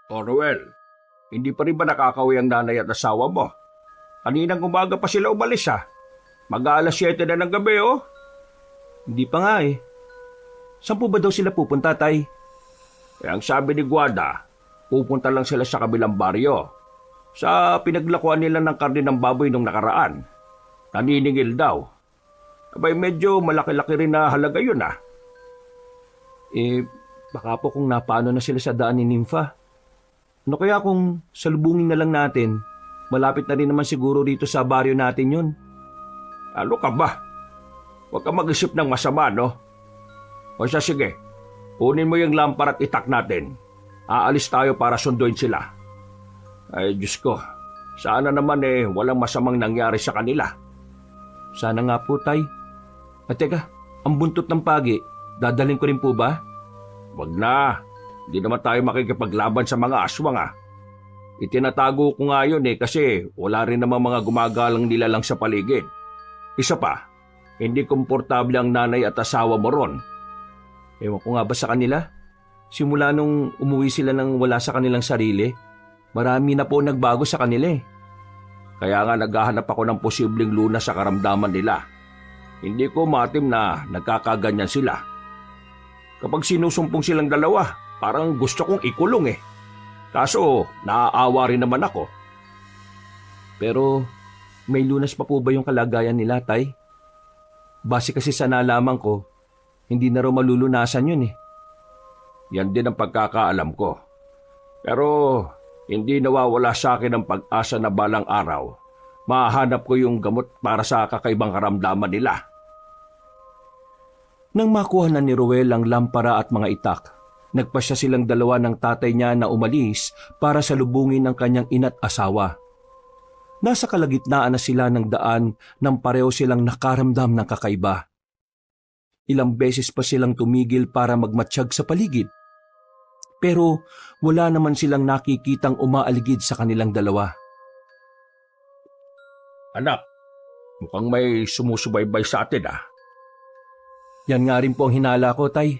O Ruel, hindi pa rin ba nakakauwi ang nanay at asawa mo? Kaninang umaga pa sila umalis ha. Mag-aalas 7 na ng gabi oh. Hindi pa nga eh. Saan po ba daw sila pupunta, Tay? Ang sabi ni Guada, pupunta lang sila sa kabilang baryo. Sa pinaglakuan nila ng karne ng baboy nung nakaraan. Naniningil daw. Abay medyo malaki-laki rin na halaga yun ah. Baka po kung napaano na sila sa daan ni Nympha. Ano kaya kung salubungin na lang natin? Malapit na rin naman siguro dito sa baryo natin yun. Ano ka ba? Huwag ka mag-isip ng masama, no? O siya, sige. Kunin mo yung lampara at itak natin. Aalis tayo para sunduin sila. Ay, Diyos ko. Sana naman walang masamang nangyari sa kanila. Sana nga po, Tay. At teka, ang buntot ng pagi, dadalhin ko rin po ba? Wag na. Hindi naman tayo makikipaglaban sa mga aswang ah. Itinatago ko nga yun kasi wala rin namang mga gumagalang nila lang sa paligid. Isa pa, hindi komportable ang nanay at asawa mo ron. Ewan ko nga ba sa kanila? Simula nung umuwi sila nang wala sa kanilang sarili, marami na po nagbago sa kanila eh. Kaya nga naghahanap ako ng posibleng lunas sa karamdaman nila. Hindi ko matim na nagkakaganyan sila. Kapag sinusumpong silang dalawa, parang gusto kong ikulong eh. Kaso, naaawa rin naman ako. Pero, may lunas pa po ba yung kalagayan nila, Tay? Base kasi sa nalaman ko, hindi na raw malulunasan yun eh. Yan din ang pagkakaalam ko. Pero, hindi nawawala sa akin ang pag-asa na balang araw. Mahanap ko yung gamot para sa kakaibang karamdaman nila. Nang makuha na ni Ruel ang lampara at mga itak, nagpasya silang dalawa ng tatay niya na umalis para salubungin ng kanyang ina't asawa. Nasa kalagitnaan na sila ng daan nang pareho silang nakaramdam ng kakaiba. Ilang beses pa silang tumigil para magmatsyag sa paligid. Pero wala naman silang nakikitang umaaligid sa kanilang dalawa. Anak, mukhang may sumusubaybay sa atin ah. Yan nga rin po ang hinala ko, Tay.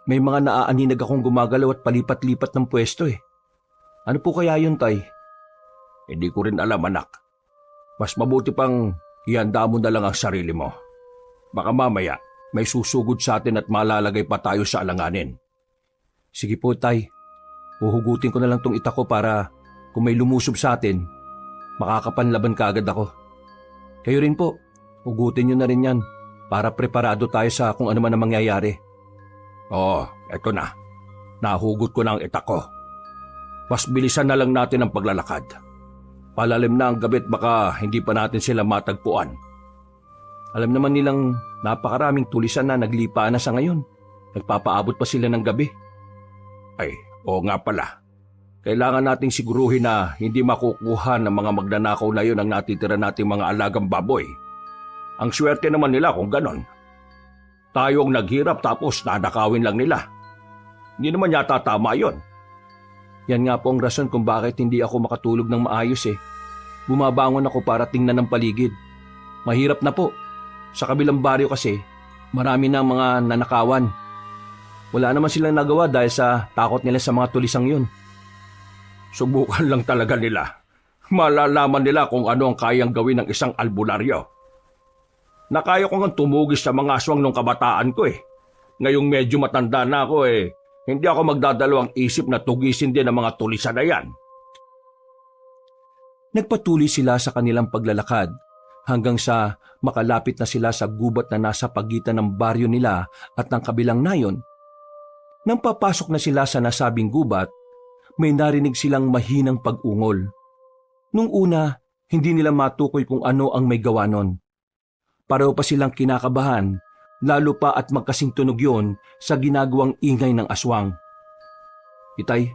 May mga naaaninag akong gumagalaw at palipat-lipat ng pwesto eh. Ano po kaya yun, Tay? Hindi ko rin alam, anak. Mas mabuti pang ihanda mo na lang ang sarili mo. Baka mamaya may susugod sa atin at malalagay pa tayo sa alanganin. Sige po, Tay. Uhugutin ko na lang tong itak ko para kung may lumusob sa atin, makakapanlaban kaagad ako. Kayo rin po, hugutin nyo na rin yan para preparado tayo sa kung ano man ang mangyayari. Oo, eto na. Nahugot ko na ang itak ko. Mas bilisan na lang natin ang paglalakad. Palalim na ang gabi at baka hindi pa natin sila matagpuan. Alam naman nilang napakaraming tulisan na naglipa na sa ngayon. Nagpapaabot pa sila ng gabi. Ay, oo nga pala. Kailangan nating siguruhin na hindi makukuha ng mga magnanakaw na yun ang natitira nating mga alagang baboy. Ang swerte naman nila kung ganon. Tayo ang naghirap tapos nanakawin lang nila. Hindi naman yata tama yon. Yan nga po ang rason kung bakit hindi ako makatulog ng maayos eh. Bumabangon ako para tingnan ng paligid. Mahirap na po. Sa kabilang baryo kasi, marami na mga nanakawan. Wala naman silang nagawa dahil sa takot nila sa mga tulisang yun. Subukan lang talaga nila. Malalaman nila kung ano ang kayang gawin ng isang albularyo. Nakaya ko nga tumugis sa mga aswang nung kabataan ko eh. Ngayong medyo matanda na ako hindi ako magdadalawang isip na tugisin din ang mga tulisan na yan. Nagpatuloy sila sa kanilang paglalakad hanggang sa makalapit na sila sa gubat na nasa pagitan ng baryo nila at ng kabilang nayon. Nang papasok na sila sa nasabing gubat, may narinig silang mahinang pag-ungol. Nung una, hindi nila matukoy kung ano ang may gawa nun. Pareho pa silang kinakabahan, lalo pa at magkasing tunog yun sa ginagawang ingay ng aswang. Itay,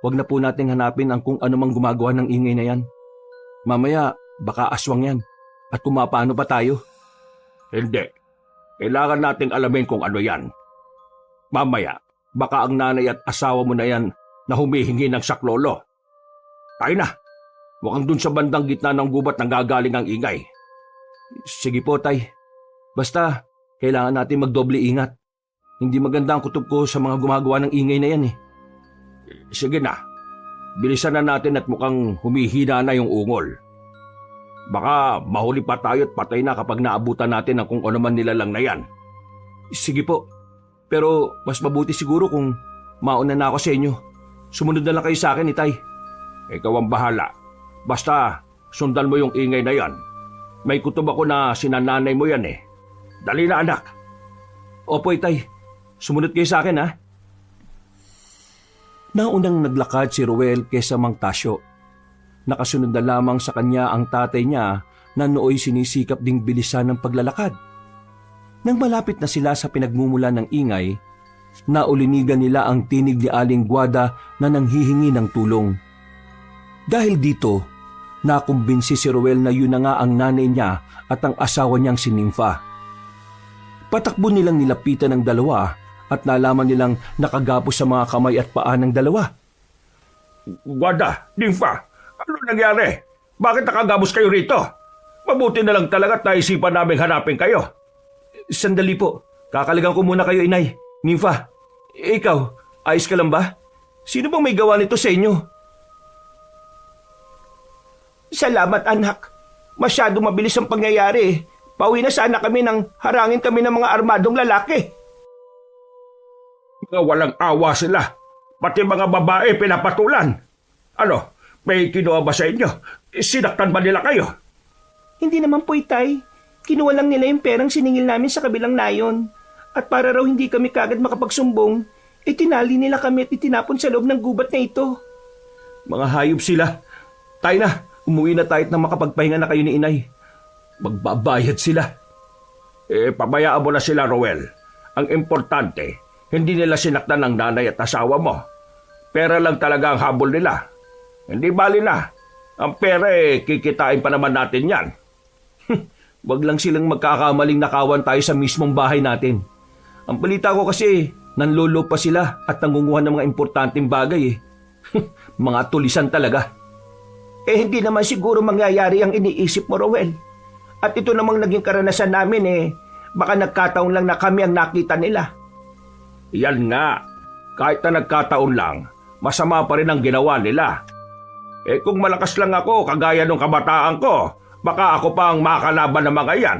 wag na po nating hanapin ang kung ano mang gumagawa ng ingay na yan. Mamaya, baka aswang yan. At kung mapaano pa tayo? Hindi. Kailangan nating alamin kung ano yan. Mamaya, baka ang nanay at asawa mo na yan na humihingi ng saklolo. Tayo na. Mukhang dun sa bandang gitna ng gubat nang gagaling ang ingay. Sige po, Tay. Basta, kailangan natin magdoble ingat. Hindi maganda ang kutob ko sa mga gumagawa ng ingay na yan eh. Sige na. bilisan na natin at mukhang humihina na yung ungol. Baka mahuli pa tayo at patay na kapag naabutan natin ang kung ano man nilalang na yan. Sige po, pero mas mabuti siguro kung mauna na ako sa inyo. Sumunod na lang kayo sa akin, Itay. Ikaw ang bahala. Basta sundan mo yung ingay na yan. May kutob ako na sinananay mo yan eh. Dali na anak. Opo, Itay. Sumunod kayo sa akin, ha? Naunang naglakad si Ruel kesa Mang Tasyo. Nakasunod na lamang sa kanya ang tatay niya na nooy sinisikap ding bilisan ng paglalakad. Nang malapit na sila sa pinagmumula ng ingay, naulinigan nila ang tinig ni Aling Guada na nanghihingi ng tulong. Dahil dito, nakumbinsi si Ruel na yun na nga ang nanay niya at ang asawa niyang si Nympha. Patakbo nilang nilapitan ng dalawa at nalaman nilang nakagapos sa mga kamay at paa ng dalawa. Guada, Nympha, ano nangyari? Bakit nakagamos kayo rito? Mabuti na lang talaga at naisipan namin hanapin kayo. Sandali po, kakaligan ko muna kayo, Inay. Nympha, ikaw, ayos ka lang ba? Sino bang may gawa nito sa inyo? Salamat, anak. Masyado mabilis ang pangyayari. Pauwi na sana kami nang harangin kami ng mga armadong lalaki. Mga walang awa sila. Pati mga babae pinapatulan. Ano, may kinuha ba sa inyo? Sinaktan ba nila kayo? Hindi naman po, Itay. Kinuha lang nila yung perang siningil namin sa kabilang nayon. At para raw hindi kami kagad makapagsumbong, itinali nila kami at itinapon sa loob ng gubat na ito. Mga hayop sila. Tayo na, umuwi na tayo at nang makapagpahinga na kayo ni Inay. Magbabayad sila. Pabayaan mo na sila, Roel. Ang importante, hindi nila sinaktan ng nanay at asawa mo. Pera lang talaga ang habol nila. Hindi bali na. Ang pera kikitain pa naman natin yan. Wag lang silang magkakamaling nakawan tayo sa mismong bahay natin. Ang balita ko kasi, nanlolo pa sila at nangunguha ng mga importanteng bagay . Mga tulisan talaga. Hindi naman siguro mangyayari ang iniisip mo, Rowel. At ito namang naging karanasan namin baka nagkataon lang na kami ang nakita nila. Yan nga. Kahit na nagkataon lang, masama pa rin ang ginawa nila. Kung malakas lang ako, kagaya nung kabataan ko, baka ako pa ang makalaban ng mga yan.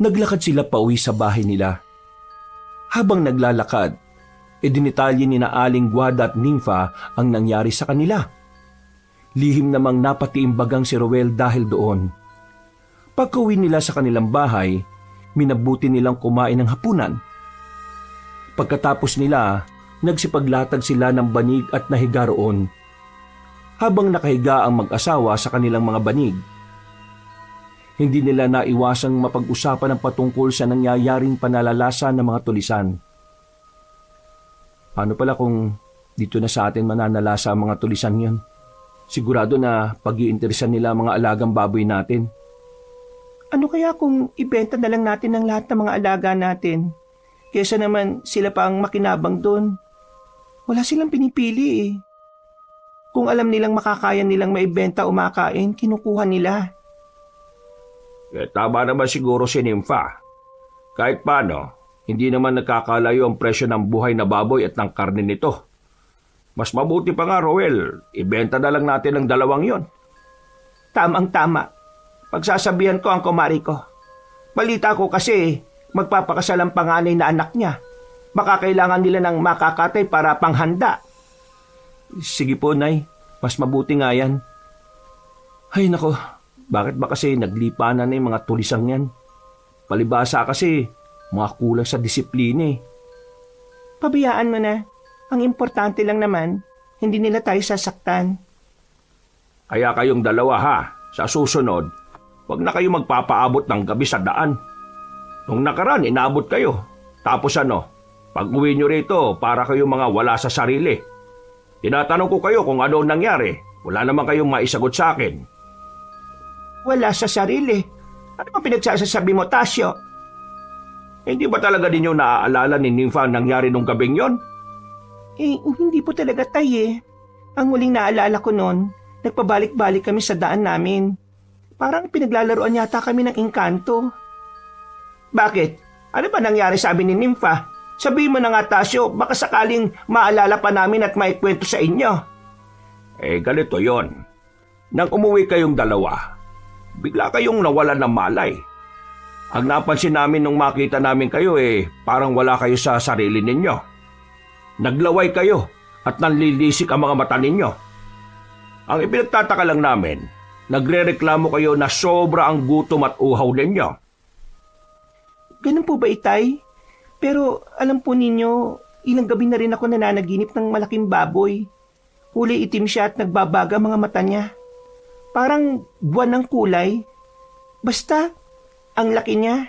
Naglakad sila pauwi sa bahay nila. Habang naglalakad, dinitalye ni na Aling Guada at Nympha ang nangyari sa kanila. Lihim namang napatiimbagang si Roel dahil doon. Pagkauwi nila sa kanilang bahay, minabuti nilang kumain ng hapunan. Pagkatapos nila, nagsipaglatag sila ng banig at nahiga roon. Habang nakahiga ang mag-asawa sa kanilang mga banig, hindi nila naiwasang mapag-usapan ang patungkol sa nangyayaring panalalasan ng mga tulisan. Paano pala kung dito na sa atin mananalasa ang mga tulisan yun? Sigurado na pag-iinteresan nila ang mga alagang baboy natin. Ano kaya kung ibenta na lang natin ang lahat ng mga alaga natin? Kesa naman sila pa ang makinabang doon. Wala silang pinipili . Kung alam nilang makakaya nilang maibenta o makain, kinukuha nila. Tama naman siguro si Nympha. Kahit paano, hindi naman nagkakalayo ang presyo ng buhay na baboy at ng karne nito. Mas mabuti pa nga, Roel, ibenta na lang natin ang dalawang yon. Tamang-tama. Pagsasabihan ko ang kumari ko. Balita ko kasi magpapakasal ang panganay na anak niya. Baka kailangan nila ng makakatay para panghanda. Sige po, Nay. Mas mabuti nga yan. Ay nako, bakit ba kasi naglipanan na yung mga tulisang yan? Palibasa kasi, mga kulang sa disiplina . Pabayaan mo na. Ang importante lang naman, hindi nila tayo sasaktan. Kaya kayong dalawa ha, sa susunod, wag na kayo magpapaabot ng gabi sa daan. Nung nakaraan, inaabot kayo. Tapos pag uwi nyo rito, para kayong mga wala sa sarili. Tinatanong ko kayo kung ano nangyari. Wala naman kayong maisagot sa akin. Wala sa sarili? Ano ba pinagsasasabi mo, Tasyo? Hindi ba talaga ninyo naaalala ni Nympha ang nangyari nung gabing yon? Hindi po talaga, Tay . Ang huling naalala ko noon, nagpabalik-balik kami sa daan namin. Parang pinaglalaroan yata kami ng engkanto. Bakit? Ano ba nangyari sa amin ni Nympha? Sabihin mo na nga, Tasyo, baka sakaling maalala pa namin at maikwento sa inyo. Ganito yon. Nang umuwi kayong dalawa, bigla kayong nawalan ng malay. Ang napansin namin nung makita namin kayo parang wala kayo sa sarili ninyo. Naglaway kayo at nanlilisik ang mga mata ninyo. Ang ipinagtataka lang namin, nagrereklamo kayo na sobra ang gutom at uhaw ninyo. Ganun po ba, Itay? Pero alam po ninyo, ilang gabi na rin ako nananaginip ng malaking baboy. Kulay itim siya at nagbabaga mga mata niya. Parang buwan ng kulay. Basta, ang laki niya.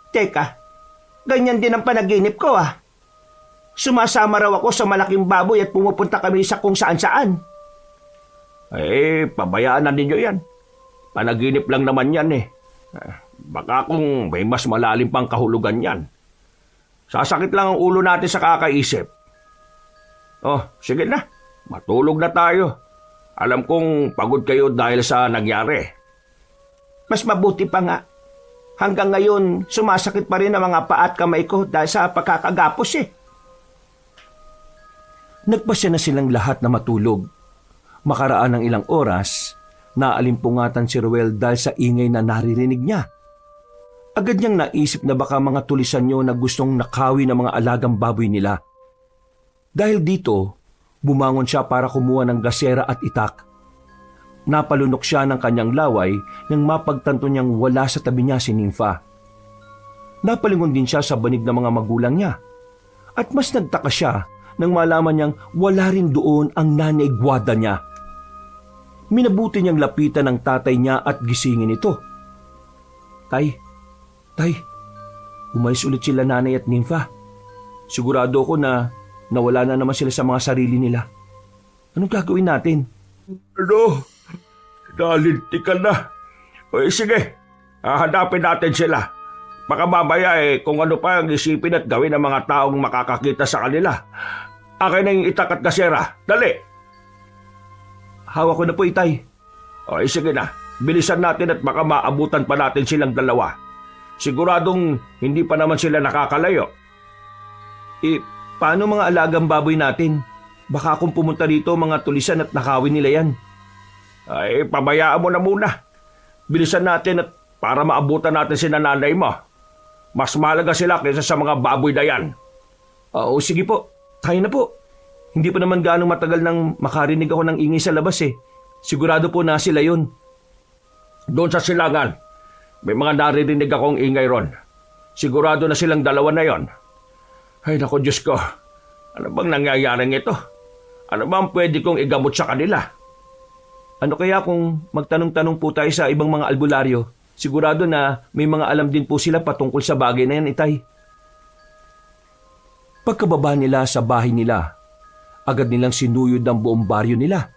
Teka, ganyan din ang panaginip ko ah. Sumasama raw ako sa malaking baboy at pumupunta kami sa kung saan-saan. Pabayaan na ninyo yan. Panaginip lang naman yan Baka kung may mas malalim pang kahulugan yan. Sasakit lang ang ulo natin sa kakaisip. Sige na. Matulog na tayo. Alam kong pagod kayo dahil sa nangyari. Mas mabuti pa nga. Hanggang ngayon, sumasakit pa rin ang mga paa at kamay ko dahil sa pagkakagapos Nagpasya na silang lahat na matulog. Makaraan ng ilang oras, naalimpungatan si Ruel dahil sa ingay na naririnig niya. Agad niyang naisip na baka mga tulisan niyo na gustong nakawi ng mga alagang baboy nila. Dahil dito, bumangon siya para kumuha ng gasera at itak. Napalunok siya ng kanyang laway nang mapagtanto niyang wala sa tabi niya si Nympha. Napalingon din siya sa banig ng mga magulang niya. At mas nagtaka siya nang malaman niyang wala rin doon ang nanay Guada niya. Minabuti niyang lapitan ng tatay niya at gisingin ito. Tay, umalis ulit sila nanay at Nympha. Sigurado ko na nawala na naman sila sa mga sarili nila. Anong gagawin natin? Nalinti ka na. Sige, hahanapin natin sila. Baka mamaya kung ano pa ang isipin at gawin ng mga taong makakakita sa kanila. Akin na yung itak at gasera. Dali! Hawak ko na po, Itay. Sige na. Bilisan natin at baka maabutan pa natin silang dalawa. Siguradong hindi pa naman sila nakakalayo. Paano mga alagang baboy natin? Baka kung pumunta dito mga tulisan at nakawin nila yan. Pabayaan mo na muna. Bilisan natin at para maabutan natin si nanay mo. Mas mahalaga sila kaysa sa mga baboy na yan. Sige po. Tayo na po. Hindi pa naman gaano matagal nang makarinig ako ng ingay sa labas Sigurado po na sila yun. Doon sa silangan, may mga naririnig akong ingay ron. Sigurado na silang dalawa na yon. Ay naku Diyos ko, ano bang nangyayaring ito? Ano bang pwede kong igamot sa kanila? Ano kaya kung magtanong-tanong po tayo sa ibang mga albularyo? Sigurado na may mga alam din po sila patungkol sa bagay na yan, Itay. Pagkababa nila sa bahay nila, agad nilang sinuyod ang buong baryo nila.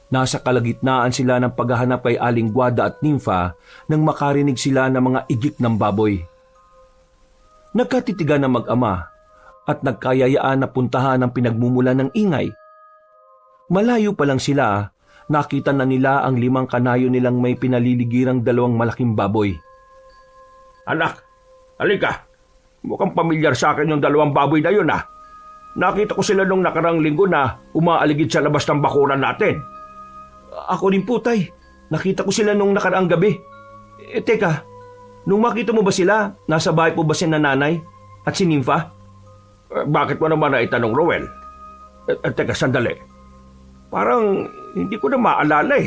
Nasa kalagitnaan sila ng paghahanap kay Aling Guada at Nympha nang makarinig sila ng mga igik ng baboy. Nagkatitigan ng mag-ama at nagkayayaan na puntahan ang pinagmumula ng ingay. Malayo pa lang sila, nakita na nila ang 5 kanayo nilang may pinaliligirang 2 malaking baboy. Anak, halika. Mukhang pamilyar sa akin yung 2 baboy na yun Nakita ko sila nung nakarang linggo na umaaligid sa labas ng bakuran natin. Ako rin po, Tay. Nakita ko sila nung nakaraang gabi. Teka, nung makita mo ba sila, nasa bahay po ba si nanay at si Nympha? Bakit mo naman na itanong, Ruel? Teka, sandali. Parang hindi ko na maalala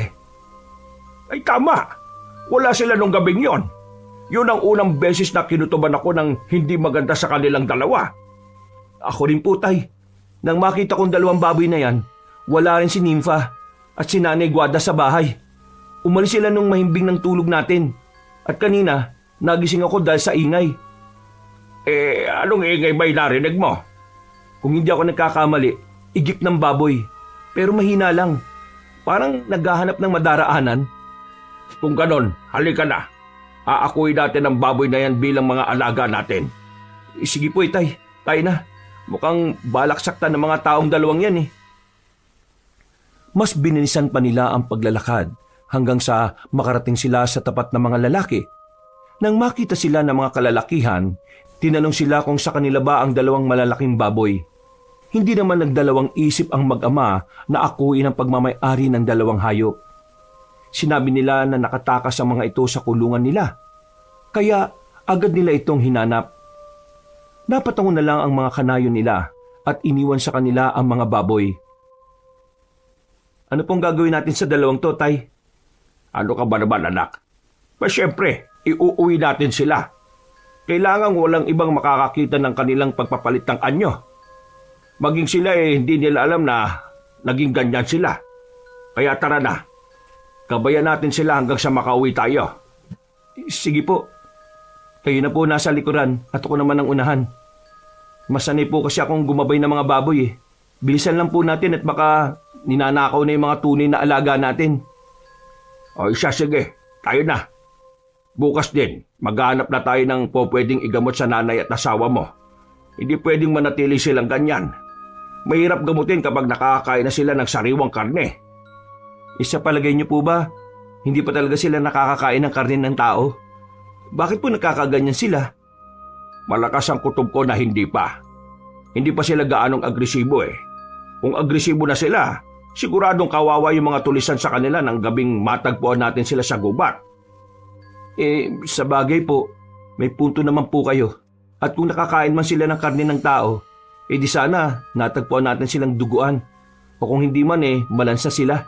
Ay tama, wala sila nung gabing yon. Yun ang unang beses na kinutuban ako ng hindi maganda sa kanilang dalawa. Ako rin po, Tay. Nang makita kong 2 baboy na yan, wala rin si Nympha at si Nanay Guada sa bahay. Umalis sila nung mahimbing ng tulog natin. At kanina, nagising ako dahil sa ingay. Anong ingay ba narinig mo? Kung hindi ako nagkakamali, igip ng baboy. Pero mahina lang. Parang naghahanap ng madaraanan. Kung ganon, halika na. Aakuin natin ang baboy na yan bilang mga alaga natin. Sige po, Itay. Tayo na. Mukhang balak saktan ng mga taong 2 yan Mas bininisan pa nila ang paglalakad hanggang sa makarating sila sa tapat ng mga lalaki. Nang makita sila ng mga kalalakihan, Tinanong sila kung sa kanila ba ang dalawang malalaking baboy. Hindi naman nagdalawang isip ang mag-ama na akuin ang pagmamay-ari ng dalawang hayop. Sinabi nila na nakatakas ang mga ito sa kulungan nila. Kaya agad nila itong hinanap. Napatango na lang ang mga kanayo nila at iniwan sa kanila ang mga baboy. Ano pong gagawin natin sa dalawang to, Tay? Ano ka ba naman, anak? Siyempre, iuuwi natin sila. Kailangan walang ibang makakakita ng kanilang pagpapalit ng anyo. Maging sila hindi nila alam na naging ganyan sila. Kaya tara na. Gabayan natin sila hanggang sa makauwi tayo. Sige po. Kayo na po nasa likuran at ako naman ang unahan. Masanay po kasi akong gumabay ng mga baboy eh. Bilisan lang po natin at baka ninanakaw na yung mga tunay na alaga natin. O siya, sige. Tayo na. Bukas din, maghanap na tayo ng pwedeng igamot sa nanay at asawa mo. Hindi pwedeng manatili silang ganyan. Mahirap gamutin kapag nakakakain na sila ng sariwang karne. Sa palagay niyo po ba, hindi pa talaga sila nakakakain ng karne ng tao? Bakit po nakakaganyan sila? Malakas ang kutob ko na hindi pa. Hindi pa sila gaanong agresibo eh. Kung agresibo na sila, siguradong kawawa yung mga tulisan sa kanila ng gabing matagpuan natin sila sa gubat. Sa bagay po, may punto naman po kayo. At kung nakakain man sila ng karne ng tao, di sana natagpuan natin silang duguan. O kung hindi man malansa sila.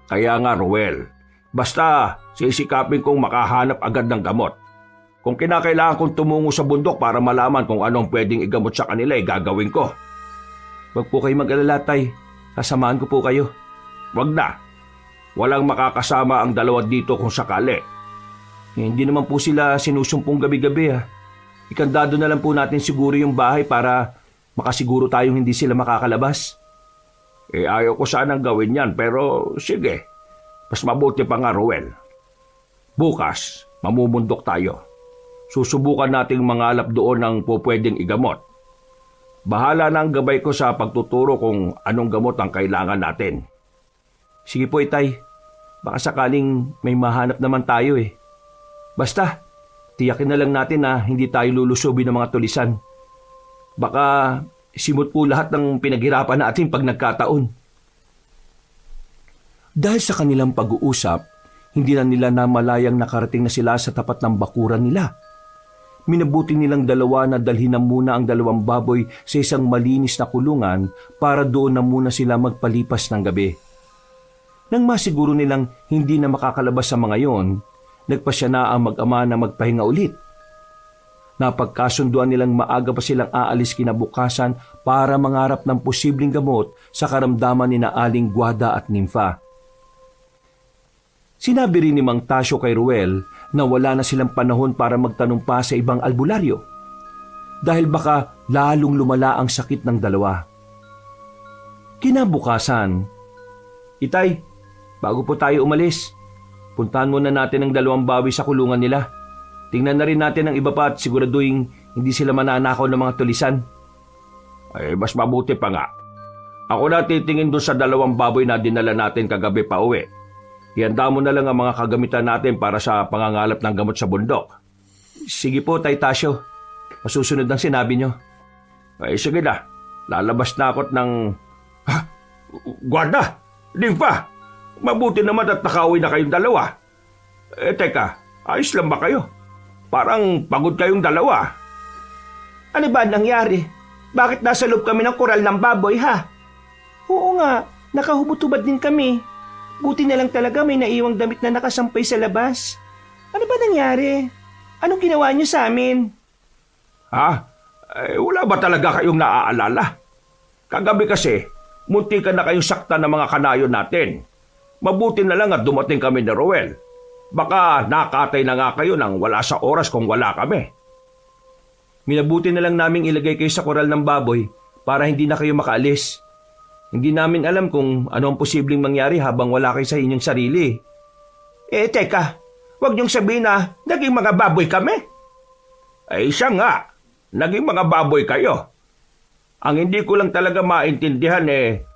Kaya nga, Ruel, basta sisikapin kong makahanap agad ng gamot. Kung kinakailangan kong tumungo sa bundok para malaman kung anong pwedeng igamot sa kanila, gagawin ko. Huwag po kayo mag-alala, Tay. Kasamahan ko po kayo. Wag na. Walang makakasama ang dalawa dito kung sakali. Hindi naman po sila sinusumpong gabi-gabi ha. Ikandado na lang po natin siguro yung bahay para makasiguro tayong hindi sila makakalabas. Ayaw ko sanang gawin yan pero sige. Mas mabuti pa nga, Ruel. Bukas, mamumundok tayo. Susubukan nating mangalap doon ng pwedeng igamot. Bahala na ang gabay ko sa pagtuturo kung anong gamot ang kailangan natin. Sige po, Itay. Baka sakaling may mahanap naman tayo eh. Basta, tiyakin na lang natin na hindi tayo lulusubin ng mga tulisan. Baka simot po lahat ng pinaghirapan natin pag nagkataon. Dahil sa kanilang pag-uusap, hindi na nila namalayang nakarating na sila sa tapat ng bakuran nila. Minabuti nilang dalawa na dalhin na muna ang dalawang baboy sa isang malinis na kulungan para doon na muna sila magpalipas ng gabi. Nang masiguro nilang hindi na makakalabas sa mga yon, nagpasya na ang mag-ama na magpahinga ulit. Napagkasunduan nilang maaga pa silang aalis kinabukasan para mangarap ng posibleng gamot sa karamdaman ni na Aling Guada at Nimfa. Sinabi rin ni Mang Tasyo kay Ruel na wala na silang panahon para magtanong pa sa ibang albularyo dahil baka lalong lumala ang sakit ng dalawa. Kinabukasan, Itay, bago po tayo umalis, puntahan muna natin ang dalawang bawi sa kulungan nila. Tingnan na rin natin ang iba pa at siguraduhin hindi sila mananakaw ng mga tulisan. Mas mabuti pa nga. Ako na titingin doon sa dalawang baboy na dinala natin kagabi pa uwi. Ihanda mo na lang ang mga kagamitan natin para sa pangangalap ng gamot sa bundok. Sige po, Tay Tasyo. Masusunod ang sinabi nyo. Sige na. Lalabas na ako't ng... Guarda! Nimfa! Mabuti naman at nakauwi na kayong dalawa. Teka, ayos lang ba kayo? Parang pagod kayong dalawa. Ano ba nangyari? Bakit nasa loob kami ng koral ng baboy, ha? Oo nga, nakahubot-hubad din kami. Buti na lang talaga may naiwang damit na nakasampay sa labas. Ano ba nangyari? Anong ginawa niyo sa amin? Wala ba talaga kayong naaalala? Kagabi kasi, munti ka na kayong sakta ng mga kanayon natin. Mabuti na lang at dumating kami ni Roel. Baka nakatay na nga kayo nang wala sa oras kung wala kami. Minabuti na lang naming ilagay kayo sa koral ng baboy para hindi na kayo makaalis. Hindi namin alam kung ano ang posibleng mangyari habang wala kayo sa inyong sarili. Teka, wag niyong sabihin na naging mga baboy kami. Siya nga, naging mga baboy kayo. Ang hindi ko lang talaga maintindihan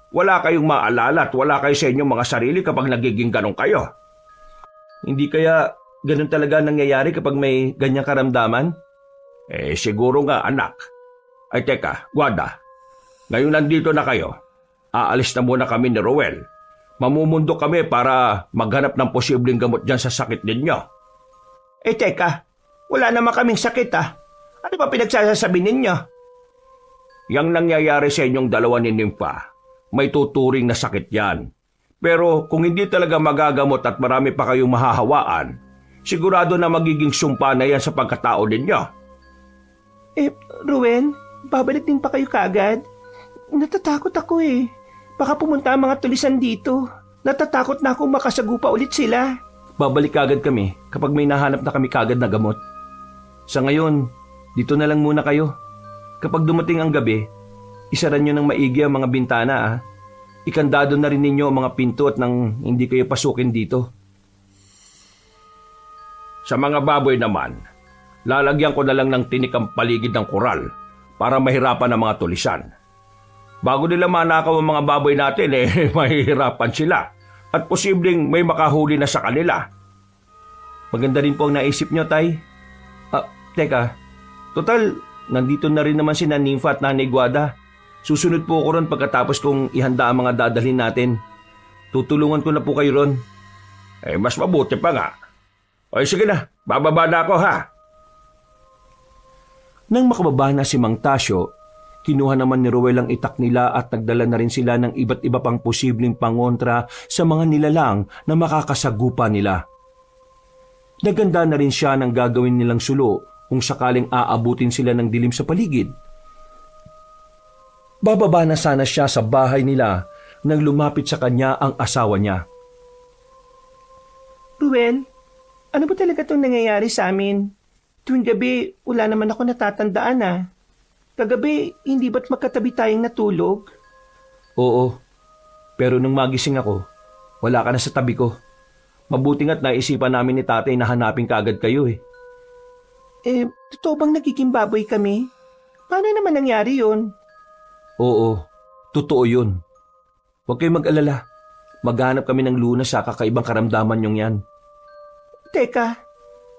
wala kayong maalala at wala kayo sa inyong mga sarili kapag nagiging ganong kayo. Hindi kaya ganun talaga nangyayari kapag may ganyang karamdaman? Siguro nga anak. Ay teka, Wanda. Ngayon nandito na kayo. Aalis na muna kami ni Rowel. Mamumundo kami para maghanap ng posibleng gamot dyan sa sakit ninyo. Teka, wala naman kaming sakit Ano ba pinagsasabi ninyo? Yang nangyayari sa inyong dalawa ni Nympha, may tuturing na sakit yan. Pero kung hindi talaga magagamot at marami pa kayong mahahawaan, sigurado na magiging sumpa na yan sa pagkatao ninyo. Ruel, babalik din pa kayo kaagad? Natatakot ako Baka pumunta ang mga tulisan dito. Natatakot na akong makasagupa ulit sila. Babalik kagad kami kapag may nahanap na kami kagad na gamot. Sa ngayon, dito na lang muna kayo. Kapag dumating ang gabi, isaran nyo ng maigi ang mga bintana Ikandado na rin ninyo ang mga pinto at nang hindi kayo pasukin dito. Sa mga baboy naman, lalagyan ko na lang ng tinik ang paligid ng koral para mahirapan ang mga tulisan. Bago nila manakaw ang mga baboy natin mahihirapan sila at posibleng may makahuli na sa kanila. Maganda rin po ang naisip nyo, Tay. Teka, total, nandito na rin naman si Nympha at Nanay Guada. Susunod po ako ron pagkatapos kong ihanda ang mga dadalhin natin. Tutulungan ko na po kayo ron. Mas mabuti pa nga. Sige na, bababa na ako Nang makababa na si Mang Tasyo, kinuha naman ni Rowel ang itak nila at nagdala na rin sila ng iba't iba pang posibleng pangontra sa mga nilalang na makakasagupa nila. Naganda na rin siya ng gagawin nilang sulo kung sakaling aabutin sila ng dilim sa paligid. Bababa na sana siya sa bahay nila nang lumapit sa kanya ang asawa niya. Ruel, ano ba talaga itong nangyayari sa amin? Tuwing gabi, wala naman ako natatandaan Kagabi, hindi ba't magkatabi tayong natulog? Oo, pero nung magising ako, wala ka na sa tabi ko. Mabuti nga't naisipan namin ni tatay na hanapin kaagad kayo Totoo bang nagiging baboy kami? Paano naman nangyari yun? Oo, totoo yun. Huwag kayong mag-alala. Maghanap kami ng lunas sa kakaibang karamdaman nyong yan. Teka,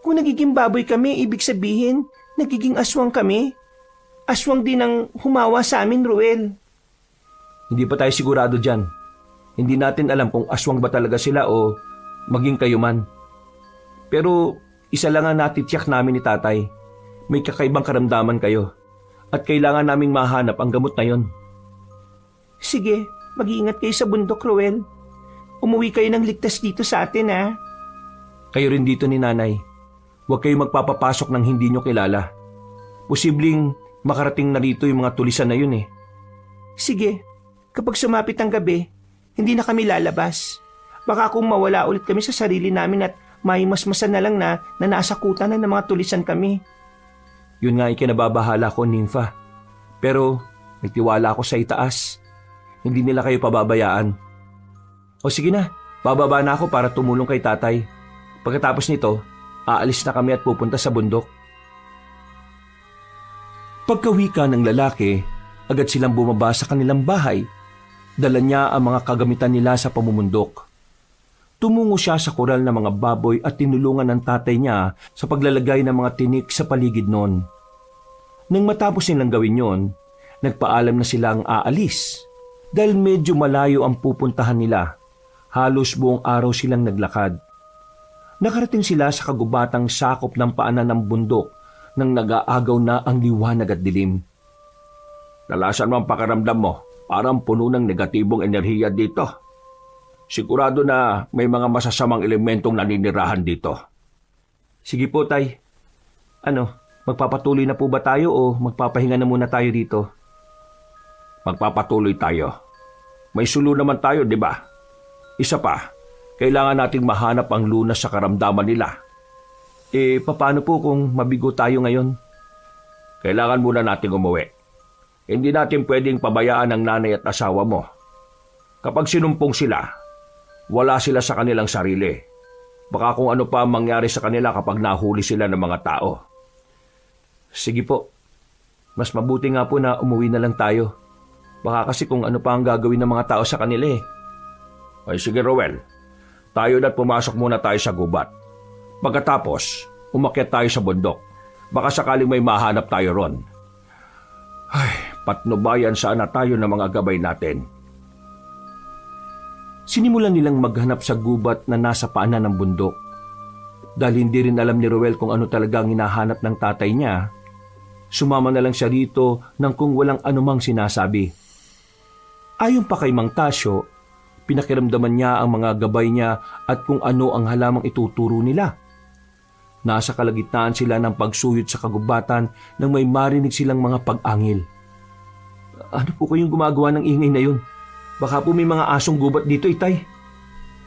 kung nagiging baboy kami, ibig sabihin, nagiging aswang kami? Aswang din ang humawa sa amin, Ruel. Hindi pa tayo sigurado dyan. Hindi natin alam kung aswang ba talaga sila o maging kayo man. Pero isa lang ang natitiyak namin ni tatay. May kakaibang karamdaman kayo. At kailangan naming mahanap ang gamot na yon. Sige, mag-iingat kayo sa bundok, Ruel. Umuwi kayo ng ligtas dito sa atin, Kayo rin dito ni nanay. Huwag kayo magpapapasok ng hindi nyo kilala. Posibleng makarating na rito yung mga tulisan na yun Sige, kapag sumapit ang gabi, hindi na kami lalabas. Baka kung mawala ulit kami sa sarili namin at maimasmasan na lang na nasakutan na ng mga tulisan kami. Yun nga ikinababahala ko, Nympha. Pero may tiwala ako sa itaas. Hindi nila kayo pababayaan. O sige na, bababa na ako para tumulong kay tatay. Pagkatapos nito, aalis na kami at pupunta sa bundok. Pagkawika ng lalaki, agad silang bumaba sa kanilang bahay. Dala niya ang mga kagamitan nila sa pamumundok. Tumungo siya sa koral ng mga baboy at tinulungan ng tatay niya sa paglalagay ng mga tinik sa paligid noon. Nang matapos nilang gawin yon, nagpaalam na sila ang aalis. Dahil medyo malayo ang pupuntahan nila, halos buong araw silang naglakad. Nakarating sila sa kagubatang sakop ng paanan ng bundok nang nag-aagaw na ang liwanag at dilim. Nalasan mo ang pakiramdam mo, parang puno ng negatibong enerhiya dito. Sigurado na may mga masasamang elementong naninirahan dito. Sige po, tay. Magpapatuloy na po ba tayo o magpapahinga na muna tayo dito? Magpapatuloy tayo. May sulo naman tayo, di ba? Isa pa, kailangan nating mahanap ang lunas sa karamdaman nila. Paano po kung mabigo tayo ngayon? Kailangan muna nating umuwi. Hindi natin pwedeng pabayaan ang nanay at asawa mo. Kapag sinumpong sila, wala sila sa kanilang sarili. Baka kung ano pa ang mangyari sa kanila kapag nahuli sila ng mga tao. Sige po. Mas mabuti nga po na umuwi na lang tayo. Baka kasi kung ano pa ang gagawin ng mga tao sa kanila Ay sige, Rowel. Tayo na't pumasok muna tayo sa gubat. Pagkatapos, umakyat tayo sa bundok. Baka sakaling may mahanap tayo ron. Ay, patnubayan sana tayo ng mga gabay natin. Sinimulan nilang maghanap sa gubat na nasa paanan ng bundok. Dahil hindi rin alam ni Ruel kung ano talaga ang hinahanap ng tatay niya, sumama na lang siya rito nang kung walang anumang sinasabi. Ayon pa kay Mang Tasyo, pinakiramdaman niya ang mga gabay niya at kung ano ang halamang ituturo nila. Nasa kalagitnaan sila ng pagsuyod sa kagubatan nang may marinig silang mga pag-angil. Ano po kayong gumagawa ng ingay na yun? Baka po may mga asong gubat dito, Itay.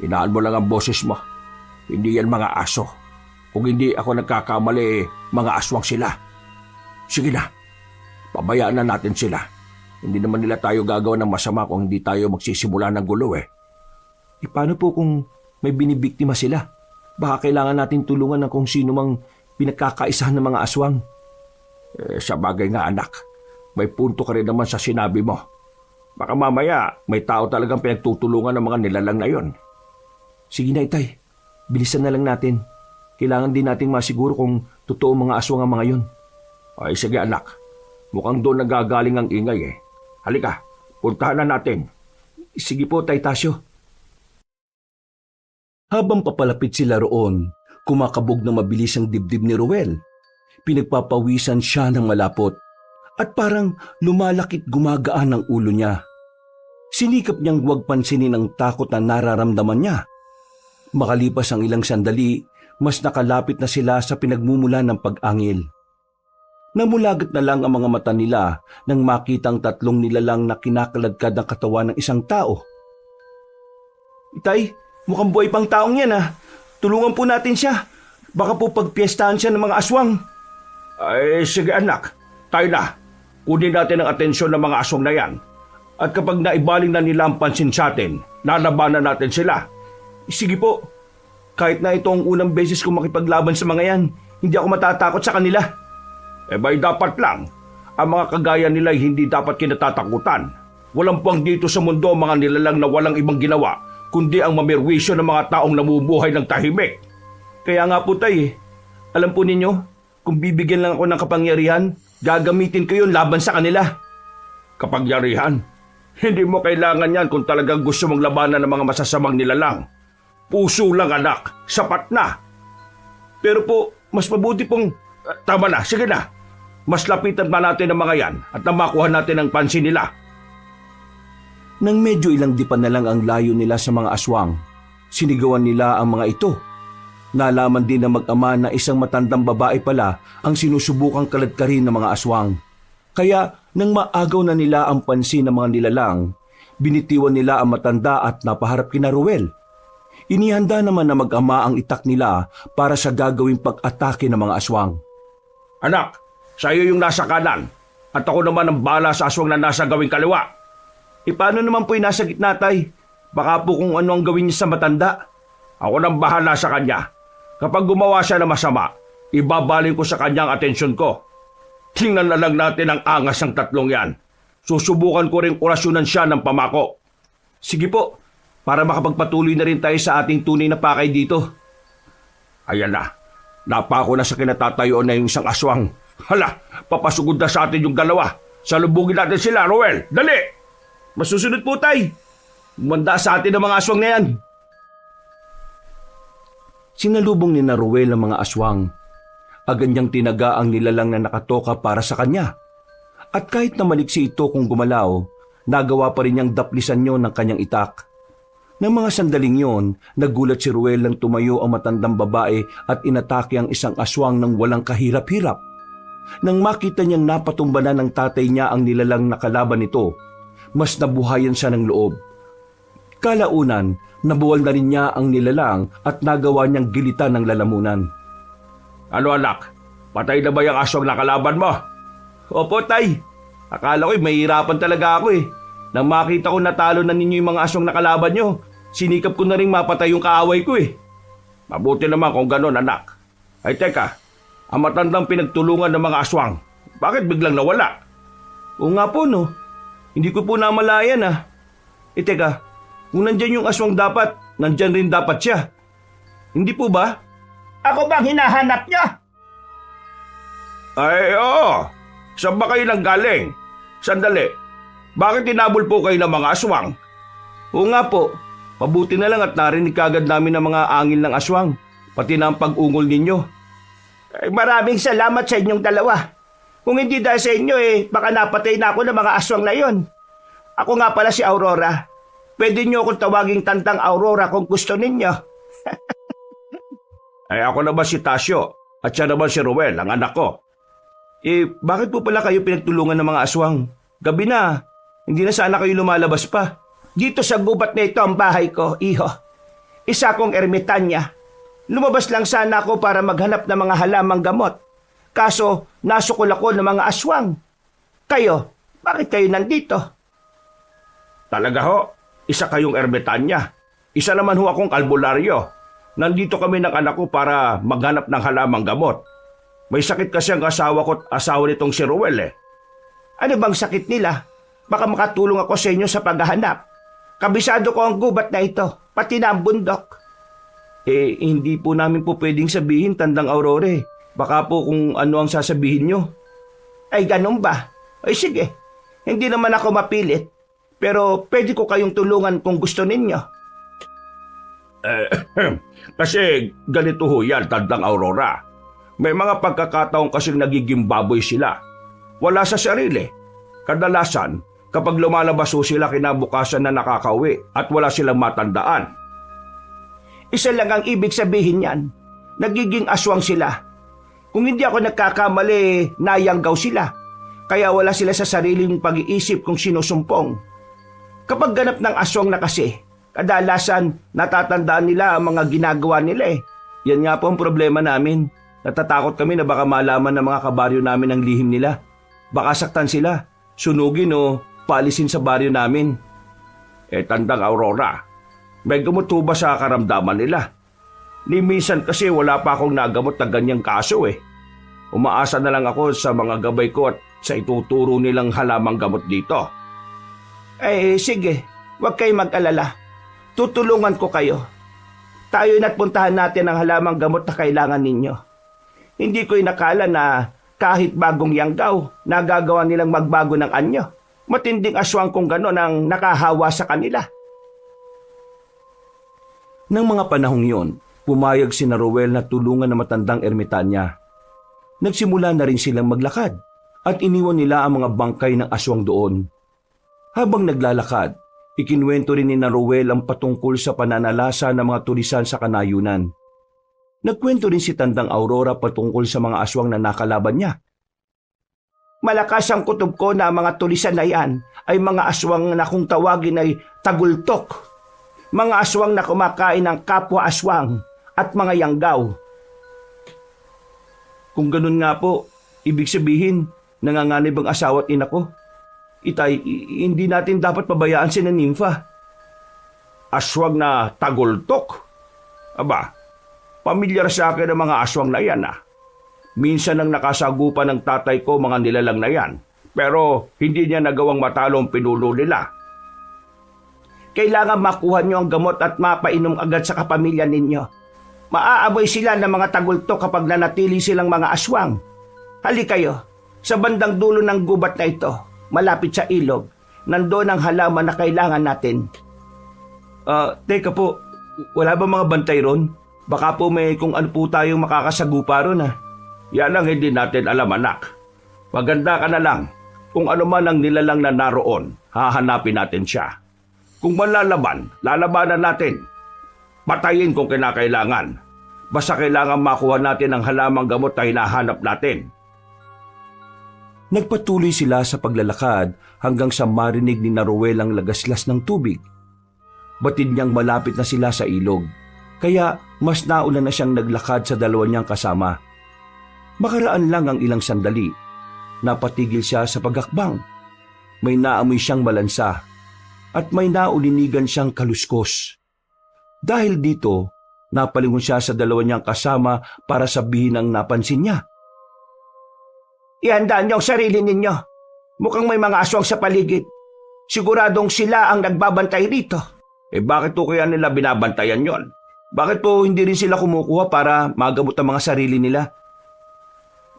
Inaan mo lang ang boses mo. Hindi yan mga aso. Kung hindi ako nagkakamali, mga aswang sila. Sige na, pabayaan na natin sila. Hindi naman nila tayo gagawa ng masama kung hindi tayo magsisimula ng gulo eh. Paano po kung may binibiktima sila? Baka kailangan natin tulungan ng kung sino mang pinagkakaisahan ng mga aswang. Sa bagay nga anak, may punto ka rin naman sa sinabi mo. Baka mamaya may tao talagang pinagtutulungan ng mga nilalang na yon. Sige na, Itay. Bilisan na lang natin. Kailangan din nating masiguro kung totoo mga aswang ang mga yon. Ay sige anak, mukhang doon nagagaling ang ingay eh. Halika, puntahan na natin. Sige po, Tay Tasyo. Habang papalapit sila roon, kumakabog na mabilis ang dibdib ni Ruel. Pinagpapawisan siya ng malapot at parang lumalakit gumagaan ang ulo niya. Sinikap niyang huwag pansinin ang takot na nararamdaman niya. Makalipas ang ilang sandali, mas nakalapit na sila sa pinagmumula ng pag-angil. Namulagat na lang ang mga mata nila nang makita ang tatlong nilalang na kinakaladkad ng katawan ng isang tao. Itay, mukhang buhay pang taong yan ah. Tulungan po natin siya. Baka po pagpiestahan siya ng mga aswang. Ay sige anak, tayo na. Kunin natin ang atensyon ng mga aswang na yan. At kapag naibaling na nila ang pansin sa atin, lalabanan natin sila. Sige po. Kahit na ito ang unang beses kong makipaglaban sa mga yan, hindi ako matatakot sa kanila. Bay dapat lang. Ang mga kagaya nila ay hindi dapat kinatatakutan. Walang puwang dito sa mundo ang mga nilalang na walang ibang ginawa, kundi ang mamerwisyo ng mga taong namumuhay ng tahimik. Kaya nga po tay, alam po ninyo, kung bibigyan lang ako ng kapangyarihan, gagamitin ko yun laban sa kanila. Kapangyarihan? Hindi mo kailangan yan kung talagang gusto mong labanan ng mga masasamang nilalang. Puso lang anak, sapat na. Pero po, mas mabuti pong... Tama na, sige na. Mas lapitan pa natin ang mga yan at na makuha natin ang pansin nila. Nang medyo ilang dipan na lang ang layo nila sa mga aswang, sinigawan nila ang mga ito. Nalaman din ng mag-ama na isang matandang babae pala ang sinusubukang kaladkarin ng mga aswang. Kaya nang maagaw na nila ang pansin ng mga nilalang, binitiwan nila ang matanda at napaharap kina Ruel. Inihanda naman na mag-ama ang itak nila para sa gagawing pag-atake ng mga aswang. Anak, sa iyo yung nasa kanan at ako naman ang bala sa aswang na nasa gawing kaliwa. Paano naman po yung nasa gitna, tay? Baka po kung ano ang gawin niya sa matanda. Ako nang bahala sa kanya. Kapag gumawa siya ng masama, ibabaling ko sa kanya ang atensyon ko. Tingnan na lang natin ang angas ng tatlong yan. Susubukan ko ring orasyonan siya ng pamako. Sige po, para makapagpatuloy na rin tayo sa ating tunay na pakay dito. Ayan na. Napako na sa kinatatayuan na yung isang aswang. Hala, papasugod na sa atin yung dalawa. Salubugin natin sila, Ruel. Dali! Masusunod po, tay. Umanda sa atin ang mga aswang na yan. Sinalubong ni na Ruel ang mga aswang. Agad niyang tinaga ang nilalang na nakatoka para sa kanya. At kahit na maliksi ito kung gumalaw, nagawa pa rin niyang daplisan yon ng kanyang itak. Nang mga sandaling yon, nagulat si Ruel nang tumayo ang matandang babae at inatake ang isang aswang ng walang kahirap-hirap. Nang makita niyang napatumba na ng tatay niya ang nilalang na kalaban nito, mas nabuhayan siya ng loob. Kalaunan, nabuwal na rin niya ang nilalang at nagawa niyang gilitan ng lalamunan. Ano anak? Patay na ba yung aswang na kalaban mo? Opo, tay. Akala ko'y mahihirapan talaga ako eh. Nang makita ko natalo na ninyo yung mga aswang na kalaban nyo, sinikap ko na rin mapatay yung kaaway ko eh. Mabuti naman kung ganon, anak. Ay teka, ang matandang pinagtulungan ng mga aswang, bakit biglang nawala? Oo nga po no, hindi ko po namalayan ah. Teka, kung nandyan yung aswang dapat, nandyan rin dapat siya. Hindi po ba? Ako bang hinahanap niya? Ay, oo. Saan ba kayo nanggaling? Sandali. Bakit tinabol po kayo ng mga aswang? Oo nga po, mabuti na lang at narinig kagad namin ang mga angil ng aswang, pati na ang pag-ungol ninyo. Ay, maraming salamat sa inyong dalawa. Kung hindi dahil sa inyo baka napatay na ako ng mga aswang na yon. Ako nga pala si Aurora. Pwede niyo akong tawaging Tandang Aurora kung gusto ninyo. Ay, ako naman si Tasyo at siya naman si Ruel, ang anak ko. Bakit po pala kayo pinagtulungan ng mga aswang? Gabi na, hindi na sana kayo lumalabas pa. Dito sa gubat na ito ang bahay ko, iho. Isa kong ermitanya. Lumabas lang sana ako para maghanap ng mga halamang gamot. Kaso, nasukol ako ng mga aswang. Kayo, bakit kayo nandito? Talaga ho, isa kayong ermitanya. Isa naman ho akong albularyo. Nandito kami ng anak ko para maghanap ng halamang gamot. May sakit kasi ang asawa ko at asawa nitong si Ruel eh. Ano bang sakit nila? Baka makatulong ako sa inyo sa paghahanap. Kabisado ko ang gubat na ito, pati na ang bundok. Hindi po namin po pwedeng sabihin, Tandang Aurora. Baka po kung ano ang sasabihin nyo. Ay, ganun ba? Ay, sige. Hindi naman ako mapilit. Pero pwede ko kayong tulungan kung gusto ninyo. Kasi ganito ho yan, Tandang Aurora. May mga pagkakataon kasing nagiging baboy sila. Wala sa sarili. Kadalasan, kapag lumalabas ho sila kinabukasan na nakakauwi at wala silang matandaan. Isa lang ang ibig sabihin yan. Nagiging aswang sila. Kung hindi ako nagkakamali, nayanggaw sila. Kaya wala sila sa sariling pag-iisip kung sinusumpong. Kapag ganap ng aswang na kasi, kadalasan natatandaan nila ang mga ginagawa nila eh. Yan nga po ang problema namin. Natatakot kami na baka malaman ng mga kabaryo namin ang lihim nila. Baka saktan sila, sunugin o paalisin sa baryo namin. Tandang Aurora, may gamot ho ba sa karamdaman nila? Ni minsan kasi wala pa akong nagamot na ganyang kaso eh. Umaasa na lang ako sa mga gabay ko at sa ituturo nilang halamang gamot dito. Sige, huwag kayong mag-alala. Tutulungan ko kayo. Tayo na't puntahan natin ang halamang gamot na kailangan ninyo. Hindi ko inakala na kahit bagong yanggaw, nagagawa nilang magbago ng anyo. Matinding aswang kung gano'n ang nakahawa sa kanila. Nang mga panahong yon, pumayag si Ruel na tulungan ng matandang ermitanya. Nagsimula na rin silang maglakad at iniwan nila ang mga bangkay ng aswang doon. Habang naglalakad, ikinwento rin ni Ruel ang patungkol sa pananalasa ng mga tulisan sa kanayunan. Nagkwento rin si Tandang Aurora patungkol sa mga aswang na nakalaban niya. Malakas ang kutob ko na mga tulisan na yan ay mga aswang na kung tawagin ay tagultok. Mga aswang na kumakain ng kapwa aswang at mga yanggaw. Kung ganun nga po, ibig sabihin, nanganganib ang asawa at ina ko. Itay, hindi natin dapat pabayaan si Nympha. Aswang na tagultok? Aba, pamilyar sa akin ang mga aswang na yan ah. Minsan nang nakasagupan ng tatay ko mga nilalang na yan, pero hindi niya nagawang matalo ang pinulo nila. Kailangan makuha niyo ang gamot at mapainom agad sa kapamilya ninyo. Maaamoy sila ng mga tagultok kapag nanatili silang mga aswang. Hali kayo, sa bandang dulo ng gubat na ito, malapit sa ilog, nandoon ang halaman na kailangan natin. Teka po, wala ba mga bantay ron? Baka po may kung ano po tayong makakasagupa ron ah. Yan ang hindi natin alam anak. Maganda ka na lang. Kung ano man ang nilalang na naroon, hahanapin natin siya. Kung manlalaban, lalabanan natin. Patayin kung kinakailangan. Basta kailangan makuha natin ang halamang gamot na hinahanap natin. Nagpatuloy sila sa paglalakad hanggang sa marinig ni Ruel ang lagaslas ng tubig. Batid niyang malapit na sila sa ilog, kaya mas nauna na siyang naglakad sa dalawa niyang kasama. Makaraan lang ang ilang sandali. Napatigil siya sa paghakbang. May naamoy siyang malansa at may naulinigan siyang kaluskos. Dahil dito, napalingon siya sa dalawa niyang kasama para sabihin ang napansin niya. Ihandaan niyo ang sarili ninyo. Mukhang may mga aswang sa paligid. Siguradong sila ang nagbabantay rito. Bakit po kaya nila binabantayan yon? Bakit po hindi rin sila kumukuha para magamot ang mga sarili nila?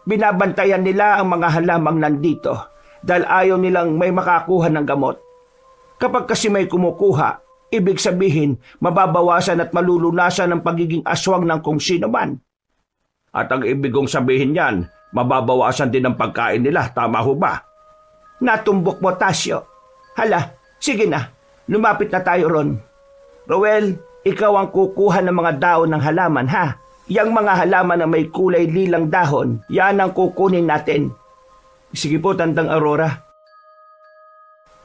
binabantayan nila ang mga halamang nandito dahil ayaw nilang may makakuha ng gamot. Kapag kasi may kumukuha, ibig sabihin mababawasan at malulunasan ang pagiging aswang ng kung sino man. At ang ibig kong sabihin yan, mababawasan din ang pagkain nila, tama ho ba? Natumbok mo, Tasyo. Hala, sige na, lumapit na tayo ron. Roel, ikaw ang kukuha ng mga dahon ng halaman, ha? Yang mga halaman na may kulay lilang dahon, yan ang kukunin natin. Sige po, Tandang Aurora.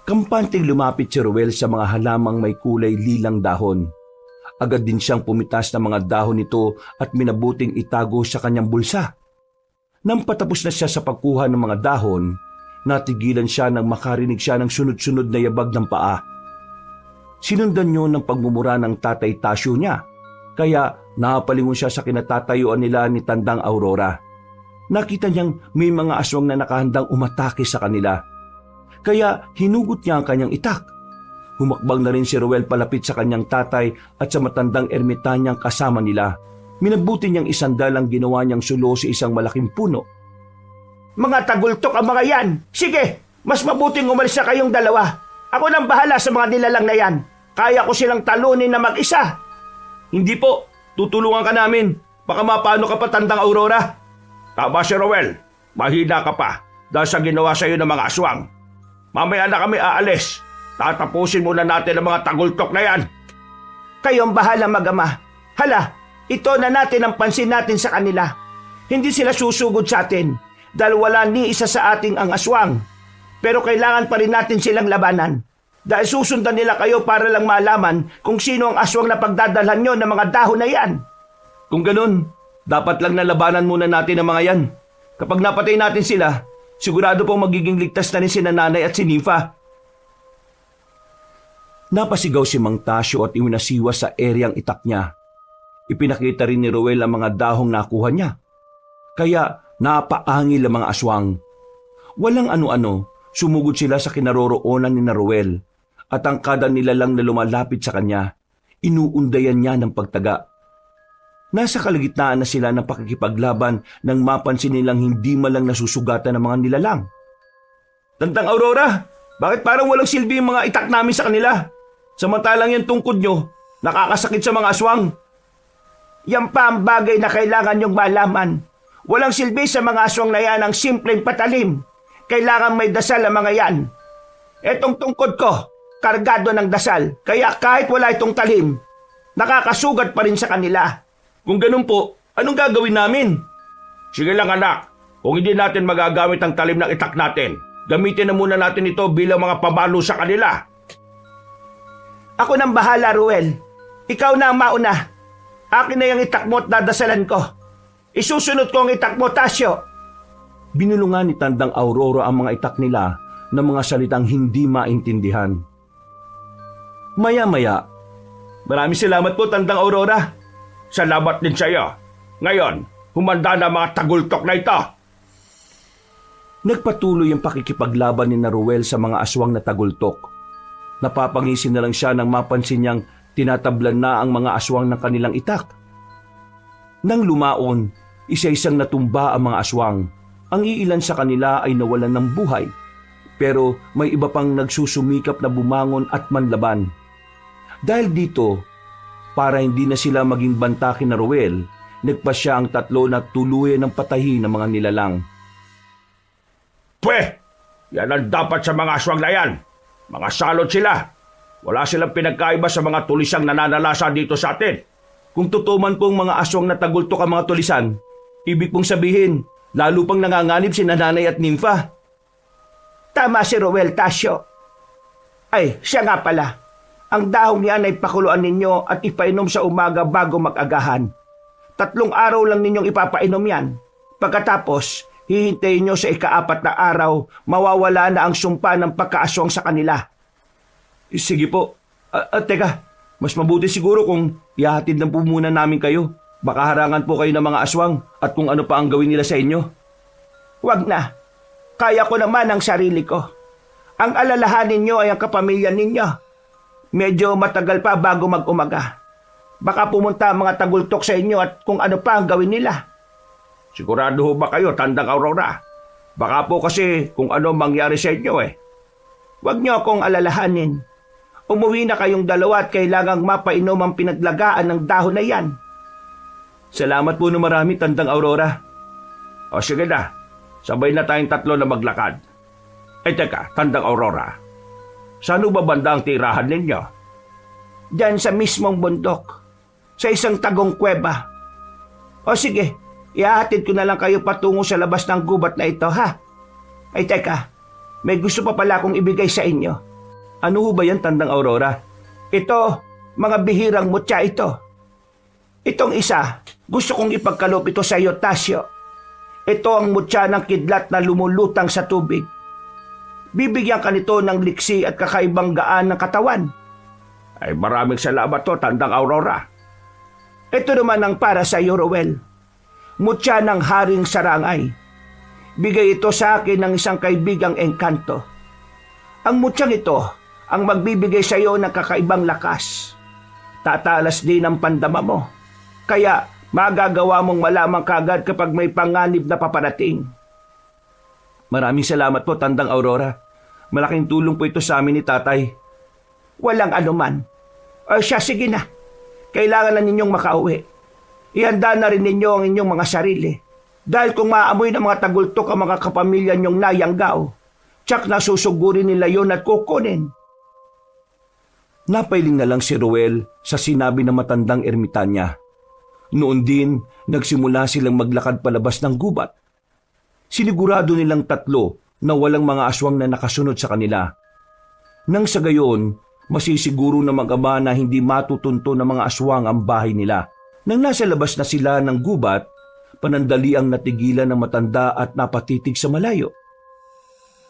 Kampanting lumapit si Roel sa mga halamang may kulay lilang dahon. Agad din siyang pumitas ng mga dahon nito at minabuting itago sa kanyang bulsa. Nang patapos na siya sa pagkuha ng mga dahon, natigilan siya nang makarinig siya ng sunod-sunod na yabag ng paa. Sinundan niyo ng pagmumura ng Tatay Tasyo niya, kaya napalingon siya sa kinatatayuan nila ni Tandang Aurora. Nakita niyang may mga aswang na nakahandang umatake sa kanila. Kaya hinugot niya ang kanyang itak. Humakbang na rin si Roel palapit sa kanyang tatay at sa matandang ermitanyang kasama nila. Minabuti niyang isandal ang ginawa niyang sulo sa isang malaking puno. Mga tagultok ang mga yan! Sige, mas mabuting umalis na kayong dalawa. Ako nang bahala sa mga nilalang na yan. Kaya ko silang talunin na mag-isa. Hindi po, tutulungan ka namin. Baka mapano ka pa, Tandang Aurora. Tama si Roel, mahina ka pa dahil sa ginawa sa iyo ng mga aswang. Mamaya na kami aalis. Tatapusin muna natin ang mga tagultok na yan. Kayong bahala, mag-ama. Hala, ito na natin ang pansin natin sa kanila. Hindi sila susugod sa atin dahil wala ni isa sa ating ang aswang. Pero kailangan pa rin natin silang labanan dahil susundan nila kayo para lang malaman kung sino ang aswang na pagdadalhan nyo ng mga dahon na yan. Kung ganun, dapat lang nalabanan muna natin ang mga yan. Kapag napatay natin sila, sigurado pong magiging ligtas na rin si Nanay at si Nympha. Napasigaw si Mang Tasyo at iwinasiwa sa eryang itak niya. Ipinakita rin ni Roel ang mga dahong nakuha niya. Kaya napaangil ang mga aswang. Walang ano-ano, sumugod sila sa kinaroroonan ni Roel at ang kada nilalang na lumalapit sa kanya, inuundayan niya ng pagtaga. Nasa kalagitnaan na sila ng pakikipaglaban nang mapansin nilang hindi malang nasusugatan ng mga nilalang. Tandang Aurora, bakit parang walang silbi yung mga itak namin sa kanila? Samantalang yung tungkod nyo, nakakasakit sa mga aswang. Yan pa ang bagay na kailangan nyong malaman. Walang silbi sa mga aswang na yan ang simpleng patalim. Kailangan may dasal ang mga yan. Etong tungkod ko, kargado ng dasal. Kaya kahit wala itong talim, nakakasugat pa rin sa kanila. Kung ganun po, anong gagawin namin? Sige lang anak, kung hindi natin magagamit ang talim ng itak natin, gamitin na muna natin ito bilang mga pamalo sa kanila. Ako nang bahala, Ruel. Ikaw na ang mauna. Akin na yung itak mo at dadasalan ko. Isusunod ko ang itak mo, Tasyo. Binulungan ni Tandang Aurora ang mga itak nila ng mga salitang hindi maintindihan. Maya-maya, Maraming salamat po, Tandang Aurora. Salamat din sa iyo. Ngayon, humanda na ang mga tagultok na ito. nagpatuloy ang pakikipaglaban ni Ruel sa mga aswang na tagultok. Napapangisin na lang siya nang mapansin niyang tinatablan na ang mga aswang ng kanilang itak. Nang lumaon, isa-isang natumba ang mga aswang. Ang iilan sa kanila ay nawalan ng buhay, pero may iba pang nagsusumikap na bumangon at manlaban. Dahil dito, para hindi na sila maging banta kina Ruel, nagpasya ang tatlo na tuluyan ng patahin ng mga nilalang. Pwe! Yan ang dapat sa mga aswang na yan. Mga salot sila. Wala silang pinagkaiba sa mga tulisang nananalasa dito sa atin. Kung totoo man pong mga aswang na tagultok ang mga tulisan, ibig pong sabihin, lalo pang nanganganib si Nanay at Nympha. Tama si Roel, Tasyo. Ay, siya nga pala. Ang dahong yan ay pakuluan ninyo at ipainom sa umaga bago mag-agahan. 3 araw lang ninyong ipapainom yan. Pagkatapos, hihintayin nyo sa ika-4 na araw, mawawala na ang sumpa ng pagkaaswang sa kanila. Sige po. Teka, mas mabuti siguro kung ihahatid lang po muna namin kayo. Baka harangan po kayo ng mga aswang at kung ano pa ang gawin nila sa inyo. Wag na. Kaya ko naman ang sarili ko. Ang alalahanin nyo ay ang kapamilya ninyo. Medyo matagal pa bago mag-umaga. Baka pumunta ang mga tagultok sa inyo at kung ano pa ang gawin nila. Sigurado ho ba kayo, Tandang Aurora? Baka po kasi kung ano mangyari sa inyo eh. Huwag niyo akong alalahanin. Umuwi na kayong dalawa at kailangang mapainom ang pinaglagaan ng dahon na yan. Salamat po na marami, Tandang Aurora. O sige na, sabay na tayong tatlo na maglakad. Eh teka, Tandang Aurora, saan ba banda ang tirahan ninyo? Diyan sa mismong bundok, sa isang tagong kuweba. O sige, ihahatid ko na lang kayo patungo sa labas ng gubat na ito, ha? Ay teka, may gusto pa pala akong ibigay sa inyo. Ano ho ba yan, Tandang Aurora? Ito, mga bihirang mutya ito. Itong isa, gusto kong ipagkaloob ito sa iyo, Tasyo. Ito ang mutya ng kidlat na lumulutang sa tubig. Bibigyan ka nito ng liksi at kakaibang gaan ng katawan. Ay maraming salamat to, Tandang Aurora. Ito naman ang para sa iyo, Rowel. Mutya ng Haring Sarangay. Bigay ito sa akin ng isang kaibigang engkanto. Ang mutyang ito ang magbibigay sa iyo ng kakaibang lakas. Tatalas din ang pandama mo. Kaya magagawa mong malamang kagad kapag may panganib na paparating. Maraming salamat po, Tandang Aurora. Malaking tulong po ito sa amin ni Tatay. Walang anuman. O siya, sige na. Kailangan na ninyong makauwi. Ihanda na rin ninyo ang inyong mga sarili. Dahil kung maamoy ng mga tagultok ang mga kapamilya ninyong nayanggaw, tsak na susugurin nila yon at kukunin. Napailing na lang si Rowel sa sinabi ng matandang ermitanya. Noon din, nagsimula silang maglakad palabas ng gubat. Sinigurado nilang tatlo na walang mga aswang na nakasunod sa kanila. Nang sa gayon, masisiguro na mag-ama na hindi matutunto ng mga aswang ang bahay nila. Nang nasa labas na sila ng gubat, panandali ang natigilan ng matanda at napatitig sa malayo.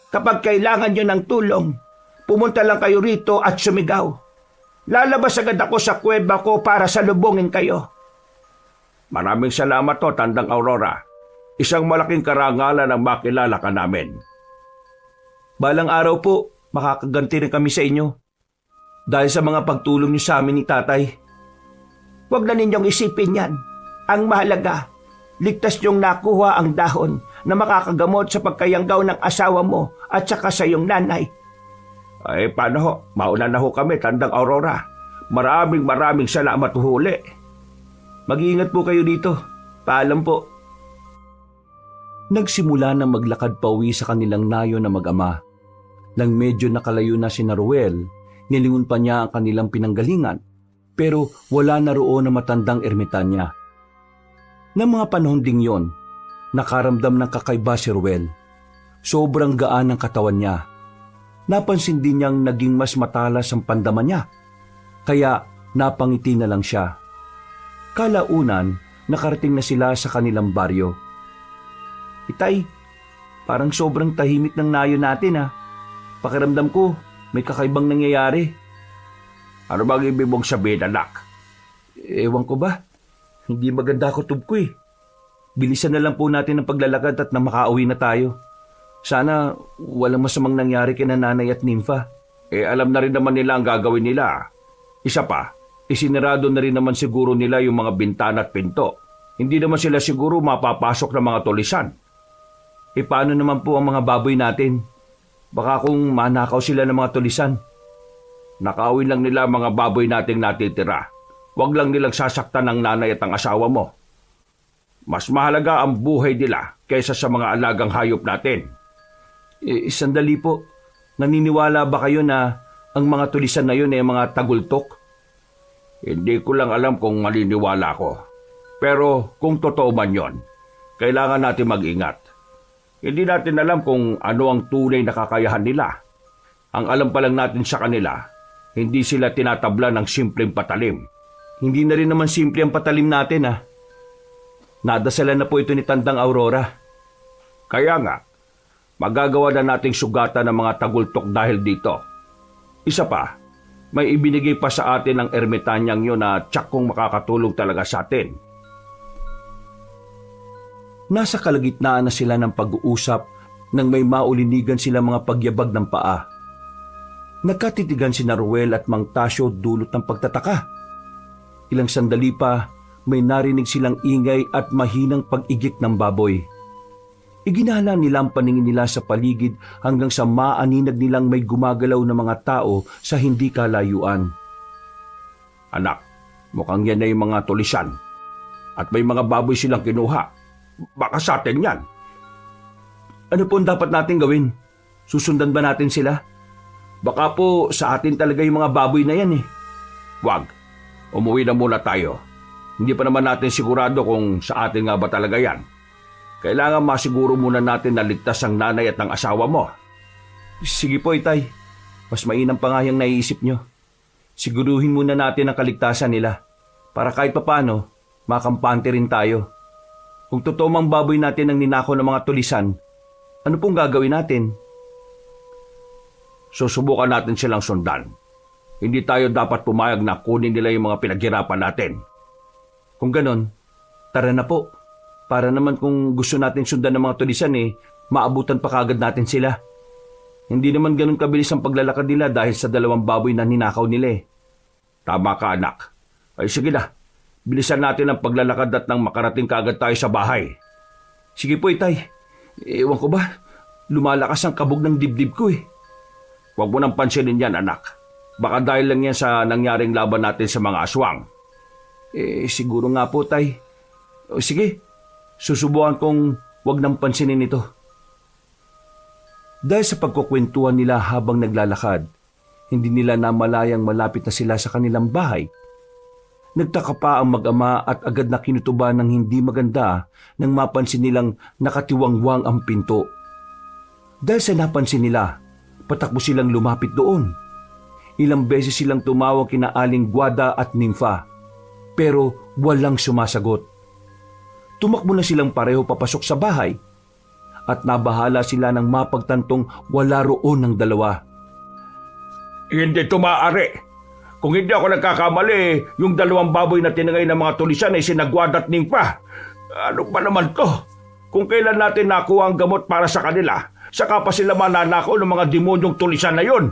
Kapag kailangan nyo ng tulong, pumunta lang kayo rito at sumigaw. Lalabas agad ako sa kuweba ko para salubungin kayo. Maraming salamat to, Tandang Aurora. Isang malaking karangalan ang makilala ka namin. Balang araw po, makakaganti rin kami sa inyo. Dahil sa mga pagtulong niyo sa amin ni Tatay. Huwag na ninyong isipin yan. Ang mahalaga, ligtas niyong nakuha ang dahon na makakagamot sa pagkayanggaw ng asawa mo at saka sa iyong nanay. Ay paano ho? Mauna na ho kami, Tandang Aurora. Maraming salamat huli. Mag-iingat po kayo dito. Paalam po. Nagsimula na maglakad pauwi sa kanilang nayo na mag-ama. Nang medyo nakalayo na si Rowel, nilingon pa niya ang kanilang pinanggalingan, pero wala na roon na matandang ermitanya. Nang mga panahon ding yon, nakaramdam ng kakaiba si Rowel. Sobrang gaan ang katawan niya. Napansin din niyang naging mas matalas ang pandama niya, kaya napangiti na lang siya. Kalaunan, nakarating na sila sa kanilang baryo. Itay, parang sobrang tahimik ng nayo natin ha. Pakiramdam ko, may kakaibang nangyayari. Ano bang ibig mong sabihin, anak? Ewan ko ba? Hindi maganda kutob ko eh. Bilisan na lang po natin ang paglalakad at na makauwi na tayo. Sana walang masamang nangyari kina Nanay at Nympha. Alam na rin naman nila ang gagawin nila. Isa pa, isinarado na rin naman siguro nila yung mga bintana at pinto. Hindi naman sila siguro mapapasok ng mga tulisan. Paano naman po ang mga baboy natin? Baka kung manakaw sila ng mga tulisan. Nakawin lang nila ang mga baboy nating natitira. Huwag lang nilang sasaktan ng nanay at ang asawa mo. Mas mahalaga ang buhay nila kaysa sa mga alagang hayop natin. Sandali po. Naniniwala ba kayo na ang mga tulisan na yun ay mga tagultok? Hindi ko lang alam kung maniniwala ko. Pero kung totoo man yon, kailangan natin mag-ingat. Hindi natin alam kung ano ang tunay na kakayahan nila. Ang alam pa lang natin sa kanila, hindi sila tinatabla ng simpleng patalim. Hindi na rin naman simple ang patalim natin ha. Nadasalan na po ito ni Tandang Aurora. Kaya nga, magagawa na nating sugatan ng mga tagultok dahil dito. Isa pa, may ibinigay pa sa atin ng ermitanyang yun na tsak kung makakatulong talaga sa atin. Nasa kalagitnaan na sila ng pag-uusap nang may maulinigan sila mga pagyabag ng paa. Nagkatitigan si Rowel at Mang Tasyo dulot ng pagtataka. Ilang sandali pa, may narinig silang ingay at mahinang pag-igik ng baboy. Iginala nila ang paningin nila sa paligid hanggang sa maaninag nilang may gumagalaw na mga tao sa hindi kalayuan. Anak, mukhang yan na yung mga tulisan. At may mga baboy silang kinuha. Baka sa atin yan. Ano po ang dapat natin gawin? Susundan ba natin sila? Baka po sa atin talaga yung mga baboy na yan eh. Wag, umuwi na muna tayo. Hindi pa naman natin sigurado kung sa atin nga ba talaga yan. Kailangan masiguro muna natin na ligtas ang nanay at ang asawa mo. Sige po, Itay. Mas mainam pa nga yung naiisip nyo. Siguruhin muna natin ang kaligtasan nila para kahit papano, makampante rin tayo. Kung totoo mang baboy natin ang ninakaw ng mga tulisan, ano pong gagawin natin? Susubukan natin silang sundan. Hindi tayo dapat pumayag na kunin nila yung mga pinaghirapan natin. Kung ganon, tara na po. Para naman kung gusto natin sundan ng mga tulisan maabutan pa kagad natin sila. Hindi naman ganon kabilis ang paglalakad nila dahil sa 2 baboy na ninakaw nila. Tama ka, anak. Ay sige na, bilisan natin ang paglalakad at nang makarating kaagad tayo sa bahay. Sige po, Itay. Ewan ko ba, lumalakas ang kabog ng dibdib ko Huwag mo nang pansinin yan, anak. Baka dahil lang yan sa nangyaring laban natin sa mga aswang. Siguro nga po, Tay. O sige, susubukan kong wag nang pansinin ito. Dahil sa pagkukwentuhan nila habang naglalakad, hindi nila namalayang malapit na sila sa kanilang bahay. Nagtaka pa ang mag-ama at agad na kinutuban ng hindi maganda nang mapansin nilang nakatiwangwang ang pinto. Dahil sa napansin nila, patakbo silang lumapit doon. Ilang beses silang tumawag kina Aling Guada at Nympha, pero walang sumasagot. Tumakbo na silang pareho papasok sa bahay at nabahala sila ng mapagtantong wala roon ng 2. Hindi ito maaari. Kung hindi ako nagkakamali, yung 2 baboy na tinangay ng mga tulisan ay sina Guada at Nympha. Ano ba naman to? Kung kailan natin nakuha ang gamot para sa kanila, saka pa sila mananakaw ng mga demonyong tulisan na yon.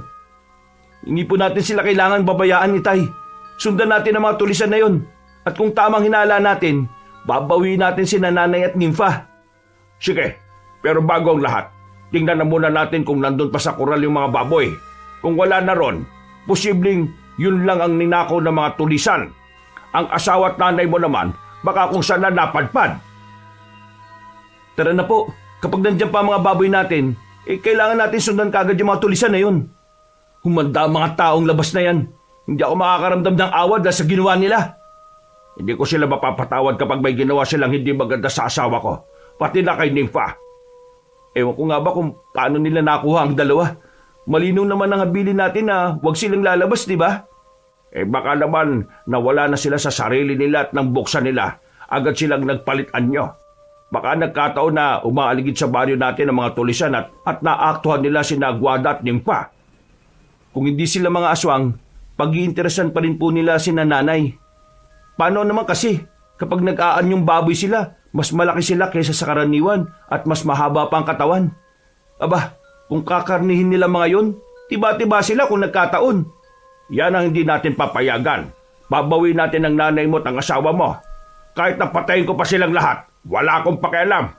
Hindi po natin sila kailangan babayaan, Itay. Sundan natin ang mga tulisan na yon. At kung tamang hinala natin, babawiin natin si Nanay at Nympha. Sige, pero bago ang lahat, tingnan na muna natin kung nandun pa sa kural yung mga baboy. Kung wala na ron, posibleng yun lang ang ninakaw ng mga tulisan. Ang asawa at nanay mo naman, baka kung saan na napadpad. Tara na po, kapag nandiyan pa ang mga baboy natin, kailangan natin sundan kagad yung mga tulisan na yun. Humanda ang mga taong labas na yan. Hindi ako makakaramdam ng awa dahil sa ginawa nila. Hindi ko sila mapapatawad kapag may ginawa silang hindi maganda sa asawa ko, pati na kay Nympha. Ewan ko nga ba kung paano nila nakuha ang 2. Malinaw naman ang habilin natin na huwag silang lalabas, di ba? Baka naman nawala na sila sa sarili nila at nang buksan nila, agad silang nagpalit anyo. Baka nagkataon na umaaligid sa baryo natin ang mga tulisan at naaktuhan nila sina Guada at Nympha. Kung hindi sila mga aswang, pag-iinteresan pa rin po nila si Nanay. Paano naman kasi kapag nag-aanyong baboy sila, mas malaki sila kaysa sa karaniwan at mas mahaba pa ang katawan? Aba, kung kakarnihin nila mga yon, tiba-tiba sila kung nagkataon. Yan ang hindi natin papayagan. Babawi natin ang nanay mo at ang asawa mo. Kahit napatayin ko pa silang lahat, wala akong pakialam.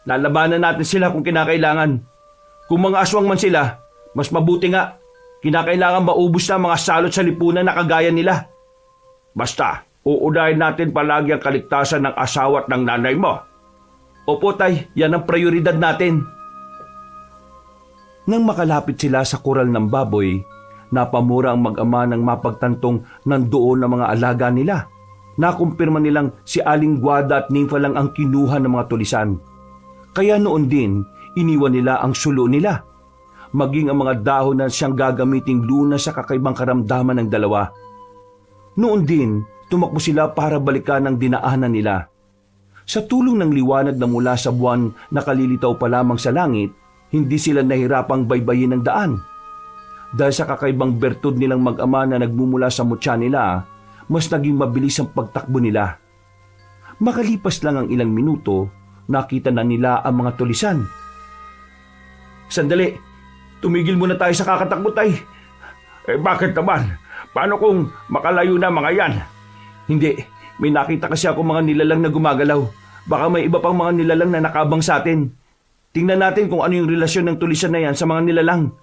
Lalabanan natin sila kung kinakailangan. Kung mga aswang man sila, mas mabuti nga. Kinakailangan maubos na mga salot sa lipunan na kagaya nila. Basta, uunahin natin palagi ang kaligtasan ng asawa at ng nanay mo. Opo, Tay, yan ang prioridad natin. Nang makalapit sila sa kural ng baboy, napamura ang mag-ama ng mapagtantong nandoon ang mga alaga nila. Nakumpirma nilang si Aling Guada at Nympha lang ang kinuha ng mga tulisan. Kaya noon din, iniwan nila ang sulo nila. Maging ang mga dahon na siyang gagamiting lunas sa kakaibang karamdaman ng 2. Noon din, tumakbo sila para balikan ang dinaanan nila. Sa tulong ng liwanag na mula sa buwan na kalilitaw pa lamang sa langit, hindi sila nahirapang baybayin ang daan. Dahil sa kakaibang bertud nilang mag-ama na nagmumula sa mutya nila, mas naging mabilis ang pagtakbo nila. Makalipas lang ang ilang minuto, nakita na nila ang mga tulisan. Sandali, tumigil muna tayo sa kakatakbo, Tay. Bakit naman? Paano kung makalayo na mga yan? May nakita kasi ako mga nilalang na gumagalaw. Baka may iba pang mga nilalang na nakabang sa atin. Tingnan natin kung ano yung relasyon ng tulisan na yan sa mga nilalang.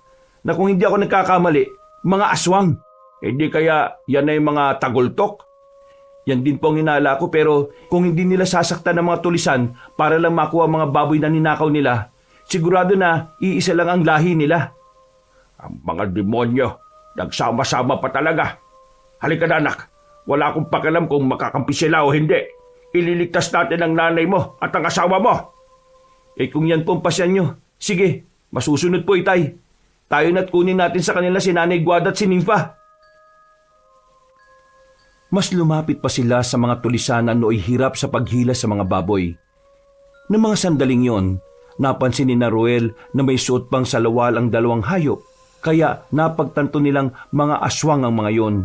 Na kung hindi ako nagkakamali, mga aswang. Hindi kaya yan ay mga tagultok? Yan din po ang hinala ko, pero kung hindi nila sasaktan ng mga tulisan para lang makuha ang mga baboy na ninakaw nila, sigurado na iisa lang ang lahi nila. Ang mga demonyo, nagsama-sama pa talaga. Halika na anak, wala akong pakialam kung makakampi sila o hindi. Ililigtas natin ang nanay mo at ang asawa mo. Kung yan po ang pasyan nyo, sige, masusunod po itay. Tayo na't kunin natin sa kanila si Nanay Guada at si Nympha. Mas lumapit pa sila sa mga tulisan na nooy hirap sa paghila sa mga baboy. Ng mga sandaling yon, napansin ni Ruel na may suot pang salawal ang dalawang hayop, kaya napagtanto nilang mga aswang ang mga yon.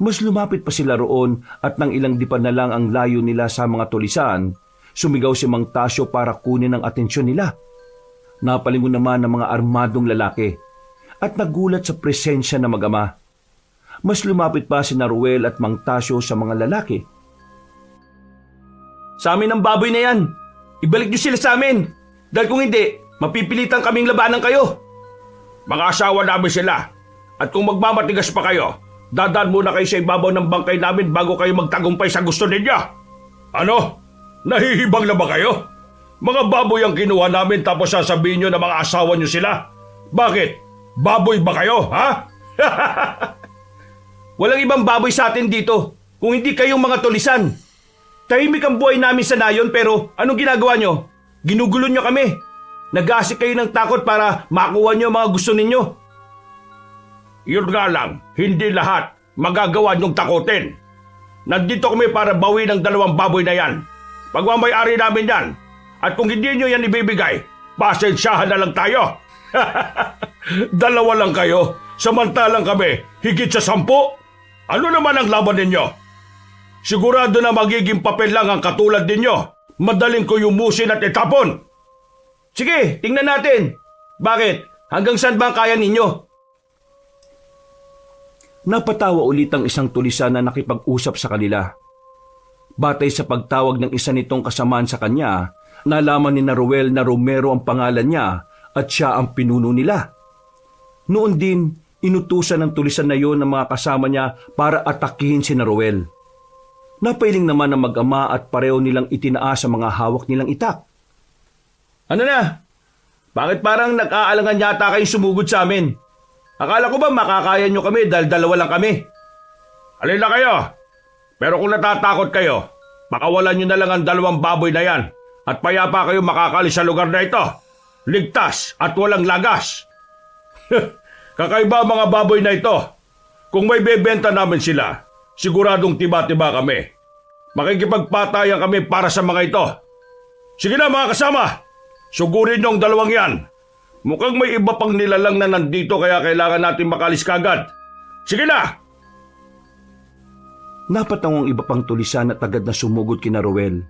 Mas lumapit pa sila roon at nang ilang dipan na lang ang layo nila sa mga tulisan, sumigaw si Mang Tasyo para kunin ang atensyon nila. Napalingon naman ang mga armadong lalaki at nagulat sa presensya ng mag-ama. Mas lumapit pa si Ruel at Mang Tasyo sa mga lalaki. Sa amin ang baboy na yan. Ibalik niyo sila sa amin. Dahil kung hindi, mapipilitan kaming labanan kayo. Mga asawa namin sila. At kung magmamatigas pa kayo, dadaan muna kayo sa ibabaw ng bangkay namin bago kayo magtagumpay sa gusto ninyo. Ano? Nahihibang na ba kayo? Mga baboy ang kinuha namin tapos sasabihin nyo na mga asawa nyo sila? Bakit? Baboy ba kayo, ha? Walang ibang baboy sa atin dito kung hindi kayong mga tulisan. Tahimik ang buhay namin sa nayon pero anong ginagawa nyo? Ginugulo nyo kami. Nag-aasik kayo ng takot para makuha nyo ang mga gusto ninyo. Yun nga lang, hindi lahat magagawa nyong takutin. Nandito kami para bawi ng dalawang baboy na yan. Pagmamayari namin yan. At kung hindi nyo yan ibibigay, pasensyahan na lang tayo. Dalawa lang kayo, samantalang kami higit sa 10. Ano naman ang laban ninyo? Sigurado na magiging papel lang ang katulad ninyo. Madaling ko yumusin at itapon. Sige, tingnan natin. Bakit? Hanggang saan ba kaya ninyo? Napatawa ulit ang isang tulisan na nakipag-usap sa kanila. Batay sa pagtawag ng isa nitong kasamaan sa kanya, nalaman ni Ruel na Romero ang pangalan niya at siya ang pinuno nila. Noon din, inutusan ng tulisan na yon ng mga kasama niya para atakihin si Ruel. Napailing naman ang mag-ama at pareho nilang itinaas ang mga hawak nilang itak. Ano na? Bakit parang nag-aalangan yata kayong sumugod sa amin? Akala ko ba makakaya nyo kami dahil dalawa lang kami? Alin na kayo? Pero kung natatakot kayo, pakawalan nyo na lang ang dalawang baboy na yan at payapa kayo makakalis sa lugar na ito. Ligtas at walang lagas. Kakaiba ang mga baboy na ito. Kung may bebenta namin sila, siguradong tiba-tiba kami. Makikipagpatayan kami para sa mga ito. Sige na mga kasama, sugurin nyo ang dalawang yan. Mukhang may iba pang nilalang na nandito kaya kailangan natin makalis kagad. Sige na! Napatawang iba pang tulisan at agad na sumugod kina Ruel.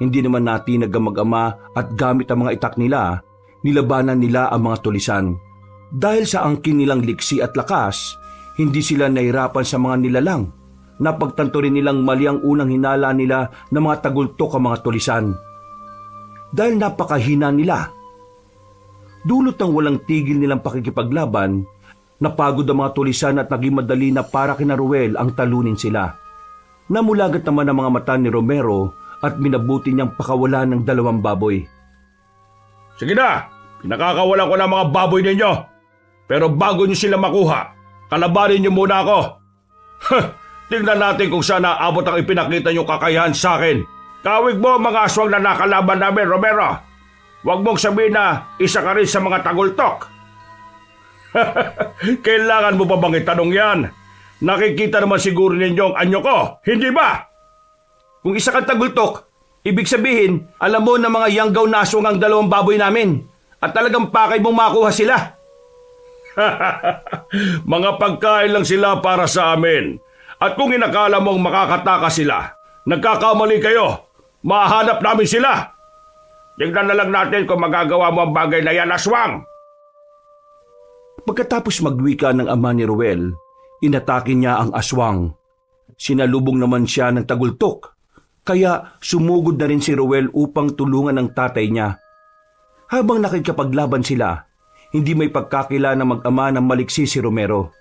Hindi naman natin nagkamag-ama at gamit ang mga itak nila, nilabanan nila ang mga tulisan. Dahil sa angkin nilang liksi at lakas, hindi sila nahirapan sa mga nilalang. Napagtanto rin nilang mali ang unang hinala nila ng mga tagultok ang mga tulisan. Dahil napakahina nila. Dulot ng walang tigil nilang pakikipaglaban, napagod ang mga tulisan at naging madali na para kina Ruel ang talunin sila. Namulagat naman ang mga mata ni Romero at minabuti niyang pakawalan ng dalawang baboy. Sige na, pinakakawalan ko ng mga baboy ninyo. Pero bago nyo sila makuha, kalabanin nyo muna ako. Tingnan natin kung saan naabot ang ipinakita nyong kakayahan sa akin. Kawig mo mga aswang na nakalaban namin, Romero. Huwag mong sabihin na isa ka rin sa mga tagultok. Kailangan mo pa bang itanong yan? Nakikita naman siguro ninyo ang anyo ko, hindi ba? Kung isa kang tagultok, ibig sabihin, alam mo na mga yanggaw na aswang ang dalawang baboy namin at talagang pakay mong makuha sila. Mga pagkain lang sila para sa amin. At kung inakala mong makakataka sila, nagkakamali kayo. Mahanap namin sila. Tingnan na lang natin kung magagawa mo ang bagay na yan, aswang. Pagkatapos magwika ng ama ni Ruel, inatake niya ang aswang. sinalubong naman siya ng tagultok. Kaya sumugod na rin si Ruel upang tulungan ang tatay niya. Habang nakikipaglaban sila, hindi may pagkakila na mag-ama ng maliksi si Romero.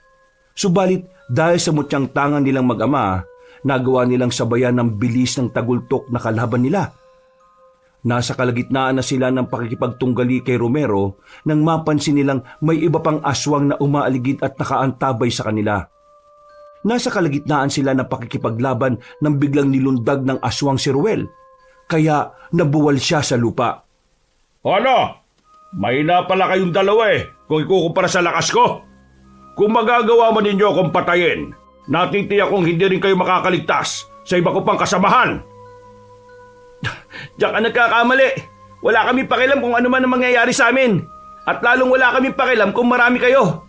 Subalit dahil sa mutyang tangan nilang mag-ama, nagawa nilang sabayan ng bilis ng tagultok na kalaban nila. Nasa kalagitnaan na sila ng pakikipagtunggali kay Romero nang mapansin nilang may iba pang aswang na umaaligid at nakaantabay sa kanila. Nasa kalagitnaan sila ng pakikipaglaban nang biglang nilundag ng aswang si Ruel, kaya nabuwal siya sa lupa. Ano? Mahina pala kayong dalawa kung ikukumpara sa lakas ko. Kung magagawa man ninyo akong patayin, natitiyak kong hindi rin kayo makakaligtas sa iba ko pang kasamahan. Diyan ka nagkakamali. Wala kami pakialam kung ano man ang mangyayari sa amin. At lalong wala kami pakialam kung marami kayo.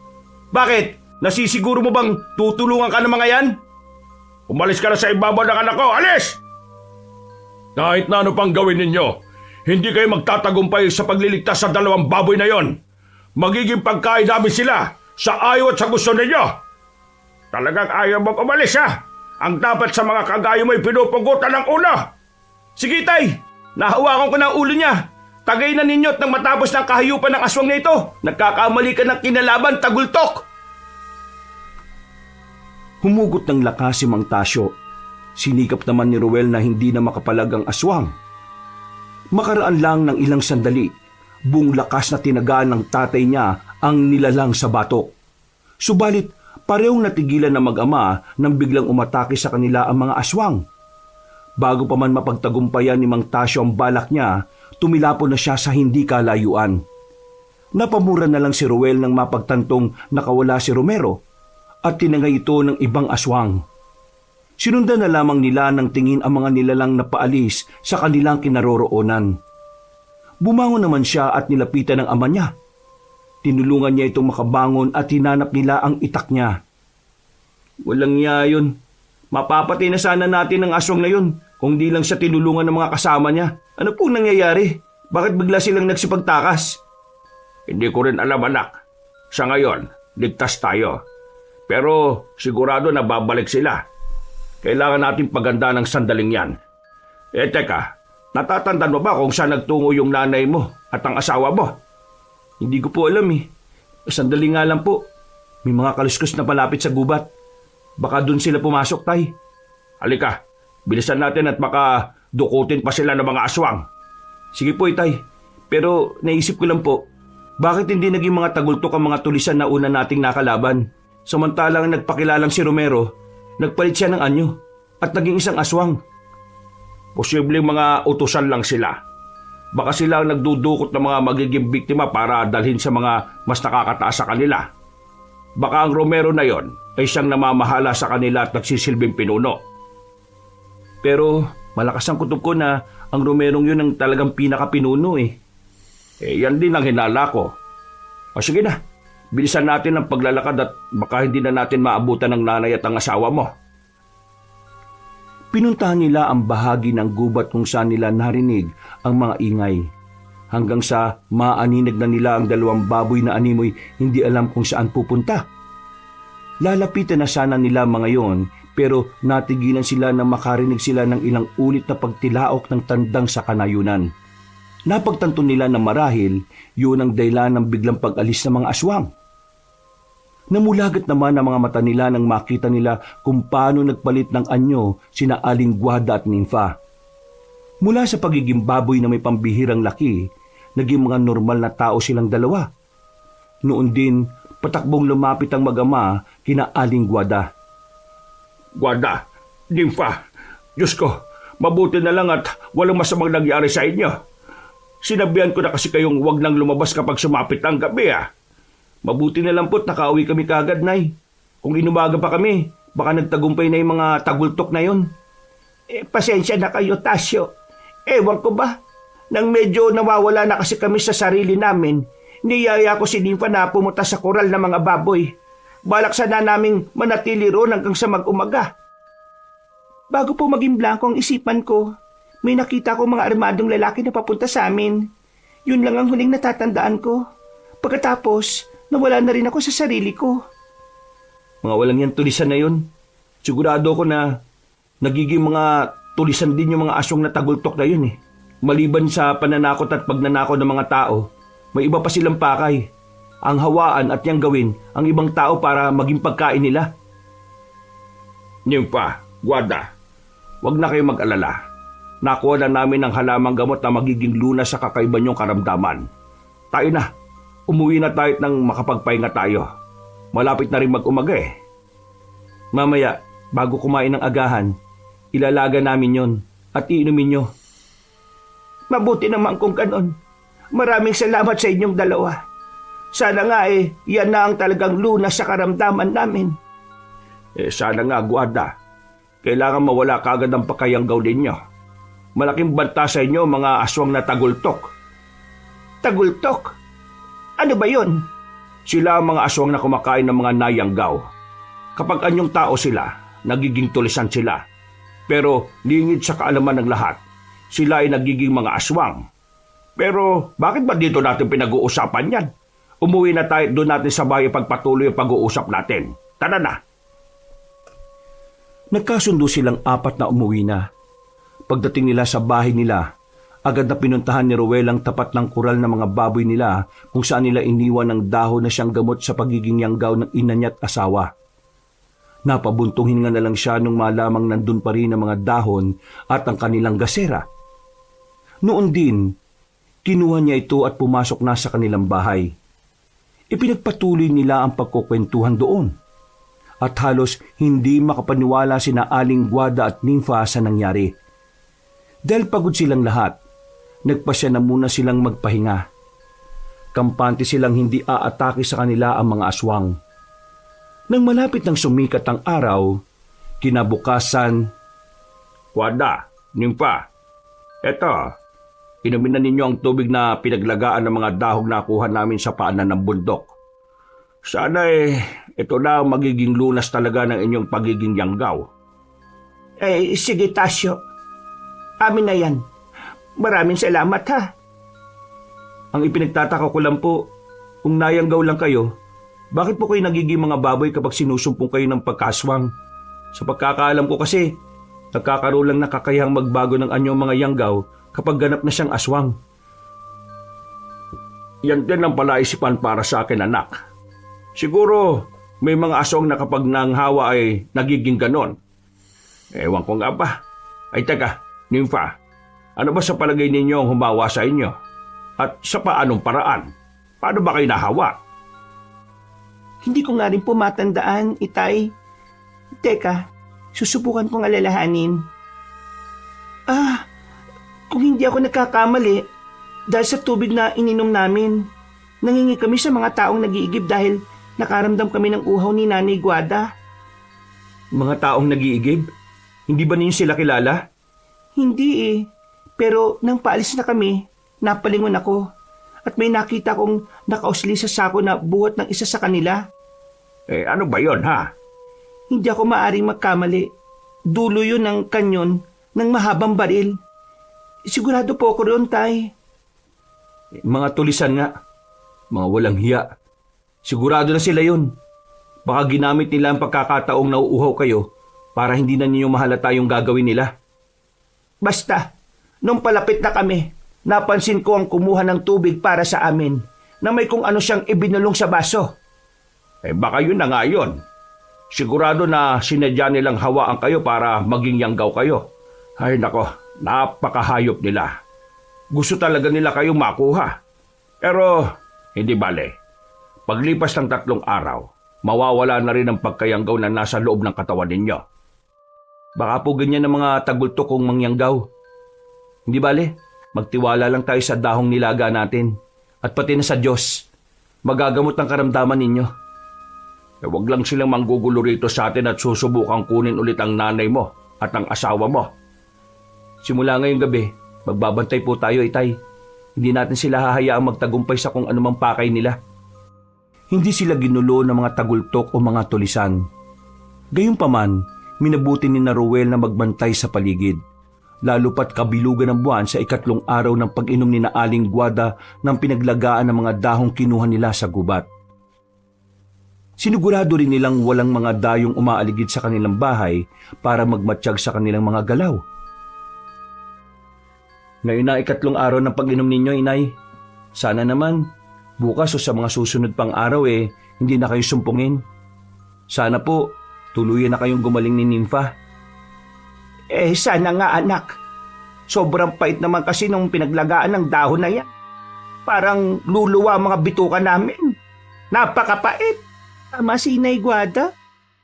Bakit? Nasisiguro mo bang tutulungan ka ng mga yan? Umalis ka na sa ibabaw ng anak ko. Alis! Kahit na ano pang gawin ninyo, hindi kayo magtatagumpay sa pagliligtas sa dalawang baboy na yon. Magiging pagkain namin sila sa ayaw at sa gusto ninyo. Talagang ayaw mong umalis ha? Ang dapat sa mga kagayo mo'y pinupugutan ng ulo. Sige tay, nahawakan ko ng ulo niya. Tagay na ninyo at nang matapos ng kahayupan ng aswang na ito, nagkakamali ka ng kinalaban, tagultok. Humugot ng lakas si Mang Tasyo. Sinikap naman ni Ruel na hindi na makapalag ang aswang. Makaraan lang ng ilang sandali, buong lakas na tinagaan ng tatay niya ang nilalang sa batok. Subalit, parehong natigilan na mag-ama nang biglang umatake sa kanila ang mga aswang. Bago pa man mapagtagumpayan ni Mang Tasyo ang balak niya, tumilapon na siya sa hindi kalayuan. Napamura na lang si Ruel nang mapagtantong nakawala si Romero at tinangay ito ng ibang aswang. Sinundan na lamang nila ng tingin ang mga nilalang na paalis sa kanilang kinaroroonan. Bumangon naman siya at nilapitan ng ama niya. Tinulungan niya itong makabangon at hinanap nila ang itak niya. Walang niya yun. Mapapatay na sana natin ang aswang na yun kung di lang siya tinulungan ng mga kasama niya. Ano pong nangyayari? Bakit bigla silang nagsipagtakas? Hindi ko rin alam anak. Sa ngayon, ligtas tayo. Pero sigurado na babalik sila. Kailangan natin paganda ng sandaling yan. Teka, natatandaan mo ba kung saan nagtungo yung nanay mo at ang asawa mo? Hindi ko po alam Sandali nga lang po. May mga kaluskos na palapit sa gubat. Baka doon sila pumasok, tay. Halika, bilisan natin at baka dukutin pa sila ng mga aswang. Sige po, tay. Pero naisip ko lang po, bakit hindi naging mga tagultok ang mga tulisan na una nating nakalaban? Samantalang nagpakilalang si Romero, nagpalit siya ng anyo at naging isang aswang. Posibleng mga utusan lang sila. Baka sila ang nagdudukot ng mga magiging biktima para dalhin sa mga mas nakakataas sa kanila. Baka ang Romero na yon ay siyang namamahala sa kanila at nagsisilbing pinuno. Pero malakas ang kutob ko na ang Romerong yun ang talagang pinakapinuno yan din ang hinala ko. O sige na, bilisan natin ang paglalakad at baka hindi na natin maabutan ng nanay at ang asawa mo. Pinuntahan nila ang bahagi ng gubat kung saan nila narinig ang mga ingay. Hanggang sa maaninag na nila ang dalawang baboy na animoy hindi alam kung saan pupunta. Lalapitan na sana nila mga yon pero natigilan sila na makarinig sila ng ilang ulit na pagtilaok ng tandang sa kanayunan. Napagtanto nila na marahil yun ang dahilan ng biglang pag-alis ng mga aswang. Namulagat naman ang mga mata nila nang makita nila kung paano nagpalit ng anyo sina Aling Guada at Ninfa. Mula sa pagiging baboy na may pambihirang laki, naging mga normal na tao silang dalawa. Noon din, patakbong lumapit ang mag-ama kina Aling Guada. Guada, Ninfa, Diyos ko, mabuti na lang at walang masamang nangyari sa inyo. Sinabihan ko na kasi kayong huwag nang lumabas kapag sumapit ang gabi Mabuti na lang po't nakauwi kami kagad, Nay. Kung inumaga pa kami, baka nagtagumpay na yung mga tagultok na yon. Pasensya na kayo, Tasyo. Ewan ko ba? Nang medyo nawawala na kasi kami sa sarili namin, niyaya ko si Ninfa na pumunta sa koral ng mga baboy. Balak sana naming manatili roon hanggang sa mag-umaga. Bago po maging blanco ang isipan ko, may nakita ko mga armadong lalaki na papunta sa amin. Yun lang ang huling natatandaan ko. Pagkatapos, nawala na rin ako sa sarili ko. Mga walang yan tulisan na yun. Sigurado ko na nagiging mga tulisan din yung mga aswang na tagultok na yun eh. Maliban sa pananakot at pagnanakaw ng mga tao, may iba pa silang pakay. Ang hawaan at yang gawin ang ibang tao para maging pagkain nila. Nympha, Guarda, wag na kayo mag-alala. Nakuha na namin ang halamang gamot na magiging lunas sa kakaiba niyong karamdaman. Tayo na, umuwi na tayo nang makapagpahinga tayo. Malapit na rin mag-umaga eh. Mamaya, bago kumain ng agahan, ilalaga namin yon at iinumin nyo. Mabuti naman kung ganon. Maraming salamat sa inyong dalawa. Sana nga yan na ang talagang lunas sa karamdaman namin. Sana nga, Guarda. Kailangan mawala kaagad ang pakayanggaw ninyo. Malaking banta sa inyo mga aswang na tagultok. Tagultok? Ano ba yon? Sila ang mga aswang na kumakain ng mga nayanggaw. Kapag anyong tao sila, nagiging tulisan sila. Pero lingid sa kaalaman ng lahat, sila ay nagiging mga aswang. Pero bakit ba dito natin pinag-uusapan yan? Umuwi na tayo, doon natin sa bahay pagpatuloy ang pag-uusap natin. Tara na! Nagkasundo silang apat na umuwi na. Pagdating nila sa bahay nila, agad na pinuntahan ni Rowel ang tapat ng kural ng mga baboy nila kung saan nila iniwan ng dahon na siyang gamot sa pagiging yanggaw ng ina niya at asawa. Napabuntungin nga na lang siya nung malamang nandun pa rin ang mga dahon at ang kanilang gasera. Noon din, kinuha niya ito at pumasok na sa kanilang bahay. Ipinagpatuloy nila ang pagkukwentuhan doon. At halos hindi makapaniwala sina Aling Guarda at Nympha sa nangyari. Dahil pagod silang lahat, nagpasya na muna silang magpahinga. Kampante silang hindi aatake sa kanila ang mga aswang. Nang malapit ng sumikat ang araw, kinabukasan, Guarda, Nympha, eto, inumin na ninyo ang tubig na pinaglagaan ng mga dahog na kuha namin sa paanan ng bundok. Sana ito na ang magiging lunas talaga ng inyong pagiging yanggaw. Sige Tasyo. Amin na yan. Maraming salamat ha. Ang ipinagtataka ko lang po, kung nayanggaw lang kayo, bakit po kayo nagiging mga baboy kapag sinusumpong kayo ng pagkaswang? Sa pagkakaalam ko kasi, nagkakaroon lang na kakayahang magbago ng anyong mga yanggaw kapag ganap na siyang aswang. Yan din ang palaisipan para sa akin, anak. Siguro may mga aswang na kapag nanghawa ay nagiging ganon. Ewan ko nga ba. Ay teka, Nympha, ano ba sa palagay ninyo ang humawa sa inyo? At sa paanong paraan? Paano ba kayo nahawa? Hindi ko nga rin po matandaan, Itay. Teka, susubukan kong alalahanin. Kung hindi ako nagkakamali, dahil sa tubig na ininom namin, nangingi kami sa mga taong nag-iigib dahil nakaramdam kami ng uhaw ni Nanay Guarda. Mga taong nag-iigib? Hindi ba ninyo sila kilala? Hindi Pero nang paalis na kami, napalingon ako at may nakita kong nakausli sa sako na buhat ng isa sa kanila. Ano ba yon ha? Hindi ako maaring magkamali. Dulo yun ng kanyon ng mahabang baril. Sigurado po ako roon, Tay. Mga tulisan nga. Mga walang hiya. Sigurado na sila yun. Baka ginamit nila ang pagkakataong nauuhaw kayo para hindi na ninyo mahalata yung gagawin nila. Basta, nung palapit na kami, napansin ko ang kumuha ng tubig para sa amin na may kung ano siyang ibinulong sa baso. Baka yun na nga yun. Sigurado na sinadya nilang hawaan kayo para maging yanggaw kayo. Ay nako, napakahayop nila. Gusto talaga nila kayong makuha. Pero hindi bale. Paglipas ng 3 araw, mawawala na rin ang pagkayanggaw na nasa loob ng katawan ninyo. Baka po ganyan ng mga tagultok kong mangyanggaw. Hindi bale, magtiwala lang tayo sa dahong nilaga natin. At pati na sa Diyos, magagamot ang karamdaman ninyo. Huwag lang silang manggugulo rito sa atin at susubukang kunin ulit ang nanay mo at ang asawa mo. Simula ngayong gabi, magbabantay po tayo, Itay. Hindi natin sila hahayaang magtagumpay sa kung anumang pakay nila. Hindi sila ginulo ng mga tagultok o mga tulisan. Gayunpaman, minabuti ni na Rowel na magbantay sa paligid. Lalo pat kabilugan ng buwan sa 3 araw ng pag-inom ni na Aling Guarda ng pinaglagaan ng mga dahong kinuha nila sa gubat. Sinigurado rin nilang walang mga dayong umaaligid sa kanilang bahay para magmatsyag sa kanilang mga galaw. Ngayon na 3 araw ng pag-inom ninyo, Inay. Sana naman, bukas o sa mga susunod pang araw hindi na kayo sumpungin. Sana po, tuluyan na kayong gumaling ni Nympha. Sana nga anak. Sobrang pait naman kasi nung pinaglagaan ng dahon na yan. Parang luluwa ang mga bituka namin. Napakapait. Tama si Inay Guada.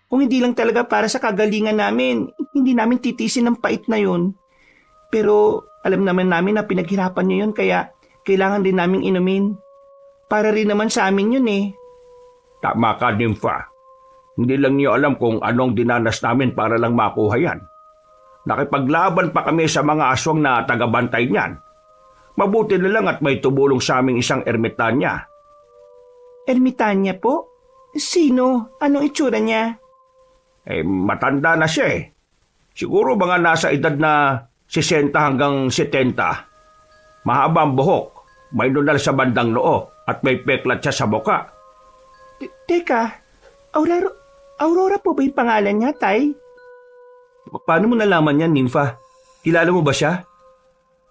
Kung hindi lang talaga para sa kagalingan namin, hindi namin titisin ang pait na yun. Pero alam naman namin na pinaghirapan niyo yun kaya kailangan din naming inumin. Para rin naman sa amin yun Tama ka, Nympha. Hindi lang niyo alam kung anong dinanas namin para lang makuha yan. Nakipaglaban pa kami sa mga aswang na tagabantay niyan. Mabuti na lang at may tumulong sa aming isang ermitanya. Ermitanya po? Sino? Anong itsura niya? Matanda na siya Siguro mga nasa edad na 60 hanggang 70. Mahaba ang buhok, may nunal sa bandang noo at may peklat siya sa muka. Teka, Aurora po ba yung pangalan niya, Tay? Paano mo nalaman yan, Nympha? Kilala mo ba siya?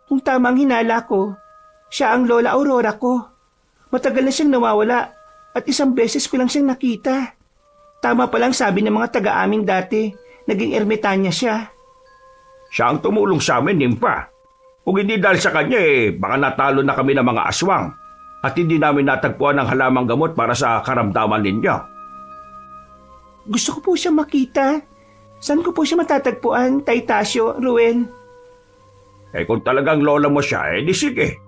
Kung tama ang hinala ko, siya ang Lola Aurora ko. Matagal na siyang nawawala at isang beses ko lang siyang nakita. Tama pa lang sabi ng mga taga-amin dati, naging ermitanya siya. Siya ang tumulong sa amin, Nympha. Kung hindi dahil sa kanya baka natalo na kami ng mga aswang at hindi namin natagpuan ang halamang gamot para sa karamdaman ninyo. Gusto ko po siya makita. Saan ko po siya matatagpuan, Tay Tasyo, Ruel? Kung talagang lola mo siya, di sige.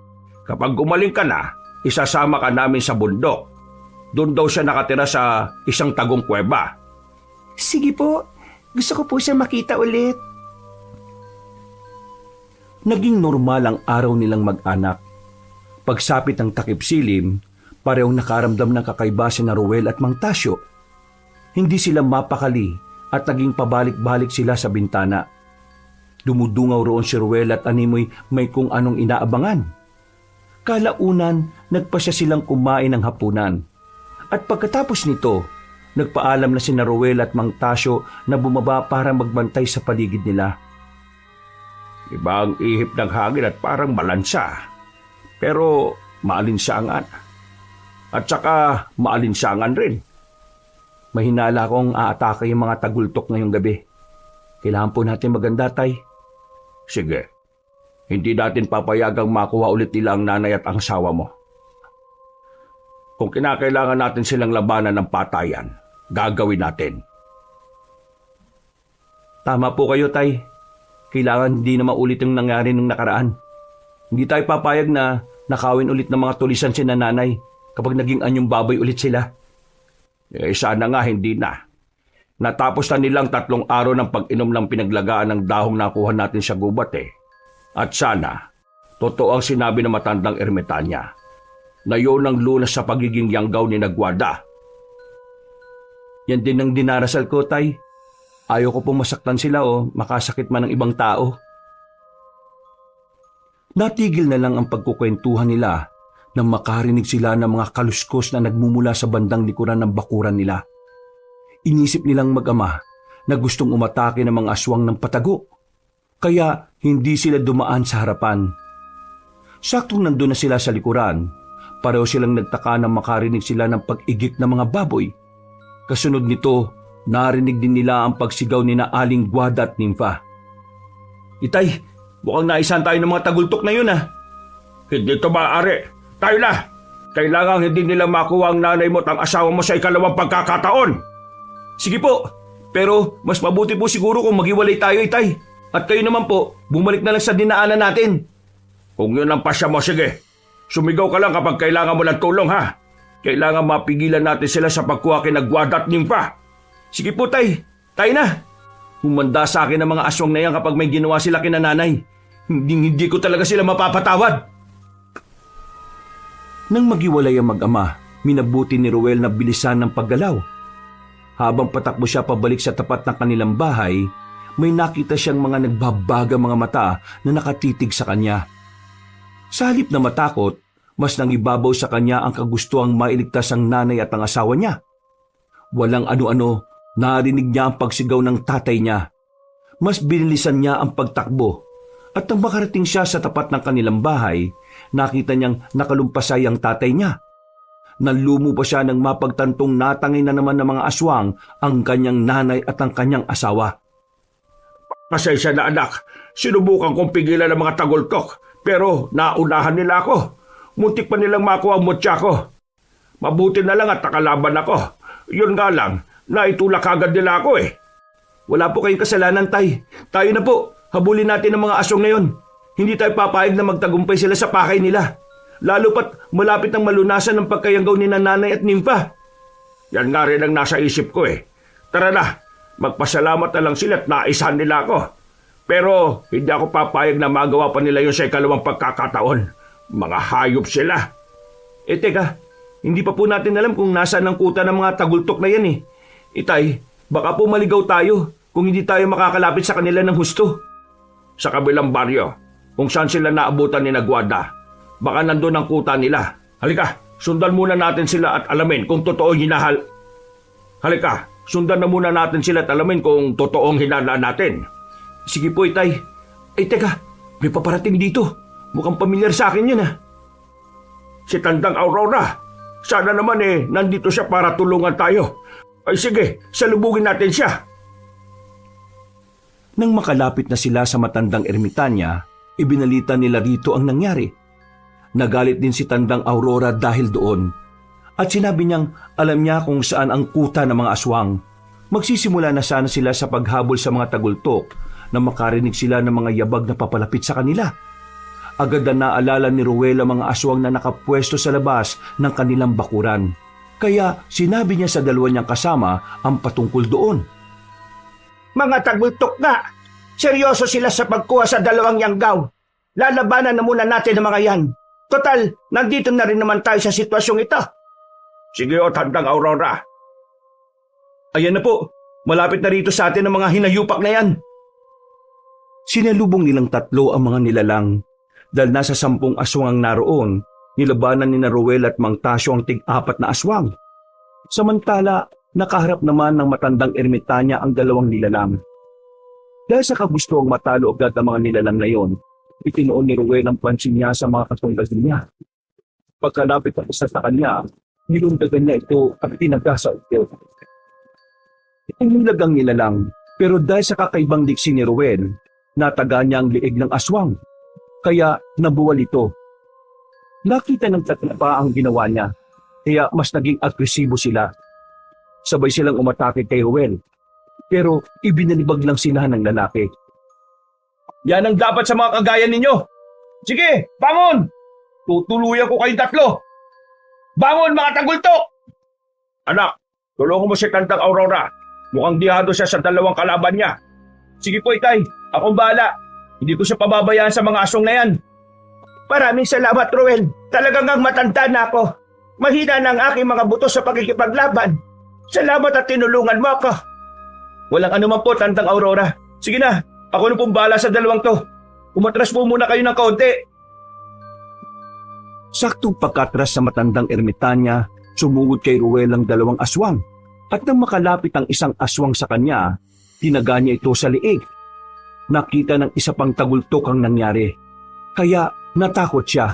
Kapag gumaling ka na, isasama ka namin sa bundok. Doon daw siya nakatira sa isang tagong kuweba. Sige po, gusto ko po siya makita ulit. Naging normal ang araw nilang mag-anak. Pagsapit ng takip silim, parehong nakaramdam ng kakaiba si Ruel at Mang Tasyo. Hindi sila mapakali at naging pabalik-balik sila sa bintana. Dumudungaw roon si Ruel at animoy may kung anong inaabangan. Kalaunan, nagpasya silang kumain ng hapunan. At pagkatapos nito, nagpaalam na si Ruel at Mang Tasyo na bumaba para magbantay sa paligid nila. Iba ang ihip ng hangin at parang malansa. Pero maalinsangan. At saka maalinsangan rin. Mahinala akong aatake yung mga tagultok ngayong gabi. Kailangan po natin maganda, Tay. Sige. Hindi natin papayagang makuha ulit nila ang nanay at ang asawa mo. Kung kinakailangan natin silang labanan ng patayan, gagawin natin. Tama po kayo, Tay. Kailangan hindi na maulit yung nangyari nung nakaraan. Hindi tayo papayag na nakawin ulit ng mga tulisan si nanay kapag naging anyong baboy ulit sila. Sana nga hindi na. Natapos na nilang 3 araw ng pag-inom ng pinaglagaan ng dahong nakuha natin sa gubat At sana, totoo ang sinabi ng matandang ermitanya na yun ang lunas sa pagiging yanggaw ni Nagwada. Yan din ang dinarasal ko, Tay. Ayaw ko pong masaktan sila o makasakit man ng ibang tao. Natigil na lang ang pagkukwentuhan nila nang makarinig sila ng mga kaluskos na nagmumula sa bandang likuran ng bakuran nila. Inisip nilang mag-ama na gustong umatake ng mga aswang ng patago, kaya hindi sila dumaan sa harapan. Saktong nandun na sila sa likuran, pareho silang nagtaka nang makarinig sila ng pag-igik ng mga baboy. Kasunod nito, narinig din nila ang pagsigaw ni na Aling Guada at Nympha. Itay, mukhang naisan tayo ng mga tagultok na yun Hindi ito maaari. Tayo na! Kailangan hindi nila makuha ang nanay mo at ang asawa mo sa ikalawang pagkakataon. Sige po, pero mas mabuti po siguro kung maghiwalay tayo, Itay. At kayo naman po, bumalik na lang sa dinaanan natin. Kung yun ang pasya mo, sige. Sumigaw ka lang kapag kailangan mo ng tulong, ha? Kailangan mapigilan natin sila sa pagkuha kay Nagwada at Nympha. Sige po, Tay. Tayo na. Humanda sa akin ang mga aswang na yan kapag may ginawa sila kina nanay. Hindi ko talaga sila mapapatawad. Nang maghiwalay ang mag-ama, minabuti ni Ruel na bilisan ng paggalaw. Habang patakbo siya pabalik sa tapat ng kanilang bahay, may nakita siyang mga nagbabaga mga mata na nakatitig sa kanya. Sa halip na matakot, mas nangibabaw sa kanya ang kagustuang mailigtas ang nanay at ang asawa niya. Walang ano-ano, narinig niya ang pagsigaw ng tatay niya. Mas binilisan niya ang pagtakbo. At nang makarating siya sa tapat ng kanilang bahay, nakita niyang nakalumpasay ang tatay niya. Nanlumo pa siya nang mapagtantong natangay na naman ng mga aswang ang kanyang nanay at ang kanyang asawa. Pasensya na anak, sinubukan kong pigilan ng mga tagultok pero naunahan nila ako. Muntik pa nilang makuha ang mutya ko. Mabuti na lang at nakalaban ako. Yun nga lang, naitulak agad nila ako eh. Wala po kayong kasalanan, tay. Tayo na po. Habulin natin ang mga aswang na yon. Hindi tayo papayag na magtagumpay sila sa pakay nila. Lalo pat malapit ang malunasan ng pagkayanggaw ni nanay at nimpa. Yan nga rin ang nasa isip ko eh. Tara na, magpasalamat na lang sila at naisahan nila ako. Pero hindi ako papayag na magawa pa nila yun sa ikalawang pagkakataon. Mga hayop sila. Teka, hindi pa po natin alam kung nasaan ang kuta ng mga tagultok na yan eh. Itay, baka po maligaw tayo kung hindi tayo makakalapit sa kanila ng husto. Sa kabilang baryo, kung saan sila naabutan ni Nagwada, baka nandun ang kuta nila. Halika, sundan muna natin sila at alamin kung totoong Halika, sundan na muna natin sila at alamin kung totoong hinala natin. Sige po, itay. Ay, teka, may paparating dito. Mukhang pamilyar sa akin yun ah. Si Tandang Aurora. Sana naman nandito siya para tulungan tayo. Ay sige, salubugin natin siya. Nang makalapit na sila sa matandang ermitanya, ibinalita nila rito ang nangyari. Nagalit din si Tandang Aurora dahil doon. At sinabi niyang alam niya kung saan ang kuta ng mga aswang. Magsisimula na sana sila sa paghabol sa mga tagultok na makarinig sila ng mga yabag na papalapit sa kanila. Agad na naalala ni Ruel ang mga aswang na nakapwesto sa labas ng kanilang bakuran. Kaya sinabi niya sa dalawa niyang kasama ang patungkol doon. Mga tagultok nga! Seryoso sila sa pagkuha sa dalawang yanggaw. Lalabanan na muna natin ang mga yan. Total, nandito na rin naman tayo sa sitwasyong ito. Sige o, Tandang Aurora. Ayan na po, malapit na rito sa atin ang mga hinayupak na yan. Sinalubong nilang tatlo ang mga nilalang. Dahil nasa 10 aswang ang naroon, nilabanan ni Ruel at Mang Tasyo ang tig-4 na aswang. Samantala, nakaharap naman ng matandang ermitanya ang 2 nilalang. Dahil sa kagustuang matalo agad ang mga nilalang na yon, itinoon ni Ruel ang pansin niya sa mga katunggal niya. Pagkalapit ang isa sa kanya, nilundagan niya ito at tinagasa ito. Inilag ang nilalang, pero dahil sa kakaibang diksi ni Ruel, nataga niya ang liig ng aswang. Kaya nabuwal ito. Nakita ng tatlo pa ang ginawa niya, kaya mas naging agresibo sila. Sabay silang umatake kay Ruel, pero ibinalibag lang sila ng lalaki. Yan ang dapat sa mga kagaya ninyo. Sige, bangon! Tutuluyan ko kayong tatlo. Bangon mga tagultok! Anak, tulungan mo si Tandang Aurora. Mukhang dihado siya sa 2 kalaban niya. Sige po, itay. Akong bahala. Hindi ko siya pababayaan sa mga aswang na yan. Maraming salamat, Ruel. Talagang ang matanda na ako. Mahina na ang aking mga buto sa pagkikipaglaban. Salamat at tinulungan mo ako. Walang anuman po, Tandang Aurora. Sige na, ako na pong bahala sa 2 to. Umatras po muna kayo ng kaunti. Saktong pagkatras sa matandang ermitanya, sumugod kay Ruel ang 2 aswang. At nang makalapit ang isang aswang sa kanya, tinaga niya ito sa liig. Nakita ng isa pang tagultok ang nangyari. Kaya natakot siya.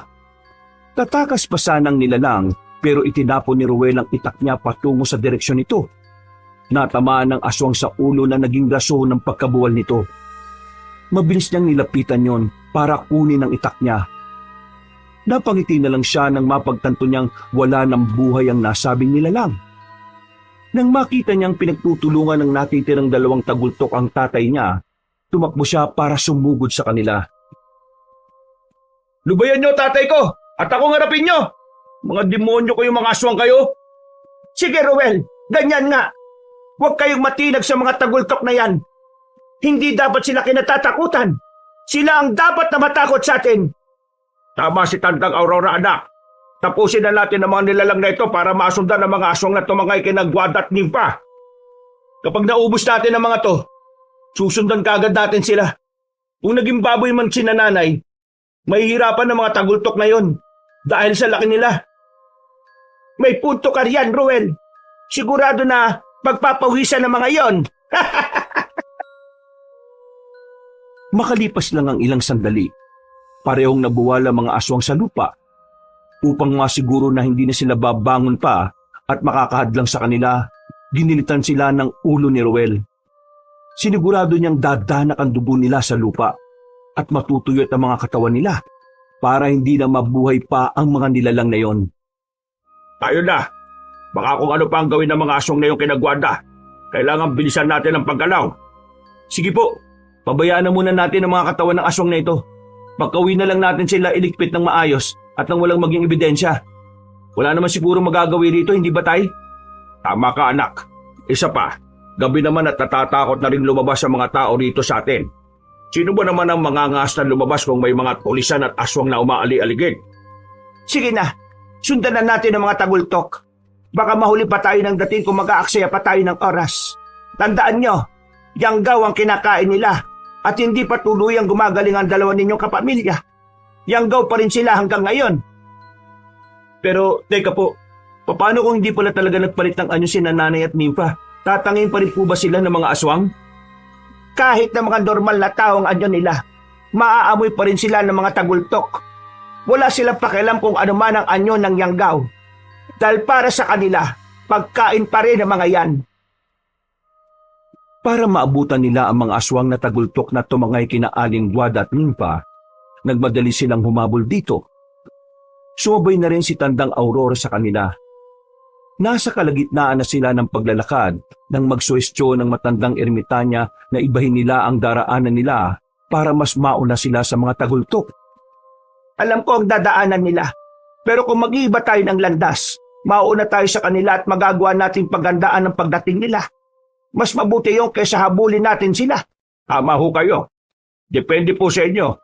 Tatakas pa sanang nilalang pero itinapon ni Ruel ang itak niya patungo sa direksyon nito. Natamaan ng aswang sa ulo na naging rason ng pagkabuwal nito. Mabilis niyang nilapitan yon para kunin ang itak niya. Napangiti na lang siya nang mapagtanto niyang wala ng buhay ang nasabing nilalang. Nang makita niyang pinagtutulungan ng natitirang 2 tagultok ang tatay niya, tumakbo siya para sumugod sa kanila. Lubayan niyo tatay ko at akong harapin niyo. Mga demonyo ko yung mga aswang kayo. Sige, Ruel. Ganyan nga. Huwag kayong matinag sa mga tagultok na yan. Hindi dapat sila kinatatakutan. Sila ang dapat na matakot sa atin. Tama si Tandang Aurora, anak. Tapusin na natin ang mga nilalang na ito para masundan ang mga aswang na tumangay kay Nagwada at Nimpa. Kapag naubos natin ang mga to, susundan kaagad natin sila. Kung naging baboy man si nanay, mahihirapan ng mga tagultok na yon dahil sa laki nila. May punto ka riyan, Ruel. Sigurado na Pagpapawisan ng mga yon. Makalipas lang ang ilang sandali, parehong nabuwala mga aswang sa lupa. Upang masiguro na hindi na sila babangon pa at makakahadlang sa kanila, ginilitan sila ng ulo ni Ruel. Sinigurado niyang dadanak ang dugo nila sa lupa at matutuyot ang mga katawan nila para hindi na mabuhay pa ang mga nilalang na yon. Tayo na. Baka kung ano pa ang gawin ng mga aswang na yung kinagwada. Kailangan bilisan natin ang paggalaw. Sige po, pabayaan na muna natin ang mga katawan ng aswang na ito. Pagka-uwi na lang natin sila iligpit ng maayos at nang walang maging ebidensya. Wala naman siguro magagawi rito, hindi ba tay? Tama ka, anak. Isa pa, gabi naman at natatakot na rin lumabas ang mga tao rito sa atin. Sino ba naman ang mangangas na lumabas kung may mga tulisan at aswang na umaali-aligid? Sige na, sundan na natin ang mga tagultok. Baka mahuli pa tayo ng dating kung mag-aaksaya pa tayo ng oras. Tandaan nyo, yanggaw ang kinakain nila at hindi pa tuluyang gumagaling ang dalawa ninyong kapamilya. Yanggaw pa rin sila hanggang ngayon. Pero, teka po, paano kung hindi pala talaga nagpalit ng anyo si Nanay at Nympha? Tatangin pa rin po ba sila ng mga aswang? Kahit na mga normal na tao ang anyo nila, maaamoy pa rin sila ng mga tagultok. Wala silang pakialam kung ano man ang anyo ng yanggaw. Dahil para sa kanila, pagkain pa rin ang mga yan. Para maabutan nila ang mga aswang na tagultok na tumangay kina Aling Guada at Nympha, nagmadali silang humabol dito. Sumabay na rin si Tandang Aurora sa kanila. Nasa kalagitnaan na sila ng paglalakad nang magsuwestyon ng matandang ermitanya na ibahin nila ang daraanan nila para mas mauna sila sa mga tagultok. Alam ko ang dadaanan nila, pero kung mag-iiba tayo ng landas, mauna tayo sa kanila at magagawa natin pagandaan ng pagdating nila. Mas mabuti yung kaysa habulin natin sila. Tama ho kayo. Depende po sa inyo.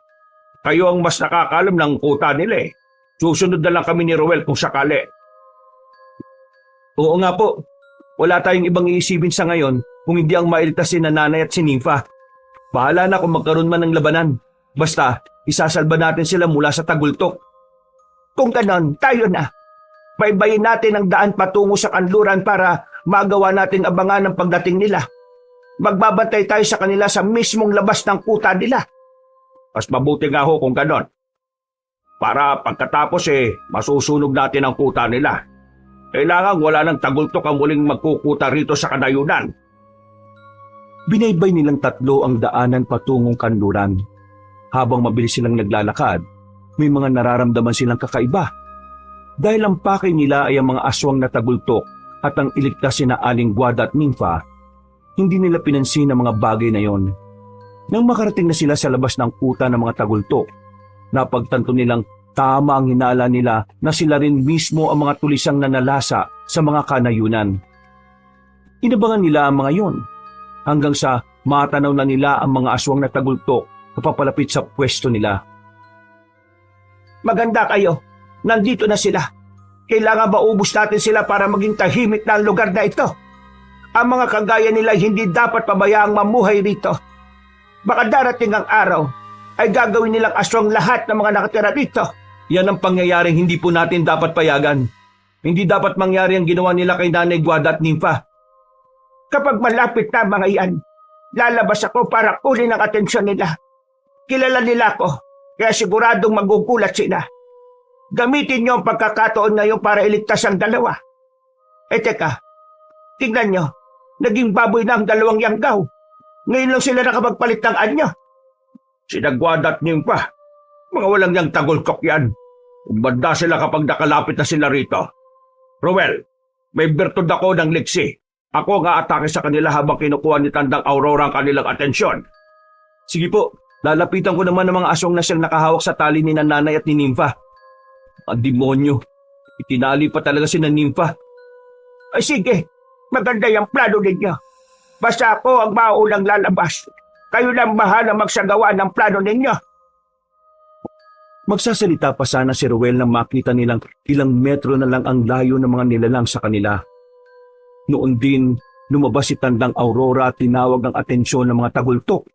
Kayo ang mas nakakalam ng kuta nila eh. Susunod na lang kami ni Ruel kung sakali. Oo nga po, wala tayong ibang iisipin sa ngayon kung hindi ang mailigtas si Nanay at si Nympha. Bahala na kung magkaroon man ng labanan. Basta, isasalba natin sila mula sa tagultok. Kung ganon, tayo na. Baybayin natin ang daan patungo sa kanluran para magawa nating abangan ng pagdating nila. Magbabantay tayo sa kanila sa mismong labas ng kuta nila. Mas mabuti nga ho kung ganon. Para pagkatapos masusunog natin ang kuta nila. Kailangan wala nang tagultok ang muling magkukuta rito sa kanayunan. Binaybay nilang tatlo ang daanan patungong kanluran. Habang mabilis silang naglalakad, may mga nararamdaman silang kakaiba. Dahil ang pakay nila ay ang mga aswang na tagultok at ang iligtas na Aling Guada at Nympha, hindi nila pinansin ang mga bagay na yon. Nang makarating na sila sa labas ng kuta ng mga tagultok, napagtanto nilang tama ang hinala nila na sila rin mismo ang mga tulisang nanalasa sa mga kanayunan. Inabangan nila ang mga yon hanggang sa matanaw na nila ang mga aswang na tagultok na papalapit sa pwesto nila. Maganda kayo. Nandito na sila. Kailangan maubos natin sila para maging tahimik na ang lugar na ito. Ang mga kagaya nila hindi dapat pabayaang mamuhay rito. Baka darating ang araw ay gagawin nilang aswang lahat ng mga nakatira dito. Yan ang pangyayaring hindi po natin dapat payagan. Hindi dapat mangyari ang ginawa nila kay Nanay Guada at Nympha. Kapag malapit na mga iyan, lalabas ako para kunin ang atensyon nila. Kilala nila ako, kaya siguradong magugulat sila. Gamitin niyo ang pagkakataon ngayon para iligtas ang dalawa. Teka, tingnan niyo, naging baboy na ang dalawang yanggaw. Ngayon lang sila nakapagpalit ng anyo. Sina Guada at Nympha, mga walang yang tagultok yan. Umbanda sila kapag nakalapit na sila rito. Ruel, may bertod ako ng liksi. Ako nga atake sa kanila habang kinukuha ni Tandang Aurora ang kanilang atensyon. Sige po, lalapitan ko naman ng mga aswang na siyang nakahawak sa tali ni Nanay at ni Nympha. Ang demonyo, itinali pa talaga si Nympha. Ay sige, maganda yung plano ninyo. Basta ako ang maunang lalabas. Kayo lang bahala magsagawa ng plano ninyo. Magsasalita pa sana si Ruel nang makita nilang ilang metro na lang ang layo ng mga nilalang sa kanila. Noon din, lumabas si Tandang Aurora at tinawag ang atensyon ng mga tagultok.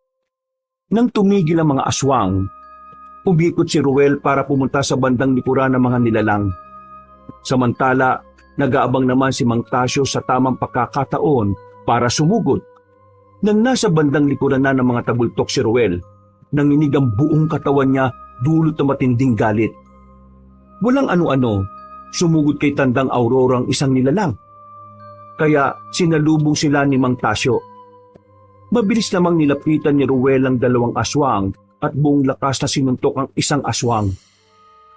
Nang tumigil ang mga aswang, umikot si Ruel para pumunta sa bandang likuran ng mga nilalang. Samantala, Nag-aabang naman si Mang Tasyo sa tamang pagkakataon para sumugod. Nang nasa bandang likuran na ng mga tabultok si Ruel, nanginig ang buong katawan niya dulot na matinding galit. Walang ano-ano, sumugod kay Tandang Aurora ang isang nilalang. Kaya sinalubong sila ni Mang Tasyo. Mabilis namang nilapitan ni Ruel ang dalawang aswang at buong lakas na sinuntok ang isang aswang.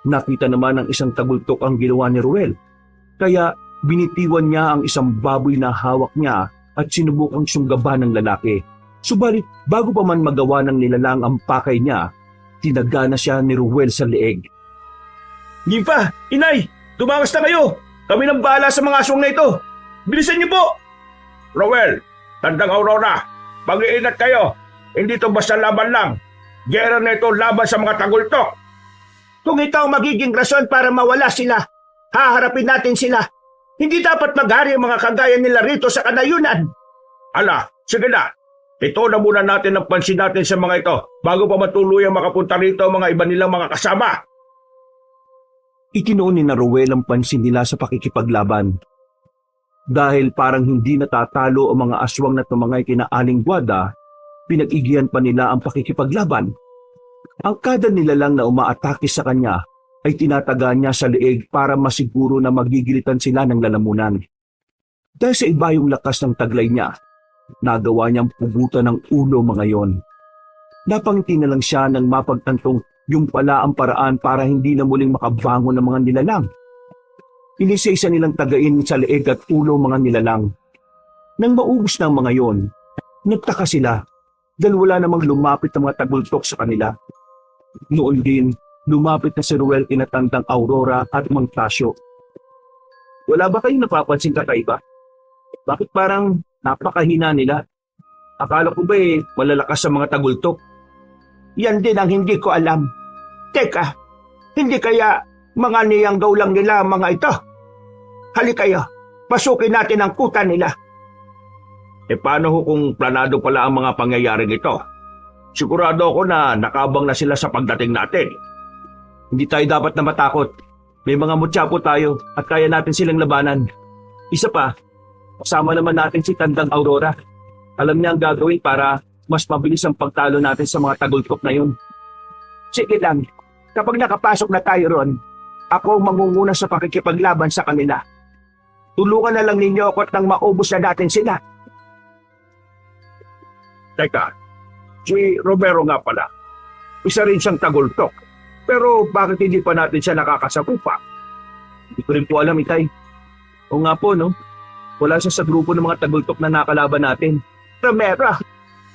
Nakita naman ng isang tabultok ang ginawa ni Ruel. Kaya binitiwan niya ang isang baboy na hawak niya at sinubukang sunggaban ng lalaki. Subalit bago pa man magawa ng nilalang ang pakay niya, tinagana siya ni Ruel sa leeg. Nympha! Inay! Tumakas na kayo! Kami nang bahala sa mga aswang na ito! Bilisan niyo po! Rowel! Tandang Aurora! Mag-iingat kayo! Hindi ito basta laban lang! Gera na ito laban sa mga tagultok! Kung ito ang magiging rason para mawala sila, haharapin natin sila. Hindi dapat maghari ang mga kagaya nila rito sa kanayunan. Ala, sige na! Ito na muna natin ang pansin natin sa mga ito bago pa matuluyang makapunta rito ang mga iba nilang mga kasama. Itinoon ni na Ruel ang pansin nila sa pakikipaglaban. Dahil parang hindi natatalo ang mga aswang na tumangay kina Aling Guada, pinag-igihan pa nila ang pakikipaglaban. Ang kada nilalang na umaatake sa kanya ay tinataga niya sa leeg para masiguro na magigilitan sila ng lalamunan. Dahil sa iba yung lakas ng taglay niya, nagawa niyang pugutan ng ulo mga yon. Napangiti na lang siya nang mapagtantong yung pala ang paraan para hindi na muling makabangon ng mga nilalang. Inisa-isa nilang tagain sa leeg at ulo mga nilalang. Nang maubos na ang mga yon, nagtaka sila dahil wala namang lumapit na mga tagultok sa kanila. Noon din, lumapit na si Ruel kina Tandang Aurora at Mang Tasyo. Wala ba kayong napapansin kakaiba? Bakit parang napakahina nila? Akala ko ba malalakas sa mga tagultok? Yan din ang hindi ko alam. Teka, hindi kaya mga niyanggaw lang nila ang mga ito? Halika kayo, pasukin natin ang kuta nila. Paano ho kung planado pala ang mga pangyayaring ito? Sigurado ako na nakabang na sila sa pagdating natin. Hindi tayo dapat na matakot. May mga mutyapo tayo at kaya natin silang labanan. Isa pa, kasama naman natin si Tandang Aurora. Alam niya ang gagawin para mas mabilis ang pagtalo natin sa mga tagultok na yun. Sige lang, kapag nakapasok na tayo ron, ako ang mangunguna sa pakikipaglaban sa kanila. Tulungan na lang ninyo ako at nang maubos na natin sila. Teka, si Romero nga pala. Isa rin siyang tagultok. Pero bakit hindi pa natin siya nakakasagupa? Hindi ko rin po alam, Itay. O nga po, no? Wala siya sa grupo ng mga tagultok na nakalaban natin. Romero,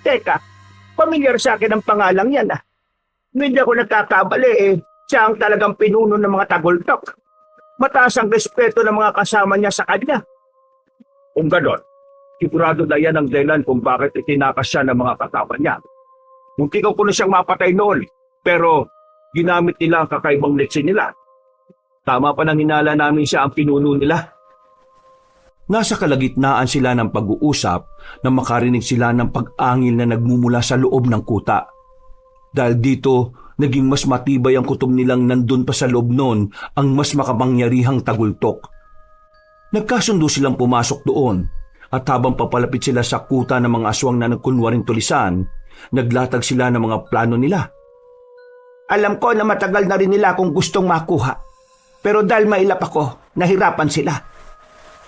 teka, pamilyar sa akin ang pangalang yan ah. Hindi ako nagkakabali siya ang talagang pinuno ng mga tagultok. Mataas ang respeto ng mga kasama niya sa kanya. Kung ganon, sigurado na yan ang dahilan kung bakit itinakas siya ng mga kasama niya. Munti ko na siyang mapatay noon, pero ginamit nila ang kakaibang leksyon nila. Tama pa nang hinala namin siya ang pinuno nila. Nasa kalagitnaan sila ng pag-uusap na makarinig sila ng pag-angil na nagmumula sa loob ng kuta. Dahil dito, naging mas matibay ang kutob nilang nandun pa sa loob noon ang mas makapangyarihang tagultok. Nagkasundo silang pumasok doon at habang papalapit sila sa kuta ng mga aswang na nagkunwaring tulisan, naglatag sila ng mga plano nila. Alam ko na matagal na rin nila kung gustong makuha. Pero dahil mailap ako, nahirapan sila.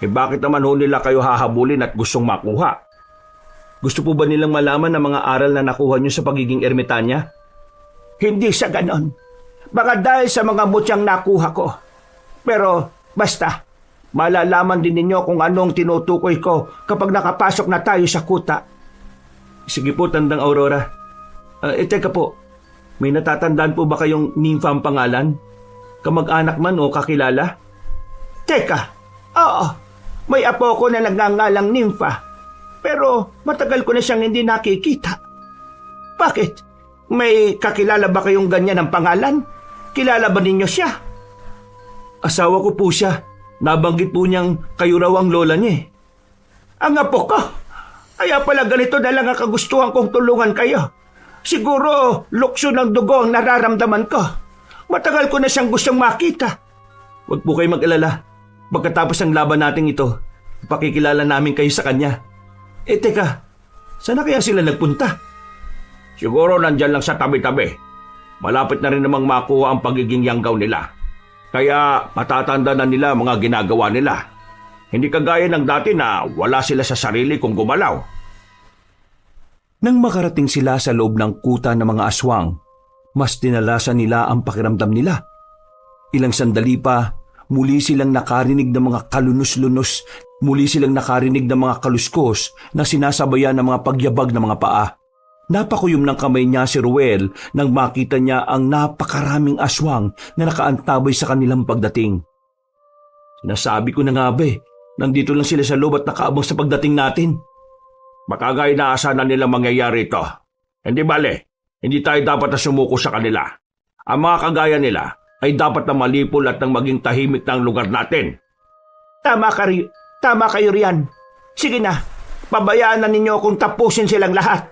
Bakit naman ho nila kayo hahabulin at gustong makuha? Gusto po ba nilang malaman ang mga aral na nakuha nyo sa pagiging ermitanya? Hindi sa ganon. Baka dahil sa mga mutyang nakuha ko. Pero basta, malalaman din ninyo kung anong tinutukoy ko kapag nakapasok na tayo sa kuta. Sige po, Tandang Aurora. Teka po, may natatandaan po ba kayong nympha ang pangalan? Kamag-anak man o kakilala? Teka, oo. May apo ko na nagngangalang nympha. Pero matagal ko na siyang hindi nakikita. Bakit? May kakilala ba kayong ganyan ang pangalan? Kilala ba ninyo siya? Asawa ko po siya. Nabanggit po niyang kayo raw ang lola niya. Ang apo ko? Kaya pala ganito na lang ang kagustuhan kong tulungan kayo. Siguro lukso ng dugo ang nararamdaman ko. Matagal ko na siyang gustong makita. Huwag po kayo mag-alala. Pagkatapos ng laban nating ito, pakikilala namin kayo sa kanya. Teka, saan na kaya sila nagpunta? Siguro nandyan lang sa tabi-tabi. Malapit na rin namang makuha ang pagiging yanggaw nila. Kaya matatanda na nila mga ginagawa nila. Hindi kagaya ng dati na wala sila sa sarili kung gumalaw. Nang makarating sila sa loob ng kuta ng mga aswang, mas tinalasan nila ang pakiramdam nila. Ilang sandali pa, muli silang nakarinig ng mga kalunos-lunos, muli silang nakarinig ng mga kaluskos na sinasabayan ng mga pagyabag ng mga paa. Napakuyom ng kamay niya si Ruel nang makita niya ang napakaraming aswang na nakaantabay sa kanilang pagdating. Sinasabi ko na nga ba nandito lang sila sa loob at nakaabang sa pagdating natin. Makagay na asa na nila mangyayari ito. Hindi bale, hindi tayo dapat na sumuko sa kanila. Ang mga kagaya nila ay dapat na malipol at nang maging tahimik ng lugar natin. Tama kayo riyan. Sige na, pabayaan na ninyo kung tapusin silang lahat.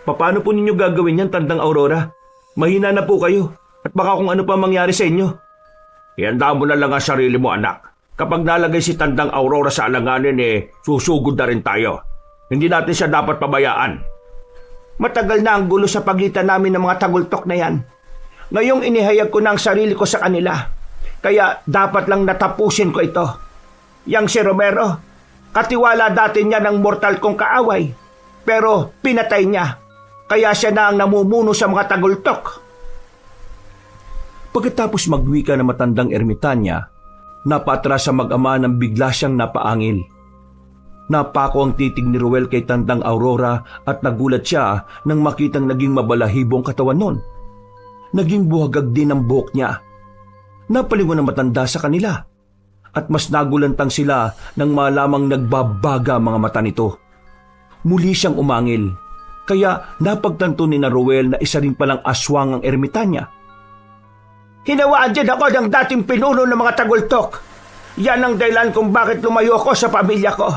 Paano po ninyo gagawin yan, Tandang Aurora? Mahina na po kayo at baka kung ano pa mangyari sa inyo. Ihanda mo na lang ang sarili mo, anak. Kapag nalagay si Tandang Aurora sa alanganin, susugod na rin tayo. Hindi natin siya dapat pabayaan. Matagal na ang gulo sa pagitan namin ng mga tagultok na yan. Ngayong inihayag ko na ang sarili ko sa kanila. Kaya dapat lang natapusin ko ito. Yang si Romero, katiwala dati niya ng mortal kong kaaway. Pero pinatay niya. Kaya siya na ang namumuno sa mga tagultok. Pagkatapos magwika ng matandang ermitanya, napatras sa mag-ama nang bigla siyang napaangil. Napako ang titig ni Ruel kay Tandang Aurora at nagulat siya nang makitang naging mabalahibong katawan nun. Naging buhagag din ang buhok niya. Napalingon ang matanda sa kanila at mas nagulantang sila nang malamang nagbabaga mga mata nito. Muli siyang umangil, kaya napagtanto ni na Ruel na isa rin palang aswang ang ermitanya. Hinawaan din ako ng dating pinuno ng mga tagultok. Yan ang dahilan kung bakit lumayo ako sa pamilya ko.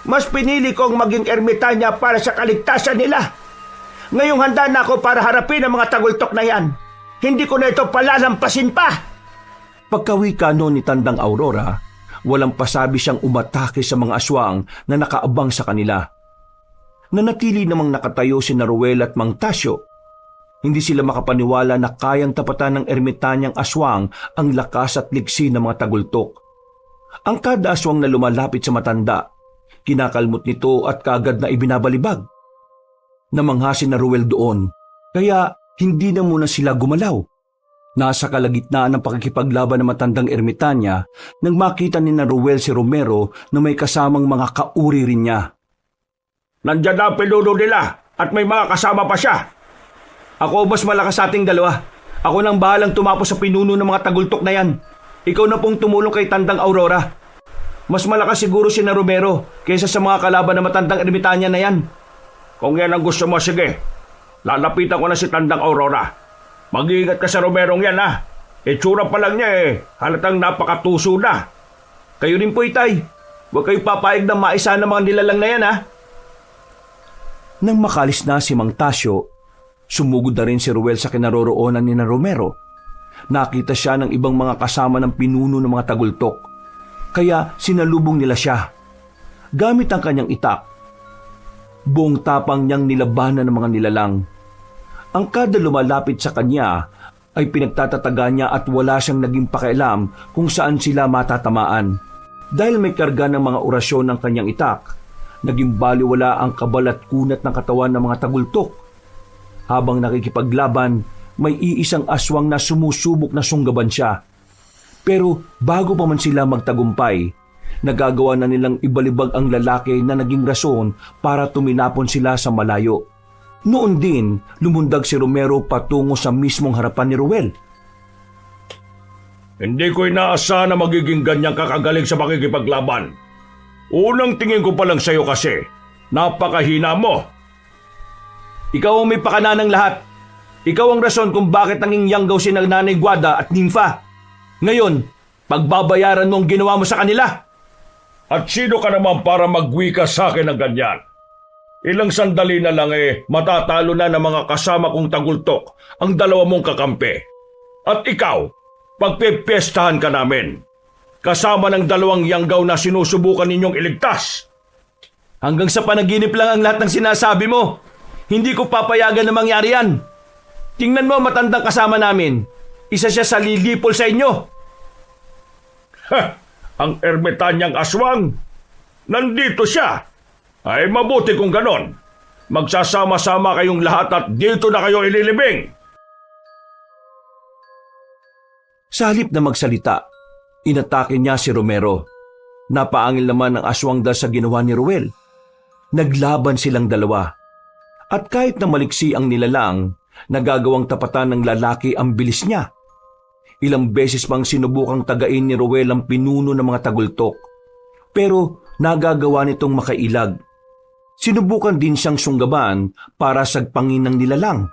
Mas pinili kong maging ermitanya para sa kaligtasan nila. Ngayong handa na ako para harapin ang mga tagultok na yan. Hindi ko na ito palalampasin pa. Pagkawika noon ni Tandang Aurora, walang pasabi siyang umatake sa mga aswang na nakaabang sa kanila. Nanatili namang nakatayo si Ruel at Mang Tasyo. Hindi sila makapaniwala na kayang tapatan ng ermitanyang aswang ang lakas at liksi ng mga tagultok. Ang kada aswang na lumalapit sa matanda, kinakalmot nito at kaagad na ibinabalibag. Namangha si Ruel doon, kaya hindi na muna sila gumalaw. Nasa kalagitnaan ng pakikipaglaban ng matandang ermitanya nang makita ni Ruel si Romero na may kasamang mga kauri rin niya. Nandiyan na ang pinuno nila at may mga kasama pa siya. Ako mas malakas sa ating dalawa. Ako nang bahalang tumapos sa pinuno ng mga tagultok na yan. Ikaw na pong tumulong kay Tandang Aurora. Mas malakas siguro si Romero kaysa sa mga kalaban ng matandang ermitanya na yan. Kung yan ang gusto mo, sige. Lalapitan ko na si Tandang Aurora. Mag-iingat ka sa Romerong yan, ha? Itsura pa lang niya halatang napakatuso na. Kayo rin po, Itay. Huwag kayo papayag na maisa ng mga nilalang na yan, ha? Nang makalis na si Mang Tasyo, sumugod na rin si Ruel sa kinaroroonan ni Romero. Nakita siya ng ibang mga kasama ng pinuno ng mga tagultok. Kaya sinalubong nila siya. Gamit ang kanyang itak, buong tapang niyang nilabanan ng mga nilalang. Ang kada lumalapit sa kanya ay pinagtatataga niya at wala siyang naging pakialam kung saan sila matatamaan. Dahil may karga ng mga orasyon ng kanyang itak, naging baliwala ang kabal at kunat ng katawan ng mga tagultok. Habang nakikipaglaban, may iisang aswang na sumusubok na sunggaban siya. Pero bago pa man sila magtagumpay, nagagawa na nilang ibalibag ang lalaki na naging rason para tuminapon sila sa malayo. Noon din, lumundag si Romero patungo sa mismong harapan ni Ruel. Hindi ko inaasa na magiging ganyang kakagaling sa makikipaglaban. Unang tingin ko pa lang sa'yo kasi, napakahina mo. Ikaw ang may pakana ng lahat. Ikaw ang rason kung bakit nanging yanggaw si Nanay Guada at Nympha. Ngayon, pagbabayaran mo ang ginawa mo sa kanila. At sino ka naman para magwika sa akin ng ganyan? Ilang sandali na lang matatalo na ng mga kasama kong tagultok ang dalawa mong kakampi. At ikaw, pagpipestahan ka namin. kasama ng 2 yanggaw na sinusubukan ninyong iligtas. Hanggang sa panaginip lang ang lahat ng sinasabi mo. Hindi ko papayagan na mangyari yan. Tingnan mo matandang kasama namin. Isa siya sa lilipol sa inyo. Ang ermitanyang aswang. Nandito siya. Ay mabuti kung ganon. Magsasama-sama kayong lahat at dito na kayo ililibing. Sa halip na magsalita, inatake niya si Romero. Napaangil naman ang aswang dahil sa ginawa ni Ruel. Naglaban silang dalawa. At kahit na maliksi ang nilalang, nagagawang tapatan ng lalaki ang bilis niya. Ilang beses pang sinubukang tagain ni Ruel ang pinuno ng mga tagultok. Pero nagagawa nitong makailag. Sinubukan din siyang sunggaban para sagpangin ng nilalang.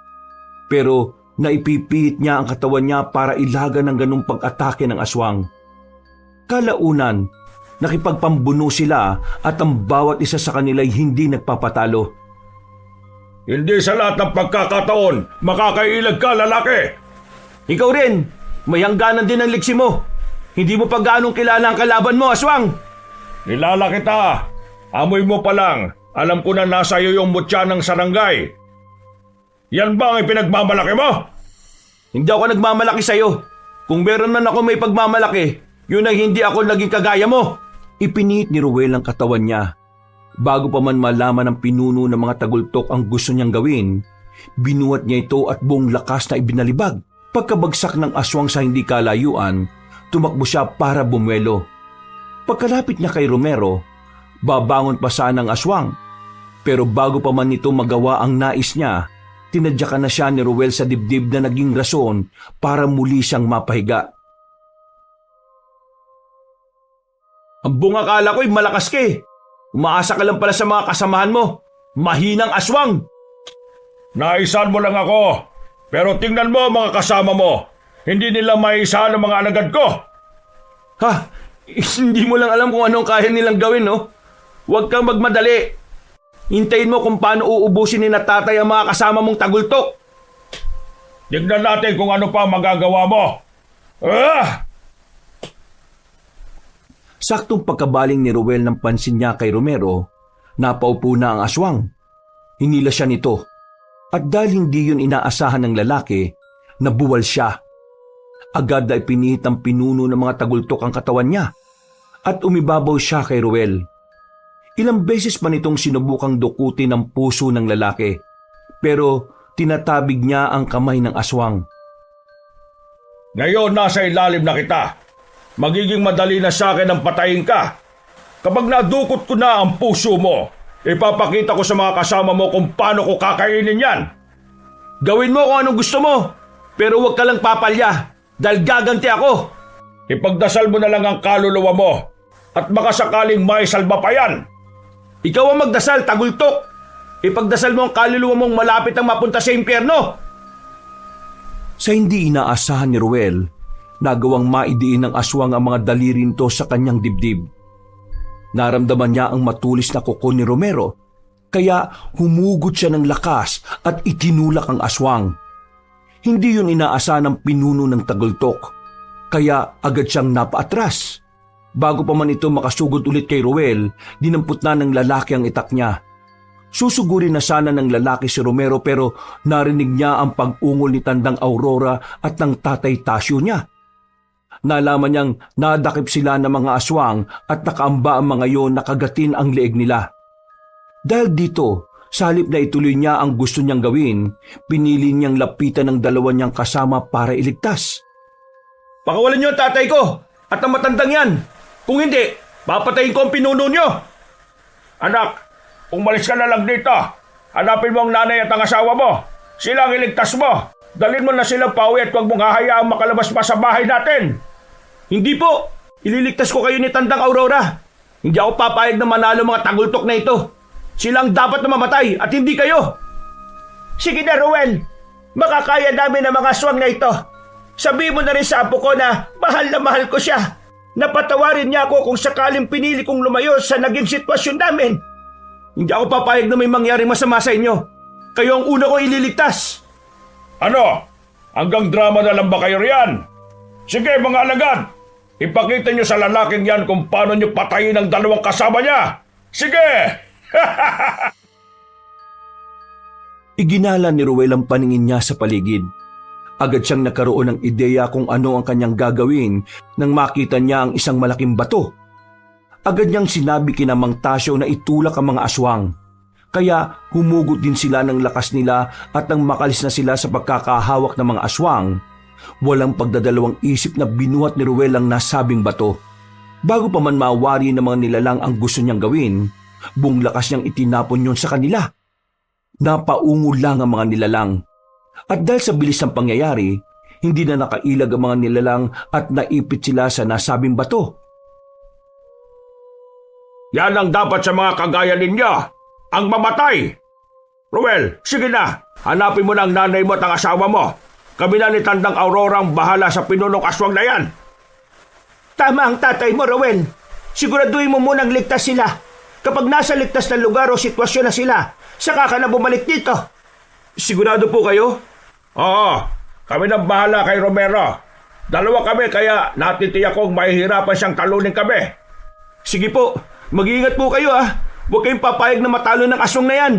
Pero naipipihit niya ang katawan niya para ilagan ng ganung pag-atake ng aswang. Kalaunan, nakipagpambuno sila at ang bawat isa sa kanila ay hindi nagpapatalo. Hindi sa lahat ng pagkakataon makakailag ka, lalaki. Ikaw rin, may hangganan din ang liksi mo. Hindi mo pa gaanong kilala ang kalaban mo, aswang. Kilala kita. Amoy mo pa lang. Alam ko na nasa iyo yung mutya ng sarangay. Yan ba ang ipinagmamalaki mo? Hindi ako nagmamalaki sa'yo. Kung meron man ako may pagmamalaki, yun ay hindi ako naging kagaya mo. Ipinihit ni Ruel ang katawan niya. Bago pa man malaman ng pinuno ng mga tagultok ang gusto niyang gawin, binuhat niya ito at buong lakas na ibinalibag. Pagkabagsak ng aswang sa hindi kalayuan, tumakbo siya para bumwelo. Pagkalapit niya kay Romero, babangon pa sana ang aswang. Pero bago pa man nito magawa ang nais niya, tinadyakan na siya ni Ruel sa dibdib na naging rason para muli siyang mapahiga. Ang buong akala ko'y malakas ka eh. Umaasa ka lang pala sa mga kasamahan mo. Mahinang aswang! Naisan mo lang ako. Pero tingnan mo mga kasama mo. Hindi nila maisahan ang mga alagad ko. Ha? Hindi mo lang alam kung anong kaya nilang gawin, no? Huwag kang magmadali. Hintayin mo kung paano uubusin ni na tatay ang mga kasama mong tagultok. Tignan natin kung ano pa magagawa mo. Saktong pagkabaling ni Ruel ng pansin niya kay Romero, napaupo na ang aswang. Hinila siya nito. At dahil hindi yun inaasahan ng lalaki, nabuwal siya. Agad ay pinihit ang pinuno ng mga tagultok ang katawan niya. At umibabaw siya kay Ruel. Ilang beses pa nitong sinubukang dukutin ang puso ng lalaki, pero tinatabig niya ang kamay ng aswang. Ngayon nasa ilalim na kita. Magiging madali na sa akin ang patayin ka. Kapag nadukot ko na ang puso mo, ipapakita ko sa mga kasama mo kung paano ko kakainin yan. Gawin mo kung anong gusto mo, pero huwag ka lang papalya dahil gaganti ako. Ipagdasal mo na lang ang kaluluwa mo at baka sakaling may salba pa yan. Ikaw ang magdasal, tagultok. Ipagdasal mo ang kaluluwa mong malapit ang mapunta sa impyerno. Sa hindi inaasahan ni Ruel, nagawang maidiin ng aswang ang mga daliri nito sa kanyang dibdib. Naramdaman niya ang matulis na kuko ni Romero, kaya humugot siya ng lakas at itinulak ang aswang. Hindi yun inaasahan ng pinuno ng tagultok, kaya agad siyang napaatras. Bago pa man ito makasugod ulit kay Ruel, dinampot na ng lalaki ang itak niya. Susugurin na sana ng lalaki si Romero pero narinig niya ang pag-ungol ni Tandang Aurora at ng Tatay Tasyo niya. Nalaman niyang nadakip sila ng mga aswang at nakaamba ang mga yon na kagatin ang leeg nila. Dahil dito, sa halip na ituloy niya ang gusto niyang gawin, pinili niyang lapitan ng dalawa niyang kasama para iligtas. Pakawalan niyo ang tatay ko at ang matandang yan! Kung hindi, papatayin ko ang pinuno niyo! Anak, umalis ka na lang dito. Hanapin mo ang nanay at ang asawa mo. Sila ang iligtas mo. Dalhin mo na sila pauwi at huwag mong hahayaang makalabas pa sa bahay natin. Hindi po! Ililigtas ko kayo ni Tandang Aurora. Hindi ako papayag na manalo mga tagultok na ito. Sila ang dapat na mamatay at hindi kayo. Sige na, Ruel. Makakaya namin ang mga aswang na ito. Sabihin mo na rin sa apo ko na mahal ko siya. Napatawarin niya ako kung sakaling pinili kong lumayo sa naging sitwasyon namin. Hindi ako papayag na may mangyaring masama sa inyo. Kayo ang una ko ililigtas. Ano? Hanggang drama na lang ba kayo riyan? Sige mga alagad, Ipakita niyo sa lalaking yan kung paano niyo patayin ang dalawang kasama niya. Sige! Iginala ni Ruel ang paningin niya sa paligid. Agad siyang nagkaroon ng ideya kung ano ang kanyang gagawin nang makita niya ang isang malaking bato. Agad niyang sinabi kina Mang Tasyo na itulak ang mga aswang. Kaya humugot din sila ng lakas nila at nang makalis na sila sa pagkakahawak ng mga aswang, walang pagdadalawang isip na binuhat ni Ruel ang nasabing bato. Bago pa man mawari ng mga nilalang ang gusto niyang gawin, buong lakas niyang itinapon yon sa kanila. Napaungol lang ang mga nilalang. At dahil sa bilis ng pangyayari, hindi na nakailag ang mga nilalang at naipit sila sa nasabing bato. Yan ang dapat sa mga kagaya ninyo, ang mamatay. Ruel, sige na. Hanapin mo na ang nanay mo at ang asawa mo. Kami na ni Tandang Aurora ang bahala sa pinunong aswang na yan. Tama ang tatay mo, Ruel. Siguraduhin mo munang ligtas sila. Kapag nasa ligtas na lugar o sitwasyon na sila, saka ka na bumalik dito. Sigurado po kayo? Oo, kami na bahala kay Romero. Dalawa kami kaya natitiyak kong mahihirapan siyang talunin kami. Sige po, mag-iingat po kayo ah. Huwag kayong papayag na matalo ng aswang na yan.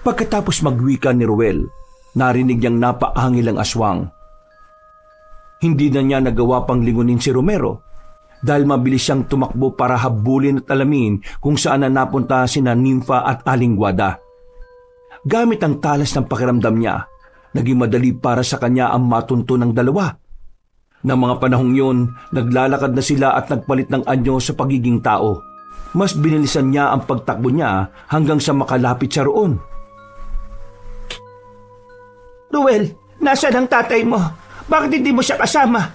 Pagkatapos magwika ni Ruel, narinig niyang napaangil ang aswang. Hindi na niya nagawa pang lingunin si Romero dahil mabilis siyang tumakbo para habulin at alamin kung saan na napunta sina Nympha at Aling Guada. Gamit ang talas ng pakiramdam niya, naging madali para sa kanya ang matunto ng dalawa. Nang mga panahong yun, naglalakad na sila at nagpalit ng anyo sa pagiging tao. Mas binilisan niya ang pagtakbo niya hanggang sa makalapit siya roon. Ruel, nasaan ang tatay mo? Bakit hindi mo siya kasama?